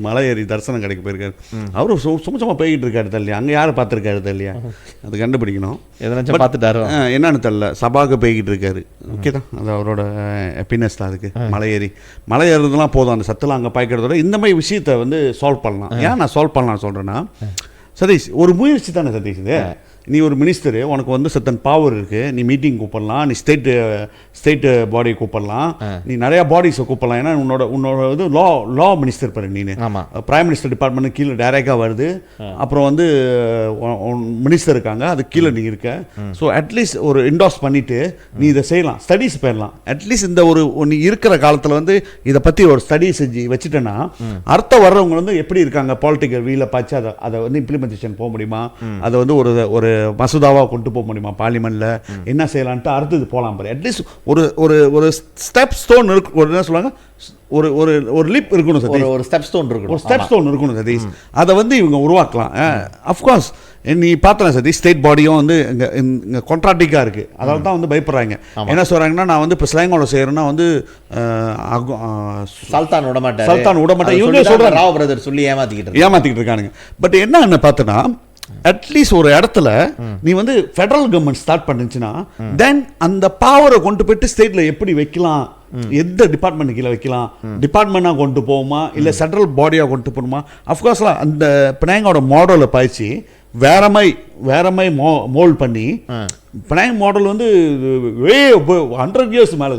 மலை ஏறி தரிசனம் கிடைக்க போயிருக்காரு. அவரும் சும்மா போய்கிட்டு இருக்காரு தெரியலையா, அங்கே யாரை பார்த்துருக்காரு தெரியலையா, அது கண்டுபிடிக்கணும். எதனாச்சும் பார்த்துட்டாரு என்னன்னு தெரியல. சபாவுக்கு போய்கிட்டு இருக்காரு. ஓகே தான், அது அவரோட ஹாப்பினஸ் தான். அதுக்கு மலை ஏறுறதுலாம் போதும். அந்த சத்தெல்லாம் அங்கே பாய்க்கிறதோட இந்த மாதிரி விஷயத்தை வந்து சால்வ் பண்ணலாம். ஏன் நான் சால்வ் பண்ணலாம் சொல்கிறேன்னா சதீஷ் ஒரு முயற்சி தானே சதீஷ். இது நீ ஒரு மினிஸ்டரு, உனக்கு வந்து சத்தன் பவர் இருக்குது. நீ மீட்டிங் கூப்பிடலாம், நீ ஸ்டேட் பாடியை கூப்பிடலாம், நீ நிறையா பாடிஸை கூப்பிடலாம். ஏன்னா உன்னோட இது லா மினிஸ்டர் பாரு. நீ பிரைம் மினிஸ்டர் டிபார்ட்மெண்ட் கீழே டைரெக்டாக வருது. அப்புறம் வந்து மினிஸ்டர் இருக்காங்க, அது கீழே நீ இருக்க. ஸோ அட்லீஸ்ட் ஒரு இன்டாஸ் பண்ணிவிட்டு நீ இதை செய்யலாம், ஸ்டடீஸ் போயிடலாம். அட்லீஸ்ட் இந்த ஒரு நீ இருக்கிற காலத்தில் வந்து இதை பற்றி ஒரு ஸ்டடி செஞ்சு வச்சுட்டேன்னா அடுத்த வர்றவங்க வந்து எப்படி இருக்காங்க பாலிட்டிக்கல் வீல பார்த்து அதை வந்து இம்ப்ளிமெண்டேஷன் போக முடியுமா, அதை வந்து ஒரு மசோதாவாக கொண்டு போக முடியுமா பார்லிமெண்ட்டில், என்ன செய்யலான்ட்டு அடுத்தது போகலாம் பாரு. அட்லீஸ்ட் ஒரு ஸ்டெப் ஸ்டோன் இருக்கு. ஒரு என்ன சொல்லுவாங்க, ஒரு லிப் இருக்கணும் சதீஷ். ஒரு ஸ்டெப் ஸ்டோன் இருக்கணும் சதீஷ். அதை வந்து இவங்க உருவாக்கலாம். அஃப்கோர்ஸ் நீ பார்த்தேன் சதீஷ், ஸ்டேட் பாடியும் வந்து இங்கே கான்ட்ராக்டிக்காக இருக்குது. அதனால தான் வந்து பயப்படுறாங்க. என்ன சொல்கிறாங்கன்னா நான் வந்து இப்போ ஸ்லாங்கோட செய்கிறேன்னா வந்து சல்தான் விட மாட்டேன் இவங்க சொல்கிறாங்க. ராவ் பிரதர் சொல்லி ஏமாற்றிக்கிட்டு இருக்கானுங்க. பட் என்ன பார்த்தோன்னா அட்லீஸ்ட் ஒரு இடத்துல நீ வந்து ஃபெடரல் கவர்மெண்ட் ஸ்டார்ட் பண்ணுச்சுன்னா தென் அந்த பவரை கொண்டு போயிட்டு ஸ்டேட்ல எப்படி வைக்கலாம், எந்த டிபார்ட்மெண்ட் கீழே வைக்கலாம், டிபார்ட்மெண்டா கொண்டு போகுமா இல்லை சென்ட்ரல் பாடியா கொண்டு போகணுமா. அஃப்கோர்ஸ்லாம் அந்த பினாங்கோட மாடலை பாய்ச்சி வேற மாதிரி மோல்ட் பண்ணி பினாங் மாடல் வந்து 100 years மேலே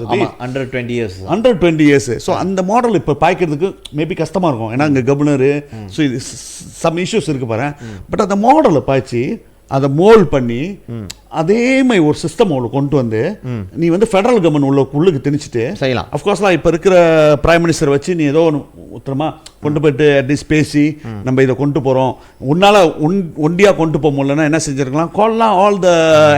120 years. ஸோ அந்த மாடல் இப்போ பாய்க்கிறதுக்கு மேபி கஷ்டமாக இருக்கும். ஏன்னா இங்கே கவர்னரு ஸோ இது சம் இஷ்யூஸ் இருக்கு பாரு. பட் அந்த மாடலை பாய்ச்சி அதை மோல்ட் பண்ணி அதே மாதிரி ஒரு சிஸ்டம் அவளை கொண்டு வந்து நீ வந்து ஃபெடரல் கவர்மெண்ட் உள்ளுக்கு திணிச்சிட்டு செய்யலாம். அஃப்கோர்ஸ்லாம் இப்போ இருக்கிற பிரைம் மினிஸ்டர் வச்சு நீ ஏதோ ஒன்று உத்தரமா கொண்டு போயிட்டு அட்லீஸ்ட் பேசி நம்ம இதை கொண்டு போகிறோம், உன்னால் ஒண்டியாக கொண்டு போக முடியலன்னா என்ன செஞ்சுருக்கலாம், கால்லாம் ஆல் த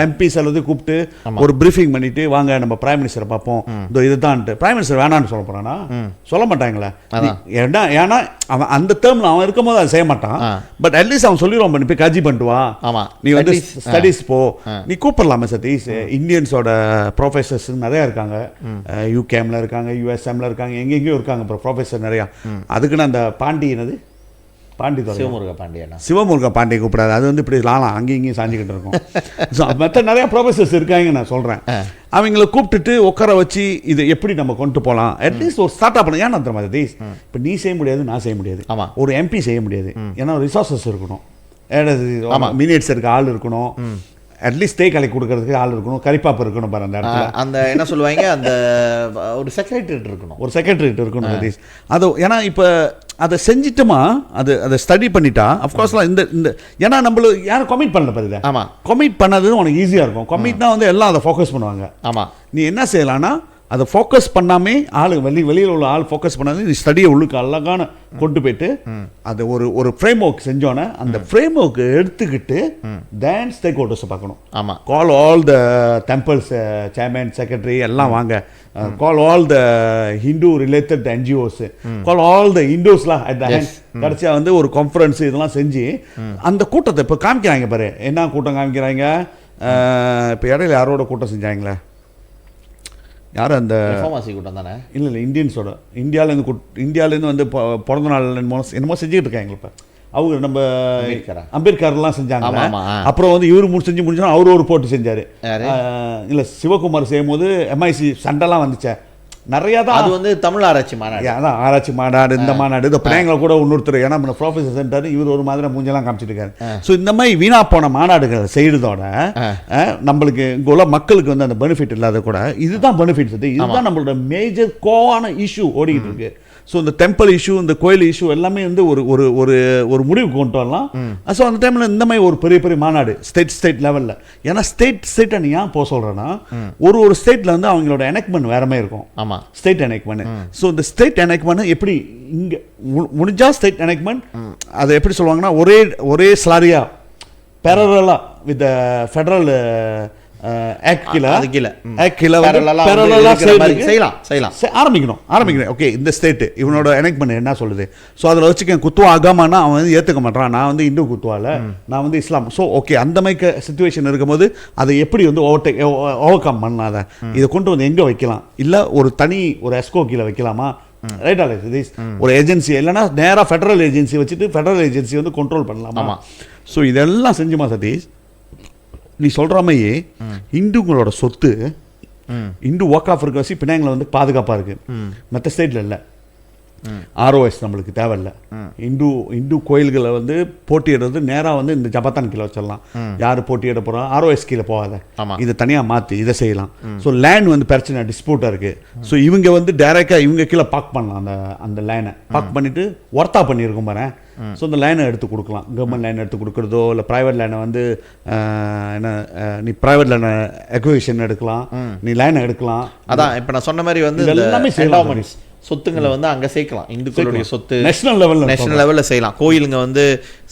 எம்பிஸ் அல்லது கூப்பிட்டு ஒரு ப்ரீஃபிங் பண்ணிட்டு வாங்க நம்ம பிரைம் மினிஸ்டரை பார்ப்போம் இதோ இதுதான்ட்டு. பிரைம் மினிஸ்டர் வேணான்னு சொல்ல போகிறானா, சொல்ல மாட்டாங்களே. ஏன்னா அவன் அந்த டேர்மில் அவன் இருக்கும் போது அதை செய்ய மாட்டான். பட் அட்லீஸ்ட் அவன் சொல்லிடுவான், பண்ணி போய் காஜி பண்ணிட்டு வா, நீ வந்து ஸ்டடீஸ் போ, நீ கூப்பிடலாமே சதீஷ். இந்தியன்ஸோட ப்ரொஃபஸர்ஸ் நிறையா இருக்காங்க, யூகேமில் இருக்காங்க, யூஎஸ்எம்ல இருக்காங்க, எங்கெங்கேயும் இருக்காங்க ப்ரொஃபஸர் நிறையா. அதுக்குன்னு அந்த பாண்டி என்னது சிவமுருகா பாண்டியை கூப்பிடாது. அது வந்து இப்படி லாலாம் அங்கேயும் இங்கேயும் சாஞ்சிக்கிட்டு இருக்கும். ஸோ மற்ற நிறையா ப்ரொஃபஸர்ஸ் இருக்காங்க நான் சொல்கிறேன். அவங்கள கூப்பிட்டுட்டு உட்கார வச்சு இது எப்படி நம்ம கொண்டு போகலாம், அட்லீஸ்ட் ஒரு ஸ்டார்ட் அப் பண்ண. ஏன்னா தெரியுமா சதீஷ், இப்போ நீ செய்ய முடியாது, நான் செய்ய முடியாது, ஒரு எம்பி செய்ய முடியாது. ஏன்னா ரிசோர்ஸஸ் இருக்கணும், மினிட்ஸ் இருக்க ஆள் இருக்கணும், அட்லீஸ்ட் ஸ்டே கலெக்ட் கொடுக்கறதுக்கு ஆள் இருக்கணும், கரிப்பாப்பு இருக்கணும் பாரு அந்த இடத்துல. அந்த என்ன சொல்லுவாங்க, அந்த ஒரு செக்ரட்டரியேட் இருக்கணும் சதீஷ். அது ஏன்னா இப்போ அதை செஞ்சிட்டோமா, அதை ஸ்டடி பண்ணிட்டா அஃப்கோர்ஸ்லாம் இந்த ஏன்னா நம்மளுக்கு யாரும் கமிட் பண்ணல பாருங்க. ஆமாம், கமிட் பண்ணது உனக்கு ஈஸியாக இருக்கும். கமிட்னா வந்து எல்லாம் அதை ஃபோக்கஸ் பண்ணுவாங்க. ஆமாம், நீ என்ன செய்யலாம்னா அதை ஃபோக்கஸ் பண்ணாமே வெளியில் உள்ள ஆள் ஃபோக்கஸ் பண்ணாது ஸ்டடியை உள்ளுக்கு அழகான கொண்டு போயிட்டு அதை ஒரு ஃப்ரேம் ஒர்க் செஞ்சோன்னே அந்த ஃப்ரேம் ஒர்க் எடுத்துக்கிட்டு தேன் ஸ்டேக் ஹோல்டர்ஸை பார்க்கணும். ஆமாம், call all the temples chairman secretary எல்லாம் வாங்க, call all the Hindu related NGOs, call all the இண்டோஸ்லாம் அட் த ஹேண்ட். கடைசியாக வந்து ஒரு கான்ஃபரன்ஸ் இதெல்லாம் செஞ்சு அந்த கூட்டத்தை இப்போ காமிக்கிறாங்க பாரு. என்ன கூட்டம் காமிக்கிறாங்க? இப்போ இடையில யாரோட கூட்டம் செஞ்சாங்களே, யார் அந்த கூட்டம் தானே? இல்லை இந்தியன்ஸோட இந்தியாவிலேருந்து வந்து பிறந்த நாள் என்னமோ செஞ்சுக்கிட்டு இருக்காங்க. இப்போ அவங்க நம்ம அம்பேத்கர்லாம் செஞ்சாங்க. அப்புறம் வந்து இவரு செஞ்சு முடிச்சோன்னா அவரு ஒரு போட்டு செஞ்சாரு. இல்லை சிவகுமார் செய்யும் போது MIC சண்டைலாம் வந்துச்சே நிறையா தான். அது வந்து தமிழ் ஆராய்ச்சி மாநாடு, அதான் ஆராய்ச்சி மாநாடு, இந்த மாநாடு, இந்த பிள்ளைங்களை கூட இன்னொருத்தர் ஏன்னா ப்ரொஃபஸர் சென்டர் இவர் ஒரு மாதிரி மூஞ்செல்லாம் காமிச்சிட்டு இருக்காரு. ஸோ இந்த மாதிரி வீணா போன மாநாடுகள் செய்யறதோட நம்மளுக்கு இங்கே உள்ள மக்களுக்கு வந்து அந்த பெனிஃபிட் இல்லாத கூட இதுதான் பெனிஃபிட்ஸ். இதுதான் நம்மளோட மேஜர் கோவான இஷ்யூ ஓடிக்கிட்டு இருக்கு. ஸோ இந்த டெம்பிள் இஷ்யூ, இந்த கோயில் இஷ்யூ எல்லாமே வந்து ஒரு முடிவுக்கு கொண்டு வரலாம். ஸோ அந்த டைமில் இந்த மாதிரி ஒரு பெரிய மாநாடு ஸ்டேட் லெவலில், ஏன்னா ஸ்டேட் நீ ஏன் போக சொல்கிறேன்னா ஒரு ஸ்டேட்டில் வந்து அவங்களோட எனக்மெண்ட் வேற மாதிரி இருக்கும். ஆமாம், ஸ்டேட் எனக்மெண்ட். ஸோ இந்த ஸ்டேட் எனக்மெண்ட் எப்படி இங்கே முடிஞ்சா ஸ்டேட் எனக்மெண்ட் அதை எப்படி சொல்லுவாங்கன்னா ஒரே ஸ்லாரியா பேரலா வித் ஃபெடரல் ஆரம்பிக்கணும். ஓகே, இந்த ஸ்டேட் இவனோட எனக்மெண்ட் என்ன சொல்லுது? ஸோ அதில் வச்சுக்கேன் குத்துவா ஆகாமானா அவன் வந்து ஏற்றுக்க மாட்டான். நான் வந்து இந்து குத்துவால, நான் வந்து இஸ்லாம். ஸோ ஓகே, அந்த மாதிரி சிச்சுவேஷன் இருக்கும்போது அதை எப்படி வந்து ஓவர் கம் பண்ணாத இதை கொண்டு வந்து எங்கே வைக்கலாம்? இல்லை ஒரு எஸ்கோ கீழே வைக்கலாமா? ரைட் ஆல் ஒரு ஏஜென்சி இல்லைன்னா நேராக ஃபெடரல் ஏஜென்சி வச்சுட்டு ஃபெடரல் ஏஜென்சி வந்து கண்ட்ரோல் பண்ணலாமா? ஸோ இதெல்லாம் செஞ்சுமா சதீஷ், நீ சொல்கிற மாதிரியே இந்துங்களோட சொத்து இந்து ஒர்க் ஆஃப் இருக்க வச்சு பின்னாங்களை வந்து பாதுகாப்பாக இருக்குது. மற்ற ஸ்டேட்டில் இல்லை. ROS நம்மளுக்கு தேவையில்லை. இந்து கோயில்களை வந்து போட்டியிடுறது நேராக வந்து இந்த ஜபத்தான் கீழே வச்சிடலாம். யார் போட்டியிட போகிறோம்? ROS கீழே போகாத, இதை தனியாக மாற்றி இதை செய்யலாம். ஸோ லேண்ட் வந்து பிரச்சனை டிஸ்பியூட்டாக இருக்குது. ஸோ இவங்க வந்து டைரெக்டாக இவங்க கீழே பார்க் பண்ணலாம். அந்த லேனை பார்க் பண்ணிவிட்டு ஒர்த்தா பண்ணியிருக்கோம் பாரு. ஸோ இந்த லைனை எடுத்து கொடுக்கலாம். கவர்மெண்ட் லைன் எடுத்து கொடுக்குறதோ இல்லை ப்ரைவேட் லைனை வந்து நீ ப்ரைவேட் லைனை எக்விஷன் எடுக்கலாம், நீ லைனை எடுக்கலாம். அதான் இப்போ நான் சொன்ன மாதிரி வந்து எல்லாமே செய்யலாம். சொத்துங்களை வந்து அங்கே சேர்க்கலாம். இந்துக்களுடைய சொத்து நேஷனல் லெவலில் செய்யலாம். கோயிலுங்க வந்து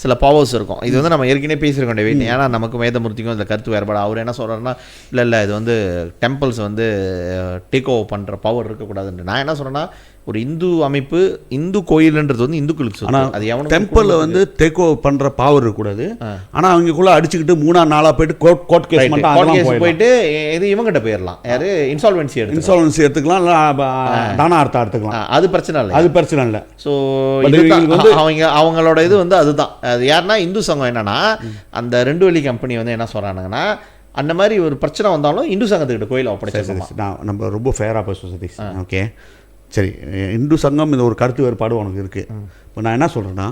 சில பவர்ஸ் இருக்கும். இது வந்து நம்ம ஏற்கனவே பேசியிருக்கோம் டேவிட். ஏன்னா நமக்கு வேதமூர்த்திக்கும் இதில் கருத்து வேறுபாடு. அவர் என்ன சொல்கிறாருன்னா இல்லை இது வந்து டெம்பிள்ஸ் வந்து டேக் ஓவர் பண்ணுற பவர் இருக்கக்கூடாதுன்னு. நான் என்ன சொல்கிறேன்னா ஒரு இந்து அமைப்பு, இந்து கோயில்ன்றது வந்து இந்துக்களுக்கு சொத்து. அது எவனும் டெம்பிளில் வந்து டேக் ஓவர் பண்ணுற பவர் இருக்கக்கூடாது. ஆனால் அவங்களுக்குள்ள அடிச்சுக்கிட்டு 3 நாளாக போயிட்டு கோர்ட் கேஸ் போயிட்டு இது இவங்ககிட்ட போயிடலாம். யாரு இன்சால்வென்சி எடுத்துக்கலாம், தானா அர்த்தம் எடுத்துக்கலாம். அது பிரச்சனை இல்லை, அது பிரச்சனை இல்லை. ஸோ அவங்களோட இது வந்து அதுதான். அது யாருன்னா இந்து சங்கம் என்னன்னா அந்த 2 வழி கம்பெனி வந்து என்ன சொல்கிறானுங்கன்னா அந்த மாதிரி ஒரு பிரச்சனை வந்தாலும் இந்து சங்கத்துக்கிட்ட கோயில் ஒப்படைச்சிருக்கோம். நம்ம ரொம்ப ஃபேராக பேசுவோம் சதீஷ். ஓகே சரி, இந்து சங்கம் இந்த ஒரு கருத்து வேறுபாடு உனக்கு இருக்குது. இப்போ நான் என்ன சொல்கிறேன்னா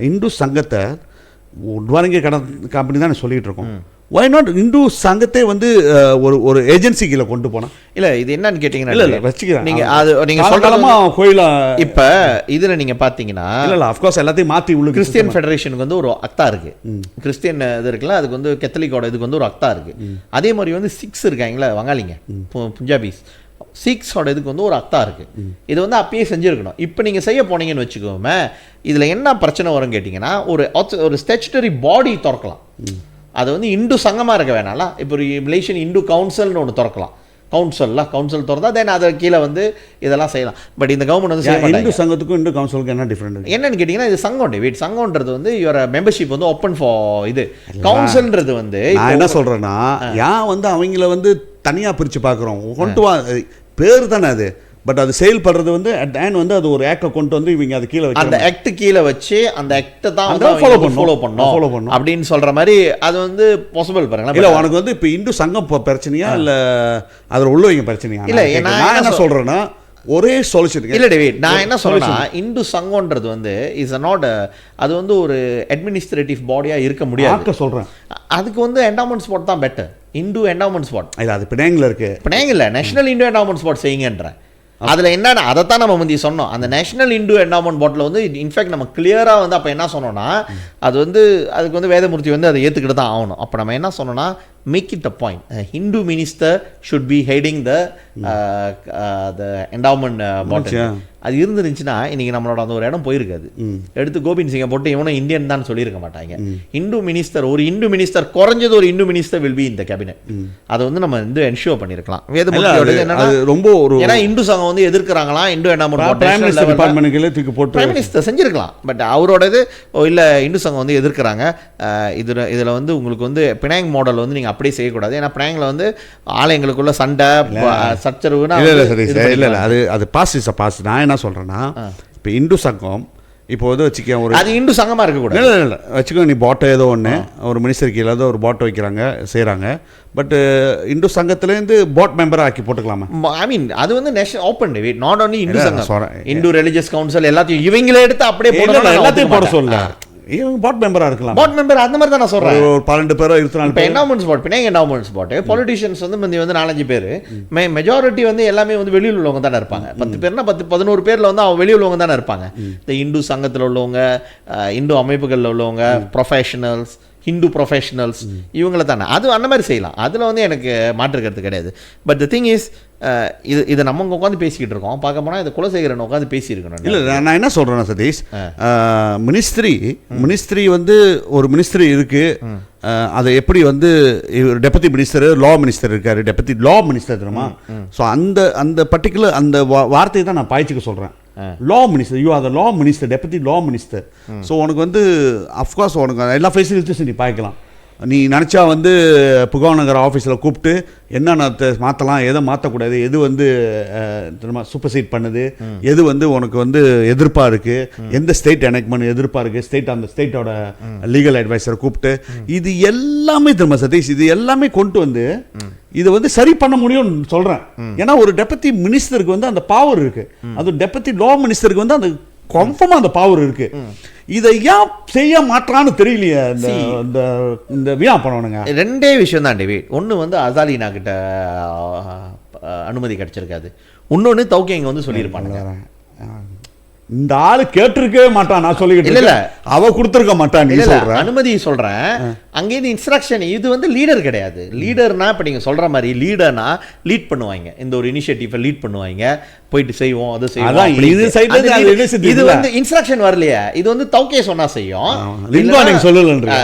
இந்து சங்கத்தை உட்வாரங்க கம்பெனி தான் சொல்லிகிட்டு இருக்கோம். ஒய் நாட் இந்து சங்கத்தை வந்து ஒரு ஏஜென்சி கீழே கொண்டு போனால்? இல்லை இது என்னன்னு கேட்டிங்கன்னா இல்லை வச்சுக்கிறேன் நீங்கள் சொல்லலாமா கோயில இப்போ இதில் நீங்கள் பார்த்தீங்கன்னா இல்லை அஃப்கோர்ஸ் எல்லாத்தையும் மாற்றி உள்ள கிறிஸ்டியன் ஃபெடரேஷனுக்கு வந்து ஒரு அக்தா இருக்குது. கிறிஸ்டியன் இது இருக்குல்ல, அதுக்கு வந்து கத்தலிக்கோட இதுக்கு வந்து ஒரு அக்தா இருக்குது. அதே மாதிரி வந்து சிக்ஸ் இருக்காங்களா வங்காளிங்க புஞ்சாபிஸ், சிக்ஸோட இதுக்கு வந்து ஒரு அக்தா இருக்குது. இது வந்து அப்பயே செஞ்சுருக்கணும். இப்போ நீங்கள் செய்ய போனீங்கன்னு வச்சுக்கோமே, இதில் என்ன பிரச்சனை வரும்னு கேட்டிங்கன்னா ஒரு ஸ்டாச்சுட்டரி பாடி திறக்கலாம். அது வந்து இந்து சங்கமாக இருக்க வேணாம்ல. இப்போ ஒரு மலேசியன் இந்து கவுன்சில்னு ஒன்று திறக்கலாம். கவுன்சில் திறந்தா தென் அதை கீழே வந்து இதெல்லாம் செய்யலாம். பட் இந்த கவர்மெண்ட் வந்து செய்ய மாட்டாங்க. இந்து சங்கத்துக்கும் இந்து கவுன்சிலுக்கும் என்ன டிஃபரெண்ட் என்னன்னு கேட்டிங்கன்னா இது சங்கம் டேவிட். சங்கம்ன்றது வந்து இவர மெம்பர்ஷிப் வந்து ஓப்பன் ஃபார் இது. கவுன்சில்ன்றது வந்து நான் என்ன சொல்கிறேன்னா ஏன் வந்து அவங்கள வந்து தனியாக பிரித்து பார்க்குறோம். கொண்டு வா பேர் தானே அது. பட் அது செயல்படுறது வந்து அட் டைம் வந்து அது ஒரு ஆக்டை கொண்டு வந்து இவங்க அது கீழே வச்சு அந்த ஆக்ட் கீழே வச்சு அந்த ஆக்டை தான் ஃபாலோ பண்ணணும் அப்படின்னு சொல்ற மாதிரி அது வந்து பாசிபிள் பாருங்களா. இல்லை உனக்கு வந்து இப்போ இந்து சங்கம் பிரச்சனையா இல்லை அதில் உள்ளவங்க பிரச்சனையா? இல்லை நான் என்ன சொல்கிறேன்னா ஒரே சொல்யூஷன் இல்லை டேவிட். நான் என்ன சொல்றேன்னா இந்து சங்கம்ன்றது வந்து இஸ் நாட் அது வந்து ஒரு அட்மினிஸ்ட்ரேட்டிவ் பாடியாக இருக்க முடியாது சொல்கிறேன். அதுக்கு வந்து என்டவுமெண்ட் ஸ்பாட் தான் பெட்டர். இந்து என்டவுமெண்ட் ஸ்பாட் இல்லை அது பிணையங்கள் இருக்குது. பிணையங்கள் நேஷனல் இந்து என்டவுமெண்ட் ஸ்பாட் செய்யுங்கன்றேன். அதில் என்னென்ன அதைத்தான் நம்ம முந்தி சொன்னோம். அந்த நேஷனல் இந்து என்டவுமெண்ட் போர்ட்டில் வந்து இன்ஃபேக்ட் நம்ம கிளியராக வந்து அப்போ என்ன சொன்னோன்னா அது வந்து அதுக்கு வந்து வேதமூர்த்தி வந்து அதை ஏற்றுக்கிட்டு தான் ஆகணும். அப்போ நம்ம என்ன சொன்னோன்னா make it a point. Hindu minister should be heading the endowment body. அது இருந்துருந்துச்சுன்னா இன்னைக்கு நம்மளோட அந்த ஒரு இடம் போயிருக்காது. எடுத்து கோபிந்த் சிங்கை போட்டு இவனும் இந்தியன் தான் சொல்லியிருக்க மாட்டாங்க. இந்து மினிஸ்டர், ஒரு இந்து மினிஸ்டர், குறைஞ்சது ஒரு இந்து மினிஸ்டர் வில் பி இந்த கேபினெட். அதை வந்து நம்ம வந்து என்ஷூர் பண்ணிருக்கலாம். ரொம்ப ஒரு ஏன்னா இந்து சங்கம் வந்து எதிர்க்கிறாங்களா, இந்து பிரைம் மினிஸ்டர் செஞ்சிருக்கலாம். பட் அவரோட இது இல்லை, இந்து சங்கம் வந்து எதிர்க்கிறாங்க. இதில் வந்து உங்களுக்கு வந்து பினாங் மாடல் வந்து நீங்கள் அப்படியே செய்யக்கூடாது. ஏன்னா பினாங்கில் வந்து ஆலயங்களுக்குள்ள சண்டை சச்சரவுனா இல்லை, அது பாஸ் இஸ் அ பாஸ். நான் என்ன சொல்கிறேன்னா, இப்போ இந்து சங்கம் இப்போ வந்து வச்சுக்க ஒரு அது இந்து சங்கமாக இருக்கக்கூடாது. இல்லை இல்லை வச்சுக்கோ, நீ பாட்டை ஏதோ ஒன்று ஒரு மினிஸ்டர் கீழே ஏதோ ஒரு பாட்டை வைக்கிறாங்க செய்கிறாங்க. பட் இந்து சங்கத்துலேருந்து போர்ட் மெம்பராக ஆக்கி போட்டுக்கலாமா? ஐ மீன் அது வந்து national open debate, not only Hindu சங்கம், இந்து ரிலிஜியஸ் கவுன்சில் எல்லாத்தையும் இவங்களே எடுத்து அப்படியே போடணும். எல்லாத்தையும் போட சொல்ல, இவங்க போர்ட் மெம்பராக இருக்கலாம். போர்ட் மெம்பர் அந்த மாதிரி தான் நான் சொல்கிறேன். ஒரு 12 பேரோ 24 பேர் என்டவுமெண்ட்ஸ் போர்ட், பின்னாங்க என்டவுமெண்ட்ஸ் போர்ட் பொலிட்டிஷியன்ஸ் வந்து முந்தி வந்து 4-5 பேர், மெஜாரிட்டி வந்து எல்லாமே வந்து வெளியில் உள்ளவங்க தானே இருப்பாங்க. 10 பேர்னா 10-11 பேரில் வந்து அவங்க வெளியில் உள்ளவங்க தானே இருப்பாங்க. இந்த இந்து சங்கத்தில் உள்ளவங்க, இந்து அமைப்புகளில் உள்ளவங்க, ப்ரொஃபஷனல்ஸ், ஹிந்து ப்ரொஃபஷனல்ஸ், இவங்கள தானே. அது அந்த மாதிரி செய்யலாம், அதில் வந்து எனக்கு மாற்றுக்கிறது கிடையாது. பட் த திங் இஸ், இதை நம்ம உட்காந்து பேசிக்கிட்டு இருக்கோம், பார்க்க போனால் இதை குலசேகரன் உட்காந்து பேசியிருக்கணும். இல்லை, நான் என்ன சொல்கிறேன்னா சதீஷ், மினிஸ்ட்ரி வந்து ஒரு மினிஸ்ட்ரி இருக்குது. அதை எப்படி வந்து டெபுட்டி மினிஸ்டர், லா மினிஸ்டர் இருக்காரு, டெபுட்டி லா மினிஸ்டர் தெரியுமா? ஸோ அந்த பர்டிகுலர் அந்த வார்த்தையை தான் நான் பாய்ச்சிக்க சொல்கிறேன். லா minister, you are the law minister, deputy law minister. So உனக்கு வந்து அஃப்கோர்ஸ் உனக்கு எல்லா ஃபெசிலிட்டிஸும் நீ பாய்க்கலாம். நீ நினச்சா வந்து புகாநகர் ஆஃபீஸில் கூப்பிட்டு என்னென்ன மாற்றலாம், எதை மாற்றக்கூடாது, எது வந்து சூப்பர்சீட் பண்ணுது, எது வந்து உனக்கு வந்து எதிர்ப்பாக இருக்குது, எந்த ஸ்டேட் எனக்மெண்ட் எதிர்ப்பாக இருக்குது, ஸ்டேட் அந்த ஸ்டேட்டோட லீகல் அட்வைசரை கூப்பிட்டு இது எல்லாமே திரும்ப சதீஷ், இது எல்லாமே கொண்டு வந்து இதை வந்து சரி பண்ண முடியும்னு சொல்கிறேன். ஏன்னா ஒரு டெபுட்டி மினிஸ்டருக்கு வந்து அந்த பவர் இருக்குது, அது டெபுட்டி லா மினிஸ்டருக்கு வந்து அந்த கன்ஃபார்மாக அந்த பவர் இருக்குது. இதை ஏன் செய்ய மாட்டான்னு தெரியலையே இந்த வியா பண்ணணுங்க. ரெண்டே விஷயம் தான் டேவிட். ஒன்று வந்து அசாலினா கிட்ட அனுமதி கிடைச்சிருக்காது, இன்னொன்று தௌகேங்க வந்து சொல்லியிருப்பாங்க. இந்த ஆளு கேட்டிருக்கவே மாட்டான், நான் சொல்லிக்கிட்டு இல்ல அவ கொடுத்துருக்க மாட்டான். நீ சொல்ற அனுமதி சொல்றேன், அங்கேருந்து இன்ஸ்ட்ரக்ஷன். இது வந்து லீடர் கிடையாது. லீடர்னா இப்போ நீங்க சொல்ற மாதிரி லீடர்னா லீட் பண்ணுவாங்க, இந்த ஒரு இனிஷியேட்டிவ் லீட் பண்ணுவாங்க, போயிட்டு செய்வோம் அது செய்வோம். இது வந்து இன்ஸ்ட்ரக்ஷன் வரலையா, இது வந்து தௌகே சொன்னா செய்யும். சொல்லல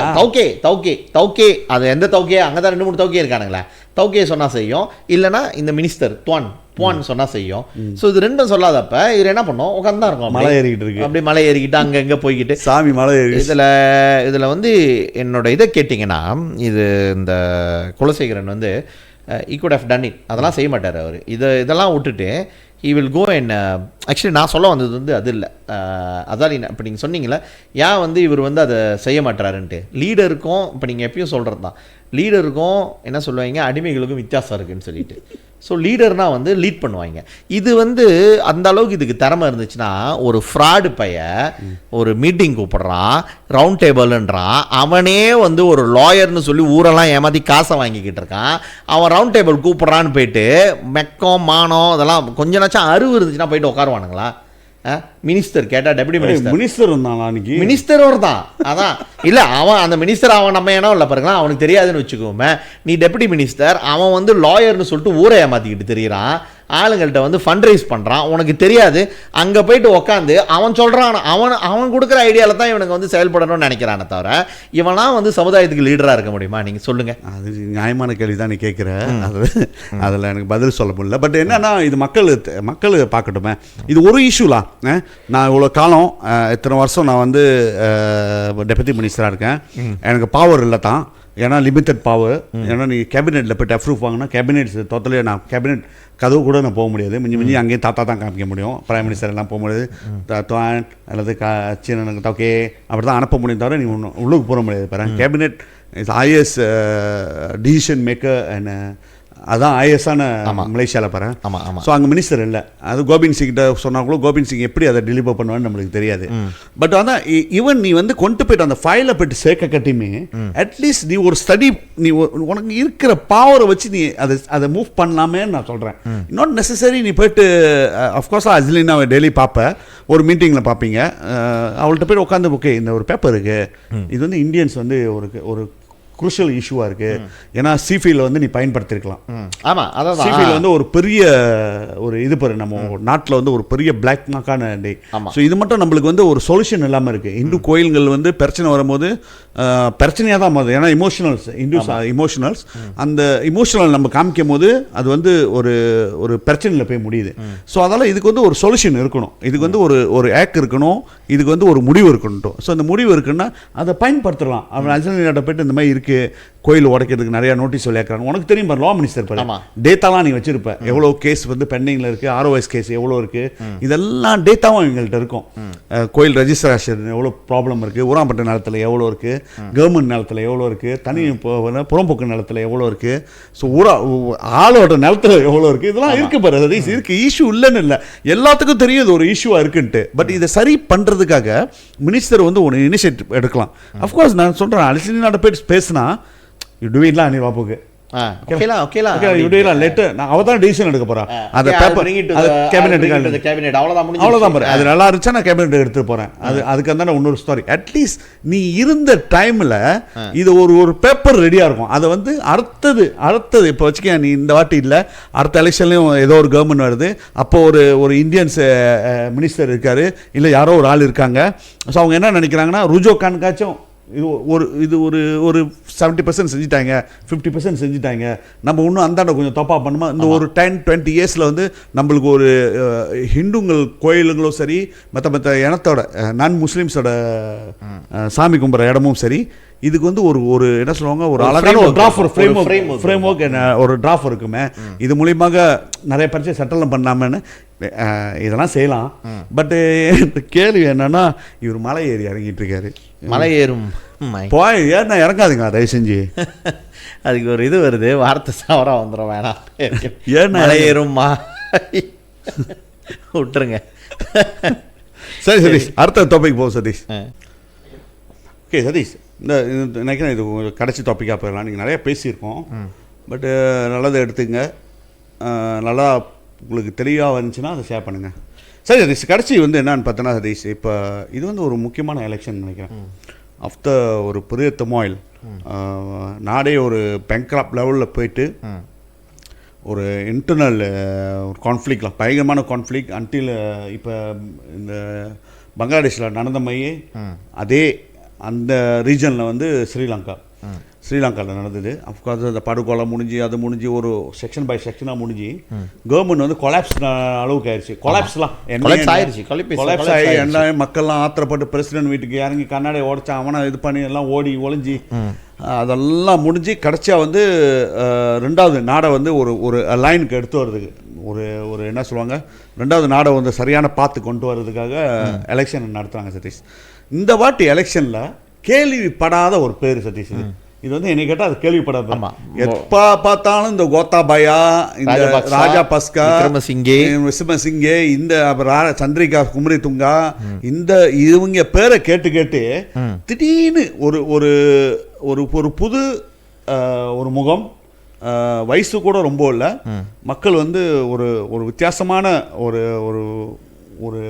தௌகே அது எந்த தௌகே, அங்கதான் 2-3 தௌகே இருக்கானுங்களா, தௌகே சொன்னா செய்யும், இல்லைன்னா இந்த மினிஸ்டர் துவான் சொன்னா செய்யும். ஸோ இது ரெண்டும் சொல்லாதப்ப இவர் என்ன பண்ணோம், உட்காந்து தான் இருக்கும், மலை ஏறிக்கிட்டு இருக்கு, அப்படி மலை ஏறிக்கிட்டு அங்கே எங்கே போய்கிட்டு சாமி மலை ஏறி. இதில் வந்து என்னோட இதை கேட்டிங்கன்னா, இது இந்த குலசேகரன் வந்து he could have done it, அதெல்லாம் செய்ய மாட்டார் அவர். இதெல்லாம் விட்டுட்டு he will go and actually நான் சொல்ல வந்தது வந்து அது இல்லை, அதான் இப்போ நீங்கள் சொன்னீங்களே ஏன் வந்து இவர் வந்து அதை செய்ய மாட்டாருன்ட்டு. லீடருக்கும் இப்போ நீங்கள் எப்பயும் சொல்கிறது தான், லீடருக்கும் என்ன சொல்லுவாங்க, அடிமைகளுக்கும் வித்தியாசம் இருக்குன்னு சொல்லிட்டு. ஸோ லீடர்னால் வந்து லீட் பண்ணுவாங்க. இது வந்து அந்த அளவுக்கு இதுக்கு திறமை இருந்துச்சுன்னா, ஒரு ஃப்ராடு பைய ஒரு மீட்டிங் கூப்பிடுறான், ரவுண்ட் டேபிள்ன்றான், அவனே வந்து ஒரு லாயர்னு சொல்லி ஊரெல்லாம் ஏமாற்றி காசை வாங்கிக்கிட்டு இருக்கான், அவன் ரவுண்ட் டேபிள் கூப்பிட்றான்னு போயிட்டு மெக்கம் மானம் இதெல்லாம் கொஞ்ச நாச்சும் அறிவு இருந்துச்சுன்னா போயிட்டு உட்காருவானுங்களா? மினிஸ்டர் கேட்டா டெபுட்டி மினிஸ்டர் இருந்தான், மினிஸ்டர் தான். அதான் இல்லை, அவன் அந்த மினிஸ்டர் அவன் நம்ம ஏனோ இல்லை பாருங்களா, அவனுக்கு தெரியாதுன்னு வச்சுக்கோமே. நீ டெபுட்டி மினிஸ்டர், அவன் வந்து லாயர்னு சொல்லிட்டு ஊரை ஏமாத்திக்கிட்டு தெரியுறான், ஆளுங்கள்ட்ட வந்து ஃபண்ட் ரைஸ் பண்ணுறான், உனக்கு தெரியாது. அங்கே போயிட்டு உட்காந்து அவன் சொல்கிறான், அவன் கொடுக்குற ஐடியாவில் தான் இவனுக்கு வந்து செயல்படணும்னு நினைக்கிறானே தவிர இவனாம் வந்து சமுதாயத்துக்கு லீடராக இருக்க முடியுமா? நீங்கள் சொல்லுங்கள். அது நியாயமான கேள்வி தான் நீ கேட்குற, அதில் எனக்கு பதில் சொல்ல முடியல. பட் என்னன்னா, இது மக்கள் பார்க்கட்டுமே, இது ஒரு இஷ்யூலாம். நான் இவ்வளோ காலம் இத்தனை வருஷம் நான் வந்து டெபுட்டி மினிஸ்டராக இருக்கேன், எனக்கு பவர் இல்லை தான், ஏன்னா லிமிட்டட் பவர். ஏன்னா நீ கேபினெட்டில் போய்ட்டு அப்ரூவ் வாங்கினா கேபினெட்ஸ் டோட்டலி நான் கேபினெட் கதவு கூட நான் போக முடியாது, மிஞ்சி அங்கேயும் தாத்தா தான் காமிக்க முடியும், பிரைம் மினிஸ்டர் எல்லாம் போக முடியாது, துவான் அல்லது சீனனுக்கு தோக்கே அப்படி தான் அனுப்ப முடியும், தவிர நீ உள்ளுக்கு போக முடியாது. பாரு, cabinet is highest decision maker and அதான் ஐஎஸ்ஆன மலேசியாவில் பாரு. ஸோ அங்கே மினிஸ்டர் இல்லை. அது கோபிந்த் சிங்கிட்ட சொன்னால் கூட கோபிந்த் சிங் எப்படி அதை டெலிவர் பண்ணுவான்னு நம்மளுக்கு தெரியாது. பட் அதான் ஈவன் நீ வந்து கொண்டு போய்ட்டு அந்த ஃபைலை போய்ட்டு சேர்க்க கட்டியுமே அட்லீஸ்ட் நீ ஒரு ஸ்டடி, நீ உனக்கு இருக்கிற பவரை வச்சு நீ அதை மூவ் பண்ணலாமேன்னு நான் சொல்கிறேன். நாட் நெசசரி நீ போய்ட்டு அஃப்கோர்ஸ் அஜ்லினாவை டெய்லி பார்ப்பேன், ஒரு மீட்டிங்கில் பார்ப்பீங்க, அவள்கிட்ட போய்ட்டு உட்காந்து ஓகே இந்த ஒரு பேப்பர் இருக்குது, இது வந்து இந்தியன்ஸ் வந்து ஒரு குரூஷியல் இஷ்யூவாக இருக்குது. ஏன்னா சீஃபீல்டில் வந்து நீ பயன்படுத்திருக்கலாம். ஆமாம், அதான் சீஃபீல்டு வந்து ஒரு பெரிய ஒரு இது பாரு, நம்ம நாட்டில் வந்து ஒரு பெரிய பிளாக் மார்க்கான டே. ஸோ இது மட்டும் நம்மளுக்கு வந்து ஒரு சொல்யூஷன் இல்லாமல் இருக்குது. இந்து கோயில்கள் வந்து பிரச்சனை வரும்போது பிரச்சனையாக தான் போகுது. ஏன்னா இமோஷனல்ஸ் அந்த இமோஷனல் நம்ம காமிக்கும் போது அது வந்து ஒரு ஒரு பிரச்சனையில் போய் முடியுது. ஸோ அதனால் இதுக்கு வந்து ஒரு சொல்யூஷன் இருக்கணும், இதுக்கு வந்து ஒரு ஆக்ட் இருக்கணும், இதுக்கு வந்து ஒரு முடிவு இருக்கணும். ஸோ அந்த முடிவு இருக்குன்னா அதை பயன்படுத்தலாம். அவன் அஞ்சலியாட்ட போய்ட்டு இந்த மாதிரி இருக்குது, கோயில் உடைக்கிறதுக்கு நிறையா நோட்டீஸ் சொல்லியிருக்காங்க. உனக்கு தெரியும் பாரு, லா மினிஸ்டர் பாரு, டேட்டாலாம் நீ வச்சிருப்ப, எவ்வளோ கேஸ் வந்து பெண்டிங்கில் இருக்குது, ROS கேஸ் எவ்வளோ இருக்குது, இதெல்லாம் டேட்டாவும் எங்கள்கிட்ட இருக்கும். கோயில் ரெஜிஸ்ட்ரேஷன் எவ்வளோ ப்ராப்ளம் இருக்குது, ஊராம்பட்ட நிலத்தில் எவ்வளோ இருக்குது, கவர்மெண்ட் நிலத்தில் எவ்வளோ இருக்குது, தனி புறம்போக்கு நிலத்தில் எவ்வளோ இருக்குது, ஸோ ஆளோட நிலத்தில் எவ்வளோ இருக்குது, இதெல்லாம் இருக்குது பாரு. அது இருக்குது, இஷ்யூ இல்லைன்னு இல்லை, எல்லாத்துக்கும் தெரியும் இது ஒரு இஷ்யூவாக இருக்குன்ட்டு. பட் இதை சரி பண்ணுறதுக்காக மினிஸ்டர் வந்து ஒரு இனிஷியேட்டிவ் எடுக்கலாம். அஃப்கோர்ஸ் நான் சொல்கிறேன், அலிசினாட்ட போயிட்டு பேசினா யூ டூ இட்லாம் அனில் வாப்புக்கு அவதான் டிசிஷன் எடுக்க போறா. அந்த பேப்பர் கேபினெட் அவ்வளவுதான் பாரு. அது நல்லா இருந்துச்சா நான் கேபினெட் எடுத்து போறேன். அதுக்கு அந்த இன்னொரு ஸ்டோரி. அட்லீஸ்ட் நீ இருந்த டைம்ல இது ஒரு பேப்பர் ரெடியா இருக்கும். அதை வந்து அடுத்தது இப்போ வச்சுக்க, நீ இந்த வாட்டி இல்லை, அடுத்த எலெக்ஷன்லயும் ஏதோ ஒரு கவர்மெண்ட் வருது, அப்போ ஒரு இந்தியன்ஸ் மினிஸ்டர் இருக்காரு, இல்லை யாரோ ஒரு ஆள் இருக்காங்க. ஸோ அவங்க என்ன நினைக்கிறாங்கன்னா, ருஜோ கான்காச்சும் இது ஒரு 70% செஞ்சுட்டாங்க, 50% செஞ்சுட்டாங்க, நம்ம இன்னும் அந்தாண்ட கொஞ்சம் தப்பாக பண்ணுமா, இந்த ஒரு 10-20 இயர்ஸில் வந்து நம்மளுக்கு ஒரு ஹிந்துங்கள் கோயிலுங்களும் சரி, மற்ற இனத்தோட நான் முஸ்லீம்ஸோட சாமி கும்பிட்ற இடமும் சரி, இதுக்கு வந்து ஒரு என்ன சொல்லுவாங்க, ஒரு அழகான ஒரு டிராஃப்ட், ஒரு ஃப்ரேம் ஒர்க் ஒரு டிராஃப்ட் இருக்குமே. இது மூலியமாக நிறைய பிரச்சனை செட்டில் பண்ணாமன்னு இதெல்லாம் செய்யலாம். பட்டு கேள்வி என்னன்னா, இவர் மலை ஏறி இறங்கிட்டு இருக்காரு. மலை ஏறும் போய் ஏன்னா இறங்காதுங்க தயவு செஞ்சு. அதுக்கு ஒரு இது வருது, வார்த்தை சவரா வந்துடும், வேணாம். ஏன்னா மலை ஏறும் விட்டுருங்க. சரி சதீஷ், அடுத்த டாபிக் போகும் சதீஷ். ஓகே சதீஷ், இந்த நினைக்கிறேன் இது கடைசி டாப்பிக்காக போயிடலாம். நீங்கள் நிறையா பேசியிருக்கோம், பட்டு நல்லதை எடுத்துங்க, நல்லா உங்களுக்கு தெளிவாக வந்துச்சுன்னா அதை ஷேர் பண்ணுங்கள். சரி சதீஷ், கடைசி வந்து என்னன்னு பார்த்தோன்னா சதீஷ், இப்போ இது வந்து ஒரு முக்கியமான எலெக்ஷன் நினைக்கிறேன். ஆஃப்டர் ஒரு பெரிய டர்மாயில், நாடே ஒரு பேங்க்ராப்ட் லெவலில் போயிட்டு ஒரு இன்டர்னல் ஒரு கான்ஃப்ளிக்ட்லாம், பயங்கரமான கான்ஃப்ளிக்ட் அன்டில் இப்போ இந்த பங்களாதேஷில் நடந்த மாதிரியே அதே அந்த ரீஜனில் வந்து ஸ்ரீலங்காவில் நடந்தது. அஃப்கோர்ஸ் அந்த படுகொலை முடிஞ்சு அது முடிஞ்சு ஒரு செக்ஷன் பை செக்ஷனாக முடிஞ்சு கவர்மெண்ட் வந்து கொலாப்ஸ் அளவுக்கு ஆயிடுச்சு. கொலாப்ஸ் ஆகி என்ன மக்கள்லாம் ஆத்திரப்பட்டு பிரசிடென்ட் வீட்டுக்கு இறங்கி கண்ணாடியை உடச்சான், அவனை இது பண்ணி எல்லாம் ஓடி ஒளிஞ்சி அதெல்லாம் முடிஞ்சு கடைசியாக வந்து ரெண்டாவது நாடை வந்து ஒரு லைனுக்கு எடுத்து வர்றதுக்கு ஒரு என்ன சொல்லுவாங்க, ரெண்டாவது நாடை வந்து சரியான பார்த்து கொண்டு வர்றதுக்காக எலெக்ஷன் நடத்துகிறாங்க சதீஷ். இந்த வாட்டி எலெக்ஷனில் கேள்விப்படாத ஒரு பேர் சதீஷ், இது வந்து என்னை கேட்டால் அது கேள்விப்படாது. எப்போ பார்த்தாலும் இந்த கோத்தாபாயா, இந்த ராஜபக்சே, விக்ரமசிங்கே, இந்த சந்திரிகா குமரி துங்கா, இந்த இவங்க பேரை கேட்டு திடீர்னு ஒரு புது ஒரு முகம், வயசு கூட ரொம்ப இல்லை, மக்கள் வந்து ஒரு வித்தியாசமான ஒரு ஒரு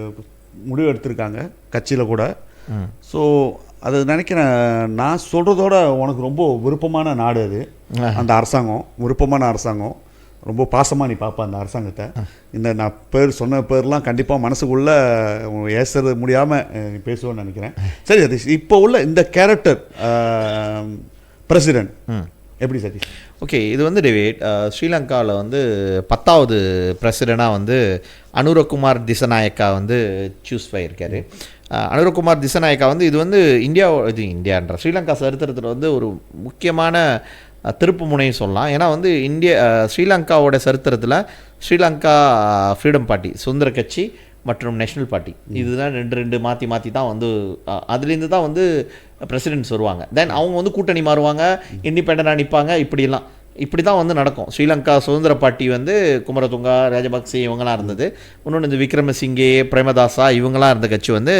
முடிவு எடுத்திருக்காங்க கட்சியில் கூட. ஸோ அது நினைக்கிறேன், நான் சொல்கிறதோட உனக்கு ரொம்ப விருப்பமான நாடு அது, அந்த அரசாங்கம் விருப்பமான அரசாங்கம், ரொம்ப பாசமாக நீ பார்ப்ப அந்த அரசாங்கத்தை. இந்த நான் சொன்ன பேர்லாம் கண்டிப்பாக மனசுக்குள்ளே ஏசுறது முடியாமல் நீ பேசுவேன்னு நினைக்கிறேன். சரி சதீஷ், இப்போ உள்ள இந்த கேரக்டர் பிரசிடென்ட் எப்படி சதீஷ்? ஓகே, இது வந்து டேவிட், ஸ்ரீலங்காவில் வந்து 10வது பிரசிடெண்ட்டாக வந்து அனுரகுமார் திசநாயக்கா வந்து சூஸ் பண்ணியிருக்காரு. அனுரகுமார் திசநாயக்கா வந்து இது வந்து இந்தியான்ற ஸ்ரீலங்கா சரித்திரத்தில் வந்து ஒரு முக்கியமான திருப்பு முனையும் சொல்லலாம். ஏன்னா வந்து ஸ்ரீலங்காவோட சரித்திரத்தில் ஸ்ரீலங்கா ஃப்ரீடம் பார்ட்டி, சுதந்திர கட்சி மற்றும் நேஷ்னல் பார்ட்டி, இதுதான் ரெண்டு மாற்றி தான் வந்து அதுலேருந்து தான் வந்து பிரசிடென்ட்ஸ் வருவாங்க. தென் அவங்க வந்து கூட்டணி மாறுவாங்க, இண்டிபெண்டண்டாக நிற்பாங்க, இப்படி தான் வந்து நடக்கும். ஸ்ரீலங்கா சுதந்திர பார்ட்டி வந்து குமரதுங்கா, ராஜபக்சே இவங்களாம் இருந்தது. இன்னொன்று இந்த விக்ரமசிங்கே, பிரேமதாசா இவங்களாம் இருந்த கட்சி வந்து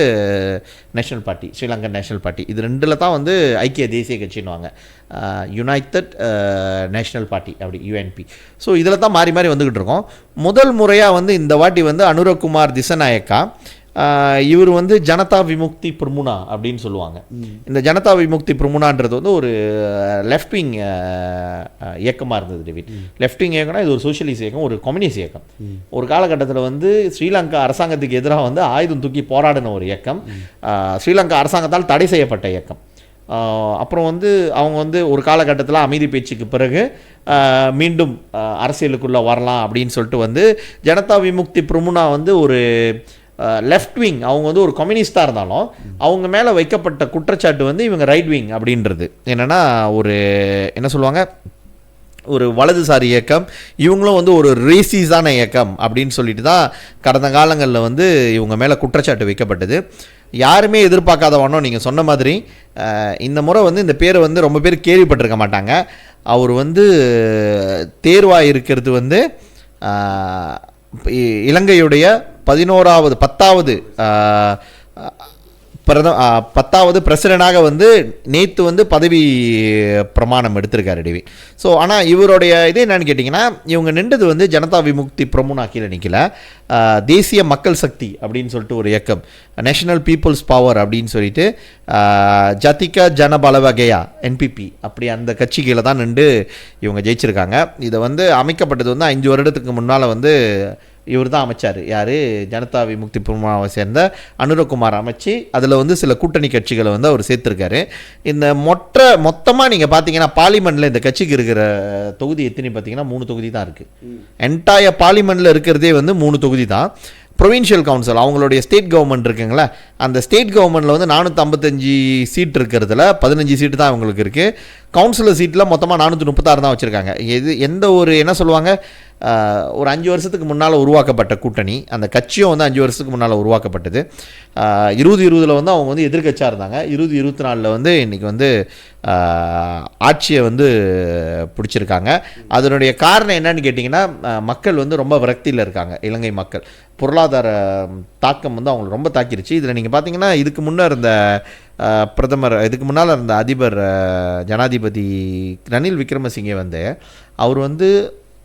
national party, Sri Lankan national party. இது ரெண்டில் தான் வந்து ஐக்கிய தேசிய கட்சின்னுவாங்க, யுனைடெட் நேஷ்னல் பார்ட்டி, அப்படி UNP. ஸோ இதில் தான் மாறி வந்துக்கிட்டு இருக்கோம். முதல் முறையாக வந்து இந்த வாட்டி வந்து அனுரகுமார் திசநாயக்கா இவர் வந்து ஜனதா விமுக்தி பிரமுனா அப்படின்னு சொல்லுவாங்க. இந்த ஜனதா விமுக்தி பிரமுனான்றது வந்து ஒரு லெஃப்ட் விங் இயக்கமாக இருந்தது டேவிட். லெஃப்ட் விங் இயக்கம்னா இது ஒரு சோஷியலிஸ்ட் இயக்கம், ஒரு கம்யூனிஸ்ட் இயக்கம். ஒரு காலகட்டத்தில் வந்து ஸ்ரீலங்கா அரசாங்கத்துக்கு எதிராக வந்து ஆயுதம் தூக்கி போராடின ஒரு இயக்கம், ஸ்ரீலங்கா அரசாங்கத்தால் தடை செய்யப்பட்ட இயக்கம். அப்புறம் வந்து அவங்க வந்து ஒரு காலகட்டத்தில் அமைதி பேச்சுக்கு பிறகு மீண்டும் அரசியலுக்குள்ளே வரலாம் அப்படின்னு சொல்லிட்டு வந்து ஜனதா விமுக்தி பிரமுனா வந்து ஒரு லெஃப்ட் விங், அவங்க வந்து ஒரு கம்யூனிஸ்டாக இருந்தாலும் அவங்க மேலே வைக்கப்பட்ட குற்றச்சாட்டு வந்து இவங்க ரைட் விங் அப்படின்றது. என்னென்னா ஒரு என்ன சொல்லுவாங்க, ஒரு வலதுசாரி இயக்கம், இவங்களும் வந்து ஒரு ரேசிஸான இயக்கம் அப்படின்னு சொல்லிட்டு தான் கடந்த காலங்களில் வந்து இவங்க மேலே குற்றச்சாட்டு வைக்கப்பட்டது. யாருமே எதிர்பார்க்காதவனோ நீங்கள் சொன்ன மாதிரி இந்த முறை வந்து இந்த பேரை வந்து ரொம்ப பேர் கேள்விப்பட்டிருக்க மாட்டாங்க. அவர் வந்து தேர்வாக இருக்கிறது வந்து இலங்கையுடைய 10வது பிரசிடண்டாக வந்து நேற்று வந்து பதவி பிரமாணம் எடுத்திருக்காரு டிவி. ஸோ ஆனால் இவருடைய இது என்னன்னு கேட்டிங்கன்னா, இவங்க நின்றது வந்து ஜனதா விமுக்தி பிரமுனா கீழே நிற்கல, தேசிய மக்கள் சக்தி அப்படின்னு சொல்லிட்டு ஒரு இயக்கம், நேஷனல் பீப்புள்ஸ் பவர் அப்படின்னு சொல்லிட்டு ஜதிகா ஜனபலவகையா என்பிபி அப்படி அந்த கட்சி கீழே தான் நின்று இவங்க ஜெயிச்சிருக்காங்க. இதை வந்து அமைக்கப்பட்டது வந்து 5 வருடத்துக்கு முன்னால் வந்து இவர் தான் அமைச்சார். யார்? ஜனதா விமுக்தி பிரமுனாவை சேர்ந்த அனுரகுமார் அமைச்சு அதில் வந்து சில கூட்டணி கட்சிகளை வந்து அவர் சேர்த்துருக்காரு. இந்த மொத்தமாக நீங்கள் பார்த்தீங்கன்னா பார்லிமெண்ட்டில் இந்த கட்சிக்கு இருக்கிற தொகுதி எத்தனை பார்த்தீங்கன்னா 3 தொகுதி தான் இருக்குது. என்டையர் பார்லிமெண்ட்டில் இருக்கிறதே வந்து 3 தொகுதி தான். ப்ரொவின்ஷியல் கவுன்சில் அவங்களுடைய ஸ்டேட் கவர்மெண்ட் இருக்குங்களா, அந்த ஸ்டேட் கவர்மெண்ட்டில் வந்து 455 சீட் இருக்கிறதுல 15 சீட்டு தான் அவங்களுக்கு இருக்குது. கவுன்சிலர் சீட்டில் மொத்தமாக 436 தான் வச்சுருக்காங்க. எந்த ஒரு என்ன சொல்லுவாங்க, ஒரு 5 வருஷத்துக்கு முன்னால் உருவாக்கப்பட்ட கூட்டணி, அந்த கட்சியும் வந்து 5 வருஷத்துக்கு முன்னால் உருவாக்கப்பட்டது. 2020 வந்து அவங்க வந்து எதிர்கட்சியாக இருந்தாங்க. 2024 வந்து இன்றைக்கி வந்து ஆட்சியை வந்து பிடிச்சிருக்காங்க. அதனுடைய காரணம் என்னன்னு கேட்டிங்கன்னா, மக்கள் வந்து ரொம்ப விரக்தியில் இருக்காங்க. இலங்கை மக்கள் பொருளாதார தாக்கம் வந்து அவங்களுக்கு ரொம்ப தாக்கிருச்சு. இதில் நீங்கள் பார்த்தீங்கன்னா இதுக்கு முன்னர் இருந்த பிரதமர், இதுக்கு முன்னால் இருந்த அதிபர் ஜனாதிபதி ரணில் விக்ரமசிங்கே வந்து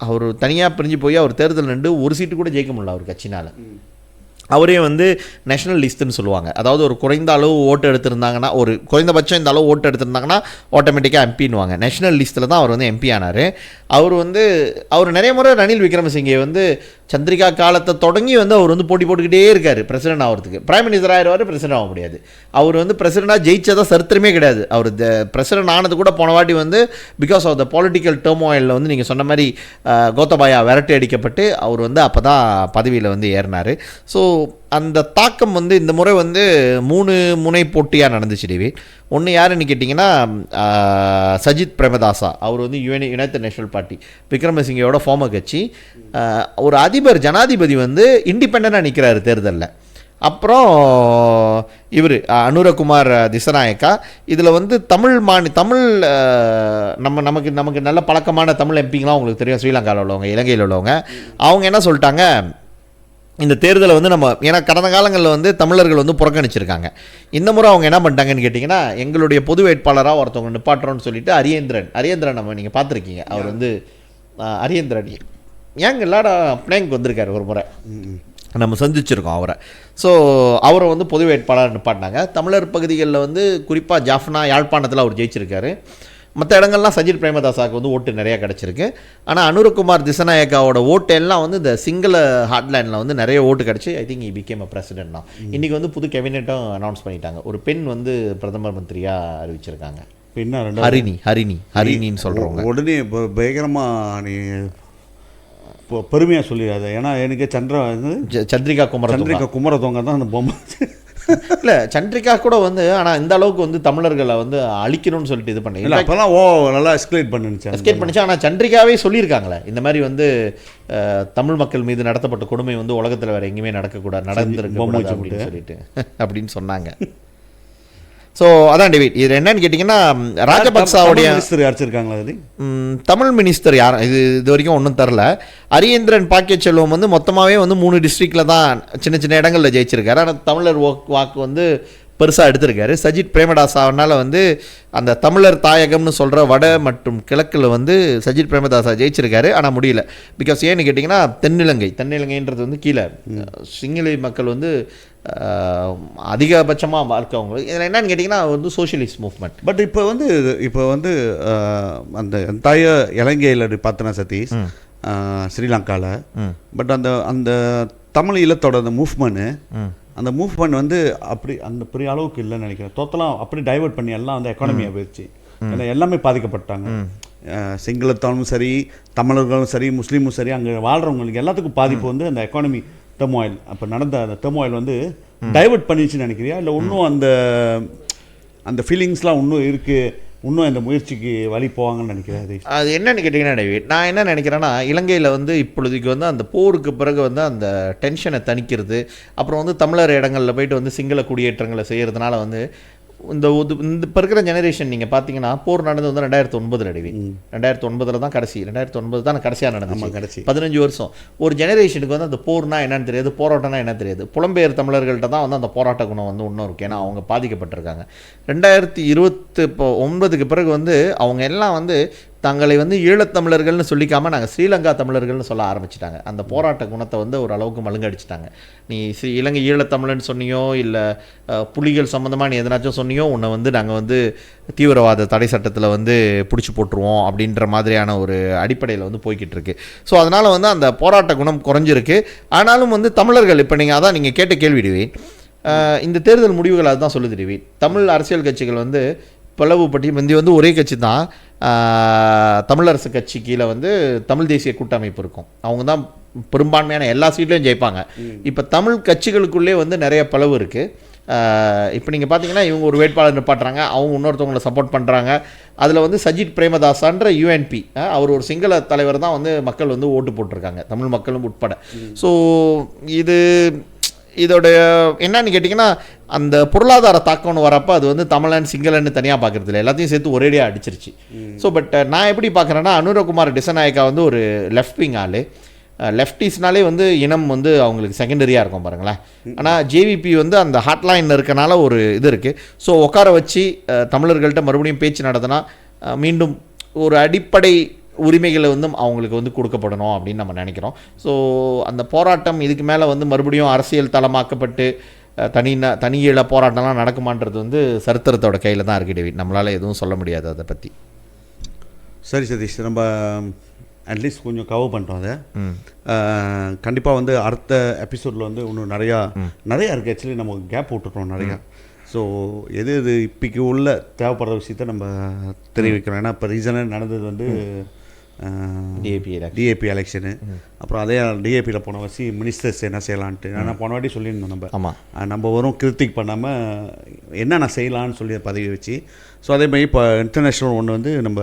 அவர் தனியாக பிரிஞ்சு போய் அவர் தேர்தல் நின்று ஒரு சீட்டு கூட ஜெயிக்க முடியல அவர் கட்சினால். அவரே வந்து நேஷனல் லிஸ்ட்டுன்னு சொல்லுவாங்க. அதாவது ஒரு குறைந்த அளவு ஓட்டு எடுத்திருந்தாங்கன்னா, ஒரு குறைந்தபட்சம் இந்த அளவு ஓட்டு எடுத்திருந்தாங்கன்னா ஆட்டோமேட்டிக்காக எம்பின்னுவாங்க. நேஷனல் லிஸ்ட்டில் தான் அவர் வந்து எம்பி ஆனார். அவர் நிறைய முறை ரணில் விக்ரமசிங்கே வந்து சந்திரிகா காலத்தை தொடங்கி வந்து அவர் வந்து போட்டி போட்டுக்கிட்டே இருக்கார் பிரசிடென்ட் ஆகிறதுக்கு. பிரைம் மினிஸ்டர் ஆயிடுவார், பிரசிடென்ட் ஆக முடியாது. அவர் வந்து பிரசிடென்ட்டாக ஜெயிச்சதாக சரித்திரமே கிடையாது. அவர் பிரசிடென்ட் ஆனது கூட போன வாட்டி வந்து பிகாஸ் ஆஃப் த பொலிட்டிக்கல் டர்மோயிலில் வந்து நீங்கள் சொன்ன மாதிரி கோத்தபாயா விரட்டி அடிக்கப்பட்டு அவர் வந்து அப்போ தான் பதவியில் வந்து ஏறினார். ஸோ அந்த தாக்கம் வந்து இந்த முறை வந்து 3 முனை போட்டியாக நடந்துச்சு டிவி. ஒன்று யாருன்னு கேட்டிங்கன்னா சஜித் பிரேமதாசா, அவர் வந்து யுனைடெட் நேஷனல் பார்ட்டி விக்ரமசிங்கோட ஃபார்மர் கட்சி. ஒரு அதிபர் ஜனாதிபதி வந்து இண்டிபெண்டண்டாக நிற்கிறாரு தேர்தலில். அப்புறம் இவர் அனுரகுமார் திசநாயக்கா. இதில் வந்து தமிழ் நமக்கு நல்ல பழக்கமான தமிழ் எம்பிங்கெலாம் உங்களுக்கு தெரியும், ஸ்ரீலங்காவில் உள்ளவங்க, இலங்கையில் உள்ளவங்க. அவங்க என்ன சொல்லிட்டாங்க, இந்த தேர்தலை வந்து ஏன்னா கடந்த காலங்களில் வந்து தமிழர்கள் வந்து புறக்கணிச்சிருக்காங்க. இந்த முறை அவங்க என்ன பண்ணிட்டாங்கன்னு கேட்டிங்கன்னா, எங்களுடைய பொது வேட்பாளராக ஒருத்தவங்க நிப்பாட்டுறோன்னு சொல்லிட்டு அரியந்திரன் நம்ம நீங்கள் பார்த்துருக்கீங்க. அவர் வந்து அரியந்திரன் ஏங்க இல்லாடா பிளேங்க் வந்திருக்காரு ஒரு முறை, நம்ம சந்திச்சிருக்கோம் அவரை. ஸோ அவரை வந்து பொது வேட்பாளர் நிப்பாட்டினாங்க. தமிழர் பகுதிகளில் வந்து குறிப்பாக ஜாஃப்னா யாழ்ப்பாணத்தில் அவர் ஜெயிச்சிருக்காரு. மற்ற இடங்கள்லாம் சஜித் பிரேமதாசாவுக்கு வந்து ஓட்டு நிறையா கிடச்சிருக்கு. ஆனால் அனுரகுமார் திசநாயக்காவோட ஓட்டு எல்லாம் வந்து இந்த சிங்கள ஹாட்லைனில் வந்து நிறைய ஓட்டு கிடச்சி ஐ திங்க் பிகேம் பிரசிடென்ட் தான். இன்றைக்கி வந்து புது கேபினெட்டும் அனௌன்ஸ் பண்ணிட்டாங்க. ஒரு பெண் வந்து பிரதமர் மந்திரியாக அறிவிச்சிருக்காங்க. ஹரிணின்னு சொல்கிறவங்க. உடனே பயங்கரமாக நீ பெருமையாக சொல்லிடாது. ஏன்னா எனக்கு சந்திரிகா குமரதோங்க தான் அந்த பொம்மை இல்லை சந்திரிகா கூட வந்து. ஆனால் இந்த அளவுக்கு வந்து தமிழர்களை வந்து அழிக்கணும்னு சொல்லிட்டு இது பண்ணி அப்போல்லாம் நல்லா எஸ்கலேட் பண்ணிச்சு. ஆனால் சந்திரிகாவே சொல்லியிருக்காங்களே, இந்த மாதிரி வந்து தமிழ் மக்கள் மீது நடத்தப்பட்ட கொடுமை வந்து உலகத்தில் வேறு எங்கேயுமே நடக்கக்கூடாது, நடந்திருக்கு அப்படின்னு சொன்னாங்க. ஸோ அதான் டேவிட், இது என்னன்னு கேட்டிங்கன்னா ராஜபக்சாவுடைய அடிச்சிருக்காங்களா தமிழ் மினிஸ்டர் யார் இது வரைக்கும் ஒன்றும் தரல. அரியந்திரன் பாக்கிய செல்வம் வந்து மொத்தமாகவே வந்து 3 டிஸ்ட்ரிக்டில் தான் சின்ன சின்ன இடங்களில் ஜெயிச்சிருக்காரு. ஆனால் தமிழர் வாக்கு வந்து பெருசாக எடுத்திருக்காரு. சஜித் பிரேமதாசாவனால் வந்து அந்த தமிழர் தாயகம்னு சொல்கிற வட மற்றும் கிழக்கில் வந்து சஜித் பிரேமதாசா ஜெயிச்சிருக்காரு. ஆனால் முடியல. பிகாஸ் ஏன்னு கேட்டிங்கன்னா தென்னிலங்கைன்றது வந்து கீழே சிங்களி மக்கள் வந்து அதிகபட்சமாக இருக்கவங்க. இதில் என்னன்னு கேட்டிங்கன்னா வந்து சோஷியலிஸ்ட் மூவ்மெண்ட். பட் இப்போ வந்து அந்த தாய இலங்கையில் பார்த்தோன்னா சதீஷ், ஸ்ரீலங்காவில், பட் அந்த தமிழ் ஈழத்தோட அந்த மூவ்மெண்ட் வந்து அப்படி அந்த பெரிய அளவுக்கு இல்லைன்னு நினைக்கிறேன். டோட்டலாக அப்படி டைவெர்ட் பண்ணி எல்லாம் வந்து எக்கானமியாக போயிடுச்சு. ஏன்னா எல்லாமே பாதிக்கப்பட்டாங்க. சிங்களத்தாலும் சரி, தமிழர்களும் சரி, முஸ்லீமும் சரி, அங்கே வாழ்கிறவங்களுக்கு எல்லாத்துக்கும் பாதிப்பு வந்து அந்த எக்கானமி டெர்மாயில். அப்போ நடந்த அந்த டெர்மாயில் வந்து டைவெர்ட் பண்ணிடுச்சுன்னு நினைக்கிறியா, இல்லை இன்னும் அந்த ஃபீலிங்ஸ்லாம் இன்னும் இருக்குது, இன்னும் இந்த முயற்சிக்கு வழி போவாங்கன்னு நினைக்கிறேன்? அது என்னன்னு கேட்டிங்கன்னா டேவிட், நான் என்ன நினைக்கிறேன்னா இலங்கையில் வந்து இப்பொழுதுக்கு வந்து அந்த போருக்கு பிறகு வந்து அந்த டென்ஷனை தணிக்கிறது, அப்புறம் வந்து தமிழர் இடங்களில் போயிட்டு வந்து சிங்கள குடியேற்றங்களை செய்கிறதுனால வந்து இந்த இப்போ இருக்கிற ஜெனரேஷன் நீங்கள் பார்த்தீங்கன்னா போர் நடந்து வந்து 2009 டேவிட். 2009 தான் கடைசி, 2009 தான் கடைசியாக நடந்துச்சு. கடைசி 15 வருஷம் ஒரு ஜெனரேஷனுக்கு வந்து அந்த போர்னா என்னன்னு தெரியாது, போராட்டம்னா என்ன தெரியாது. புலம்பெயர் தமிழர்கள்ட்ட தான் வந்து அந்த போராட்ட குணம் வந்து இன்னும் இருக்குது. ஏன்னா அவங்க பாதிக்கப்பட்டிருக்காங்க. 2029க்கு பிறகு வந்து அவங்க எல்லாம் வந்து தங்களை வந்து ஈழத்தமிழர்கள்னு சொல்லிக்காமல் நாங்கள் ஸ்ரீலங்கா தமிழர்கள்னு சொல்ல ஆரம்பிச்சிட்டாங்க. அந்த போராட்ட குணத்தை வந்து ஓரளவுக்கு மழுங்கடிச்சிட்டாங்க. நீ இலங்கை ஈழத்தமிழன்னு சொன்னியோ இல்லை புலிகள் சம்மந்தமாக நீ எதனாச்சும் சொன்னியோ உன்னை வந்து நாங்கள் வந்து தீவிரவாத தடை சட்டத்தில் வந்து பிடிச்சி போட்டுருவோம் அப்படின்ற மாதிரியான ஒரு அடிப்படையில் வந்து போய்கிட்டு இருக்கு. ஸோ அதனால் வந்து அந்த போராட்ட குணம் குறைஞ்சிருக்கு. ஆனாலும் வந்து தமிழர்கள் இப்போ நீங்கள் கேட்ட கேள்விடுவேன், இந்த தேர்தல் முடிவுகள் அதுதான் சொல்லுதிடுவேன். தமிழ் அரசியல் கட்சிகள் வந்து பிளவுபட்டி முந்தி வந்து ஒரே கட்சி தான், தமிழரசு கட்சி கீழே வந்து தமிழ் தேசிய கூட்டமைப்பு இருக்கும். அவங்க தான் பெரும்பான்மையான எல்லா சீட்லையும் ஜெயிப்பாங்க. இப்போ தமிழ் கட்சிகளுக்குள்ளே வந்து நிறைய பிளவு இருக்குது. இப்போ நீங்கள் பார்த்தீங்கன்னா இவங்க ஒரு வேட்பாளர் நிப்பாட்டுறாங்க, அவங்க இன்னொருத்தவங்களை சப்போர்ட் பண்ணுறாங்க. அதில் வந்து சஜித் பிரேமதாசான்ற யூஎன்பி அவர் ஒரு சிங்கள தலைவர் தான் வந்து மக்கள் வந்து ஓட்டு போட்டிருக்காங்க, தமிழ் மக்களும் உட்பட. ஸோ இதோடைய என்னன்னு கேட்டிங்கன்னா அந்த பொருளாதார தாக்கம்னு வரப்போ அது வந்து தமிழன் சிங்களன்னு தனியாக பார்க்குறது இல்லை, எல்லாத்தையும் சேர்த்து ஒரேடியாக அடிச்சிருச்சு. ஸோ பட் நான் எப்படி பார்க்குறேன்னா அனுரகுமார் டிசநாயக்கா வந்து ஒரு லெஃப்ட் விங் ஆள், லெஃப்டிஸ்னாலே வந்து இனம் வந்து அவங்களுக்கு செகண்டரியாக இருக்கும் பாருங்களேன். ஆனால் ஜேவிபி வந்து அந்த ஹாட்லைனில் இருக்கனால ஒரு இது இருக்குது. ஸோ உட்கார வச்சு தமிழர்கள்ட்ட மறுபடியும் பேச்சு நடத்தினா மீண்டும் ஒரு அடிப்படை உரிமைகளை வந்து அவங்களுக்கு வந்து கொடுக்கப்படணும் அப்படின்னு நம்ம நினைக்கிறோம். ஸோ அந்த போராட்டம் இதுக்கு மேலே வந்து மறுபடியும் அரசியல் தளமாக்கப்பட்டு தனியீழ போராட்டம்லாம் நடக்குமான்றது வந்து சரித்திரத்தோட கையில் தான் இருக்குது டேவிட். நம்மளால் எதுவும் சொல்ல முடியாது அதை பற்றி. சரி சதீஷ், நம்ம அட்லீஸ்ட் கொஞ்சம் கவர் பண்ணிட்டோம். அதை கண்டிப்பாக வந்து அடுத்த எபிசோடில் வந்து இன்னும் நிறையா இருக்குது. ஆக்சுவலி நம்ம கேப் விட்டுட்டோம் நிறையா. ஸோ எது இப்போக்கு உள்ள தேவைப்படுற விஷயத்த நம்ம தெரிவிக்கிறோம். ஏன்னா இப்போ ரீசனாக நடந்தது வந்து டிஏபி எலெக்ஷனு. அப்புறம் அதே டிஏபியில் போன வச்சு மினிஸ்டர்ஸ் என்ன செய்யலான்ட்டு நான் போன வாட்டி சொல்லியிருந்தோம். நம்ம வரும் கிரிட்டிக் பண்ணாமல் என்னென்ன செய்யலான்னு சொல்லி பதவி வச்சு. ஸோ அதே மாதிரி இப்போ இன்டர்நேஷ்னல் ஒன்று வந்து நம்ம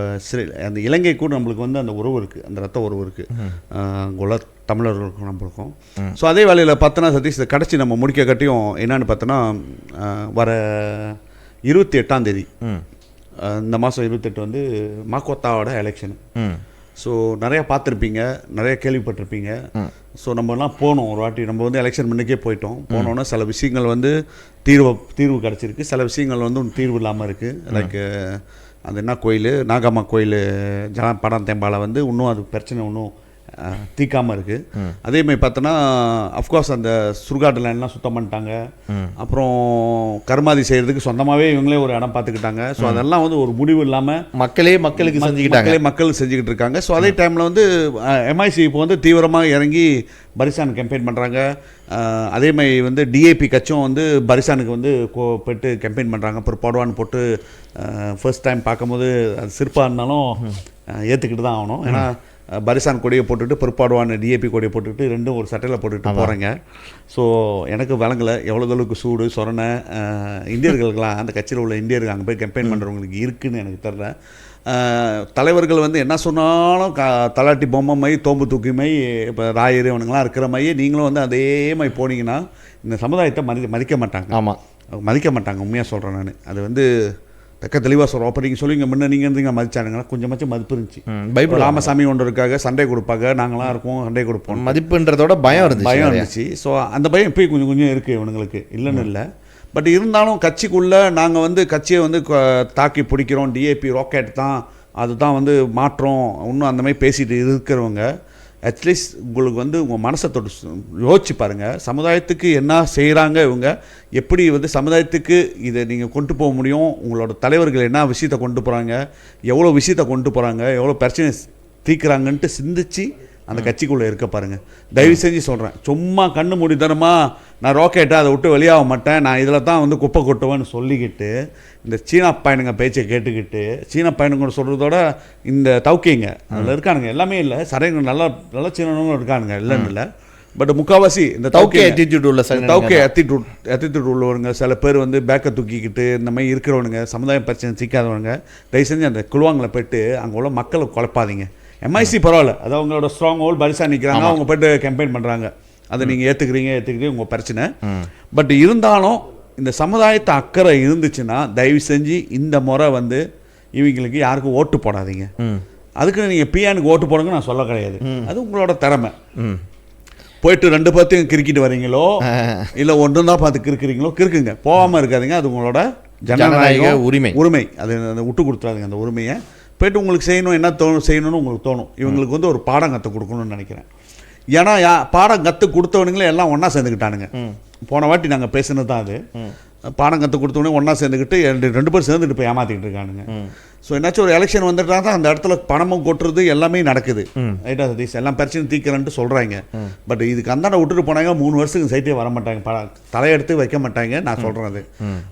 அந்த இலங்கை கூட நம்மளுக்கு வந்து அந்த உறவு இருக்குது, அந்த ரத்த உறவு இருக்குது உள்ள தமிழர்களுக்கும் நம்மளுக்கும். ஸோ அதே வேலையில் பார்த்தோன்னா சதீஷ் கடைசி நம்ம முடிக்க கட்டியும் என்னன்னு பார்த்தோன்னா வர 28ஆம் தேதி இந்த மாதம் 28 வந்து மாக்கோத்தாவோட எலெக்ஷனு. ஸோ நிறையா பார்த்துருப்பீங்க, நிறைய கேள்விப்பட்டிருப்பீங்க. ஸோ நம்மலாம் போனோம் ஒரு வாட்டி, நம்ம வந்து எலெக்ஷன் முன்னுக்கே போனோன்னா சில விஷயங்கள் வந்து தீர்வு கிடச்சிருக்கு, சில விஷயங்கள் வந்து ஒன்று தீர்வு இல்லாமல் இருக்குது. லைக் அது என்ன கோயில், நாகம்மா கோயில் படம் தேம்பால வந்து இன்னும் அது பிரச்சனை இன்னும் தீக்காமல் இருக்குது. அதேமாதிரி பார்த்தோன்னா அஃப்கோர்ஸ் அந்த சுடுகாட்டு லைன்லாம் சுத்தம் பண்ணிட்டாங்க. அப்புறம் கருமாதி செய்கிறதுக்கு சொந்தமாகவே இவங்களே ஒரு இடம் பார்த்துக்கிட்டாங்க. ஸோ அதெல்லாம் வந்து ஒரு முடிவு இல்லாமல் மக்களுக்கு செஞ்சுக்கிட்டு இருக்காங்க. ஸோ அதே டைமில் வந்து எம்ஐசி இப்போ வந்து தீவிரமாக இறங்கி பரிசான் கேம்பெயின் பண்ணுறாங்க. அதேமாதிரி வந்து டிஏபி கட்சியும் வந்து பரிசானுக்கு வந்து போய்ட்டு கேம்பெயின் பண்ணுறாங்க. அப்புறம் போடுவான்னு போட்டு ஃபர்ஸ்ட் டைம் பார்க்கும்போது அது சிறப்பாக இருந்தாலும் ஏற்றுக்கிட்டு தான் ஆகணும். ஏன்னா பரிசான் கொடியை போட்டுட்டு பிற்பாடுவான டிஏபி கொடியை போட்டுக்கிட்டு ரெண்டும் ஒரு சட்டையில் போட்டுக்கிட்டு போகிறேங்க. ஸோ எனக்கு வழங்கலை எவ்வளோ அளவுக்கு சூடு சொரணை இந்தியர்களுக்கெல்லாம் அந்த கட்சியில் உள்ள இந்தியர்கள் அங்கே போய் கேம்பெயின் பண்ணுறவங்களுக்கு இருக்குதுன்னு எனக்கு தெரில. தலைவர்கள் வந்து என்ன சொன்னாலும் தலாட்டி பொம்மை மை தோம்பு தூக்கி மை இப்போ ராயர் இவனுங்களாம் இருக்கிற மையே நீங்களும் வந்து அதே மாதிரி போனீங்கன்னா இந்த சமுதாயத்தை மதிக்க மாட்டாங்க. மதிக்க மாட்டாங்க. உண்மையாக சொல்கிறேன் நான். அது வந்து தக்க தெளிவாக சொல்கிறோம். அப்போ நீங்கள் சொல்லுவீங்க முன்ன நீங்கள் இருந்தீங்க மதிச்சானுங்கன்னா கொஞ்சமாச்சும் மதிப்பு இருந்துச்சு. பைபிள் ராமசாமி ஒன்றுக்காக சண்டை கொடுப்பாங்க, நாங்களாம் இருக்கோம் சண்டை கொடுப்போம். மதிப்புன்றதோட பயம் இருந்துச்சு. ஸோ அந்த பயம் இப்போ கொஞ்சம் இருக்குது இவனுங்களுக்கு, இல்லைன்னு இல்லை. பட் இருந்தாலும் கட்சிக்குள்ளே நாங்கள் வந்து கட்சியை வந்து தாக்கி பிடிக்கிறோம், டிஏபி ராக்கெட் தான், அதுதான் வந்து மாற்றம், இன்னும் அந்த மாதிரி பேசிட்டு இருக்கிறவங்க அட்லீஸ்ட் உங்களுக்கு வந்து உங்கள் மனசை தொட்டு யோசிச்சு பாருங்கள். சமுதாயத்துக்கு என்ன செய்கிறாங்க இவங்க, எப்படி வந்து சமுதாயத்துக்கு இதை நீங்கள் கொண்டு போக முடியும், உங்களோட தலைவர்கள் என்ன விஷயத்தை கொண்டு போகிறாங்க, எவ்வளோ விஷயத்தை கொண்டு போகிறாங்க, எவ்வளோ பிரச்சனை தீர்க்குறாங்கன்ட்டு சிந்திச்சு அந்த கட்சிக்குள்ளே இருக்க பாருங்கள். தயவு செஞ்சு சொல்கிறேன், சும்மா கண்ணு மூடித்தனமா நான் ராக்கெட்டை அதை விட்டு வெளியாக மாட்டேன், நான் இதில் தான் வந்து குப்பை கொட்டுவேன்னு சொல்லிக்கிட்டு இந்த சீனா பையனுங்க பேச்சை கேட்டுக்கிட்டு, சீனா பையனுங்க சொல்கிறதோட இந்த தவுக்கிங்க அதில் இருக்கானுங்க, எல்லாமே இல்லை சரைங்க நல்லா நல்ல சீனனும் இருக்கானுங்க, இல்லைன்னு இல்லை. பட் முக்கால்வாசி இந்த தவுக்கே ஆட்டிடியூட் உள்ள தவுக்கே அட்டிடியூட் உள்ளவங்க, சில பேர் வந்து பேக்கை தூக்கிக்கிட்டு இந்த மாதிரி இருக்கிறவனுங்க, சமுதாய பிரச்சனை சிக்காதவனுங்க, தயவு செஞ்சு அந்த குழுவாங்களை போய்ட்டு அங்கே உள்ள மக்களை குழப்பாதீங்க. எம்ஐசி பரவாயில்ல, அது அவங்களோட ஸ்ட்ராங் ஹோல் பரிசா நிற்கிறாங்க, அவங்க போய்ட்டு கேம்பெயின் பண்ணுறாங்க, அதை நீங்கள் ஏற்றுக்கிறீங்க உங்கள் பிரச்சனை. பட் இருந்தாலும் இந்த சமுதாயத்தை அக்கறை இருந்துச்சுன்னா தயவு செஞ்சு இந்த முறை வந்து இவங்களுக்கு யாருக்கும் ஓட்டு போடாதீங்க. அதுக்கு நீங்கள் பிஆனுக்கு ஓட்டு போடுங்க நான் சொல்ல கிடையாது, அது உங்களோட திறமை. போயிட்டு 2 பேர்த்தையும் கிரிக்கிட்டு வரீங்களோ இல்லை ஒன்று தான் பார்த்து கிறுக்குறீங்களோ கிறுக்குங்க, போகாமல் இருக்காதீங்க, அது உங்களோட ஜனநாயக உரிமை, அதை விட்டு கொடுத்துறாதுங்க அந்த உரிமையை. போய்ட்டு உங்களுக்கு செய்யணும் என்ன செய்யணும்னு உங்களுக்கு தோணும். இவங்களுக்கு வந்து ஒரு பாடம் கற்றுக் கொடுக்கணும்னு நினைக்கிறேன். ஏன்னா பாடம் கற்றுக் கொடுத்தவனுங்களே எல்லாம் ஒன்றா சேர்ந்துக்கிட்டானுங்க. போன வாட்டி நாங்கள் பேசுனது தான் அது. பாடம் கற்றுக் கொடுத்தவொடனே ஒன்றா சேர்ந்துக்கிட்டு 2 பேர் சேர்ந்துட்டு போய் ஏமாற்றிக்கிட்டு இருக்கானுங்க. ஸோ என்னாச்சும் ஒரு எலெக்ஷன் வந்துட்டா தான் அந்த இடத்துல பணமும் கொட்டுறது எல்லாமே நடக்குது. ரைட்டா சதீஷ், எல்லாம் பிரச்சனை தீர்க்கிறேன்ட்டு சொல்கிறாங்க. பட் இதுக்கு அந்தாண்ட விட்டுட்டு போனாங்க 3 வருஷத்துக்கு சைட்டே வர மாட்டாங்க, தலையெடுத்து வைக்க மாட்டாங்க. நான் சொல்கிறேன்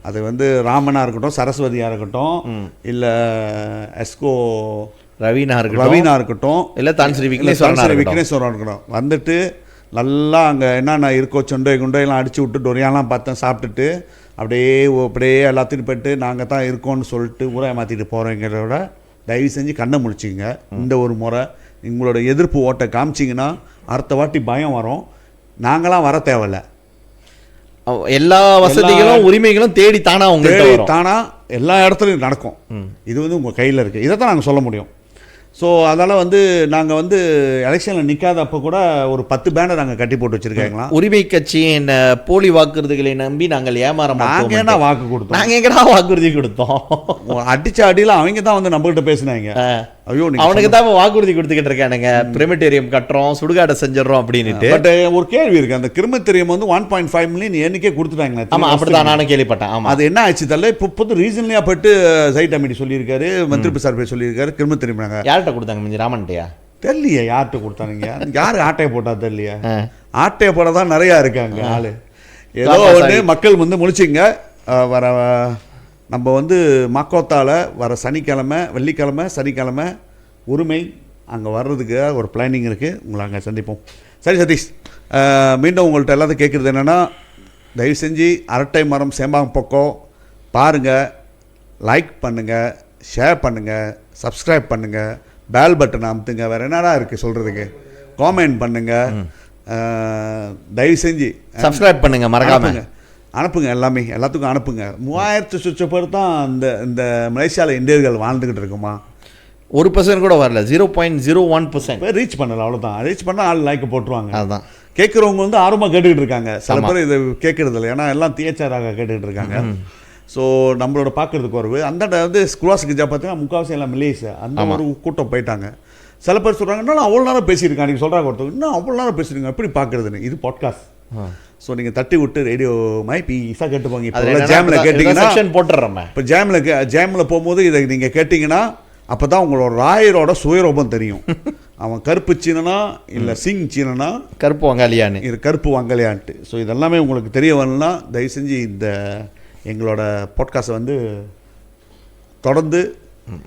அது வந்து ராமனாக இருக்கட்டும், சரஸ்வதியாக இருக்கட்டும், இல்லை எஸ்கோ ரவீனா இருக்கட்டும், இல்லை தான் ஸ்ரீ விக்னேஸ்வரன் இருக்கட்டும், வந்துட்டு நல்லா அங்கே என்னென்ன இருக்கோ குண்டையெல்லாம் அடிச்சு விட்டு டொரியாலாம் பார்த்தேன் சாப்பிட்டுட்டு அப்படியே எல்லாத்தையும் போய்ட்டு நாங்கள் தான் இருக்கோன்னு சொல்லிட்டு ஊரை மாற்றிட்டு போகிறவங்களோட தயவு செஞ்சு கண்ணை முடிச்சிங்க. இந்த ஒரு முறை உங்களோட எதிர்ப்பு ஓட்டை காமிச்சிங்கன்னா அடுத்த வாட்டி பயம் வரும். நாங்களாம் வர தேவையில்லை, எல்லா வசதிகளும் உரிமைகளும் தேடி தானா எல்லா இடத்துலையும் நடக்கும். இது வந்து உங்கள் கையில் இருக்குது, இதை தான் நாங்கள் சொல்ல முடியும். ஸோ அதனால் வந்து நாங்கள் வந்து எலெக்ஷனில் நிற்காதப்போ கூட ஒரு 10 பேனர் நாங்கள் கட்டி போட்டு வச்சுருக்காங்களா. உரிமை கட்சியின் போலி வாக்குறுதிகளை நம்பி நாங்கள் ஏமாற மாட்டோம். என்ன வாக்கு கொடுத்தோம், நாங்கள் எங்கடா வாக்குறுதி கொடுத்தோம்? அடிச்ச அடியில் அவங்க தான் வந்து நம்மகிட்ட பேசினாங்க. ஐயோ, அவனுக்கு தான் வாக்குறுதி கொடுத்துக்கிட்டு இருக்கானுங்க, கிரிமட்டேரியம் கட்டுறோம், சுடுகாடை செஞ்சிடறோம் அப்படின்ட்டு. பட் ஒரு கேள்வி இருக்கு, அந்த கிரிமட்டேரியம் வந்து 1.5 மில்லியன் எண்ணிக்கே கொடுத்துட்டாங்க. ஆமாம், அப்படிதான் நானும் கேள்விப்பட்டேன். ஆமாம், அது என்ன ஆச்சு தெரியல. இப்போ புது ரீசன்லியாக போயிட்டு சைட் அமிட்டி சொல்லியிருக்காரு, மந்திரி பிரசாத் போய் சொல்லியிருக்காரு, கிரிமட்டேரியம் நாங்கள் யார்கிட்ட கொடுத்தாங்க? மிஞ்சி ராமன்ட்டையா? தெரியலையே யார்கிட்ட கொடுத்தானுங்க, யார் ஆட்டையை போட்டா தெரியலையா. ஆட்டையை போட தான் நிறையா இருக்காங்க ஆள். ஏதோ ஒன்று மக்கள் வந்து முடிச்சிங்க. வர நம்ம வந்து மக்கோத்தால் வர சனிக்கிழமை, வெள்ளிக்கிழமை, சனிக்கிழமை உரிமை அங்கே வர்றதுக்கு ஒரு பிளானிங் இருக்குது. உங்களை அங்கே சந்திப்போம். சரி சதீஷ், மீண்டும் உங்கள்கிட்ட எல்லாத்தையும் கேட்குறது என்னென்னா, தயவு செஞ்சு அரட்டை மரம் சேம்பாங்க பக்கம் பாருங்கள், லைக் பண்ணுங்கள், ஷேர் பண்ணுங்கள், சப்ஸ்கிரைப் பண்ணுங்கள், பெல் பட்டன் அமுத்துங்க. வேறு என்னடா இருக்குது சொல்கிறதுக்கு? காமெண்ட் பண்ணுங்கள், தயவு செஞ்சு சப்ஸ்கிரைப் பண்ணுங்கள், மறக்காமல் அனுப்புங்க, எல்லாத்துக்கும் அனுப்புங்க. 3000 சுவிட்ச பேர் தான் இந்த மலேசியாவில் இந்தியர்கள் வாழ்ந்துக்கிட்டு இருக்குமா. 1% கூட வரல, 0.01% ரீச் பண்ணல, அவ்வளோதான். ரீச் பண்ணால் ஆள் லைக் போட்டுருவாங்க. அதுதான் கேட்குறவங்க வந்து ஆர்வமாக கேட்டுக்கிட்டு இருக்காங்க. சில பேர் இதை கேட்குறது இல்லை, ஏன்னா எல்லாம் தியேச்சராக கேட்டுக்கிட்டு இருக்காங்க. ஸோ நம்மளோட பார்க்குறதுக்கு வரவு அந்த வந்து ஸ்குவாஸுக்கு பார்த்தீங்கன்னா முக்கால்வாசி எல்லாம் மலேசியா அந்த ஒரு கூட்டம் போயிட்டாங்க. சில பேர் சொல்கிறாங்க, இன்னும் அவ்வளோ நேரம் பேசியிருக்காங்க, நீங்கள் சொல்கிறாங்க ஒருத்தர், இன்னும் அவ்வளோ நேரம் பேசியிருக்காங்க, எப்படி பார்க்குறதுன்னு. இது பாட்காஸ்ட். ஸோ நீங்கள் தட்டி விட்டு ரேடியோ மைப் ஈஸாக கேட்டுப்பாங்க. இப்போ ஜாமில் கேட்டிங்கன்னா போட்டுடுறோம். இப்போ ஜாமில் போகும்போது இதை நீங்கள் கேட்டிங்கன்னா அப்போ தான் உங்களோட ராயரோட சுயரூபம் தெரியும். அவன் கருப்பு சீனனா இல்லை சிங் சீனனா கருப்பு வங்காளியான்னு, இது கருப்பு வங்காளியான்ட்டு. ஸோ இதெல்லாமே உங்களுக்கு தெரிய வரணும்னா தயவு செஞ்சு இந்த எங்களோட பாட்காஸ்ட்டை வந்து தொடர்ந்து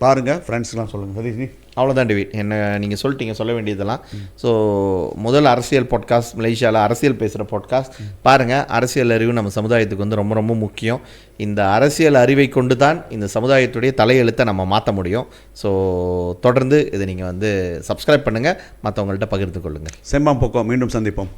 பாருங்கள், ஃப்ரெண்ட்ஸ்லாம் சொல்லுங்கள். சரி, அவ்வளோதான் டேவிட், என்ன நீங்கள் சொல்லிட்டீங்க, சொல்ல வேண்டியதெல்லாம். ஸோ முதல் அரசியல் பாட்காஸ்ட், மலேசியாவில் அரசியல் பேசுகிற பாட்காஸ்ட் பாருங்கள். அரசியல் அறிவு நம்ம சமுதாயத்துக்கு வந்து ரொம்ப ரொம்ப முக்கியம். இந்த அரசியல் அறிவை கொண்டு தான் இந்த சமுதாயத்துடைய தலையெழுத்தை நம்ம மாற்ற முடியும். ஸோ தொடர்ந்து இதை நீங்கள் வந்து சப்ஸ்கிரைப் பண்ணுங்கள், மற்றவங்கள்ட்ட பகிர்ந்து கொள்ளுங்கள். செம்பாம் பக்கம் மீண்டும் சந்திப்போம்.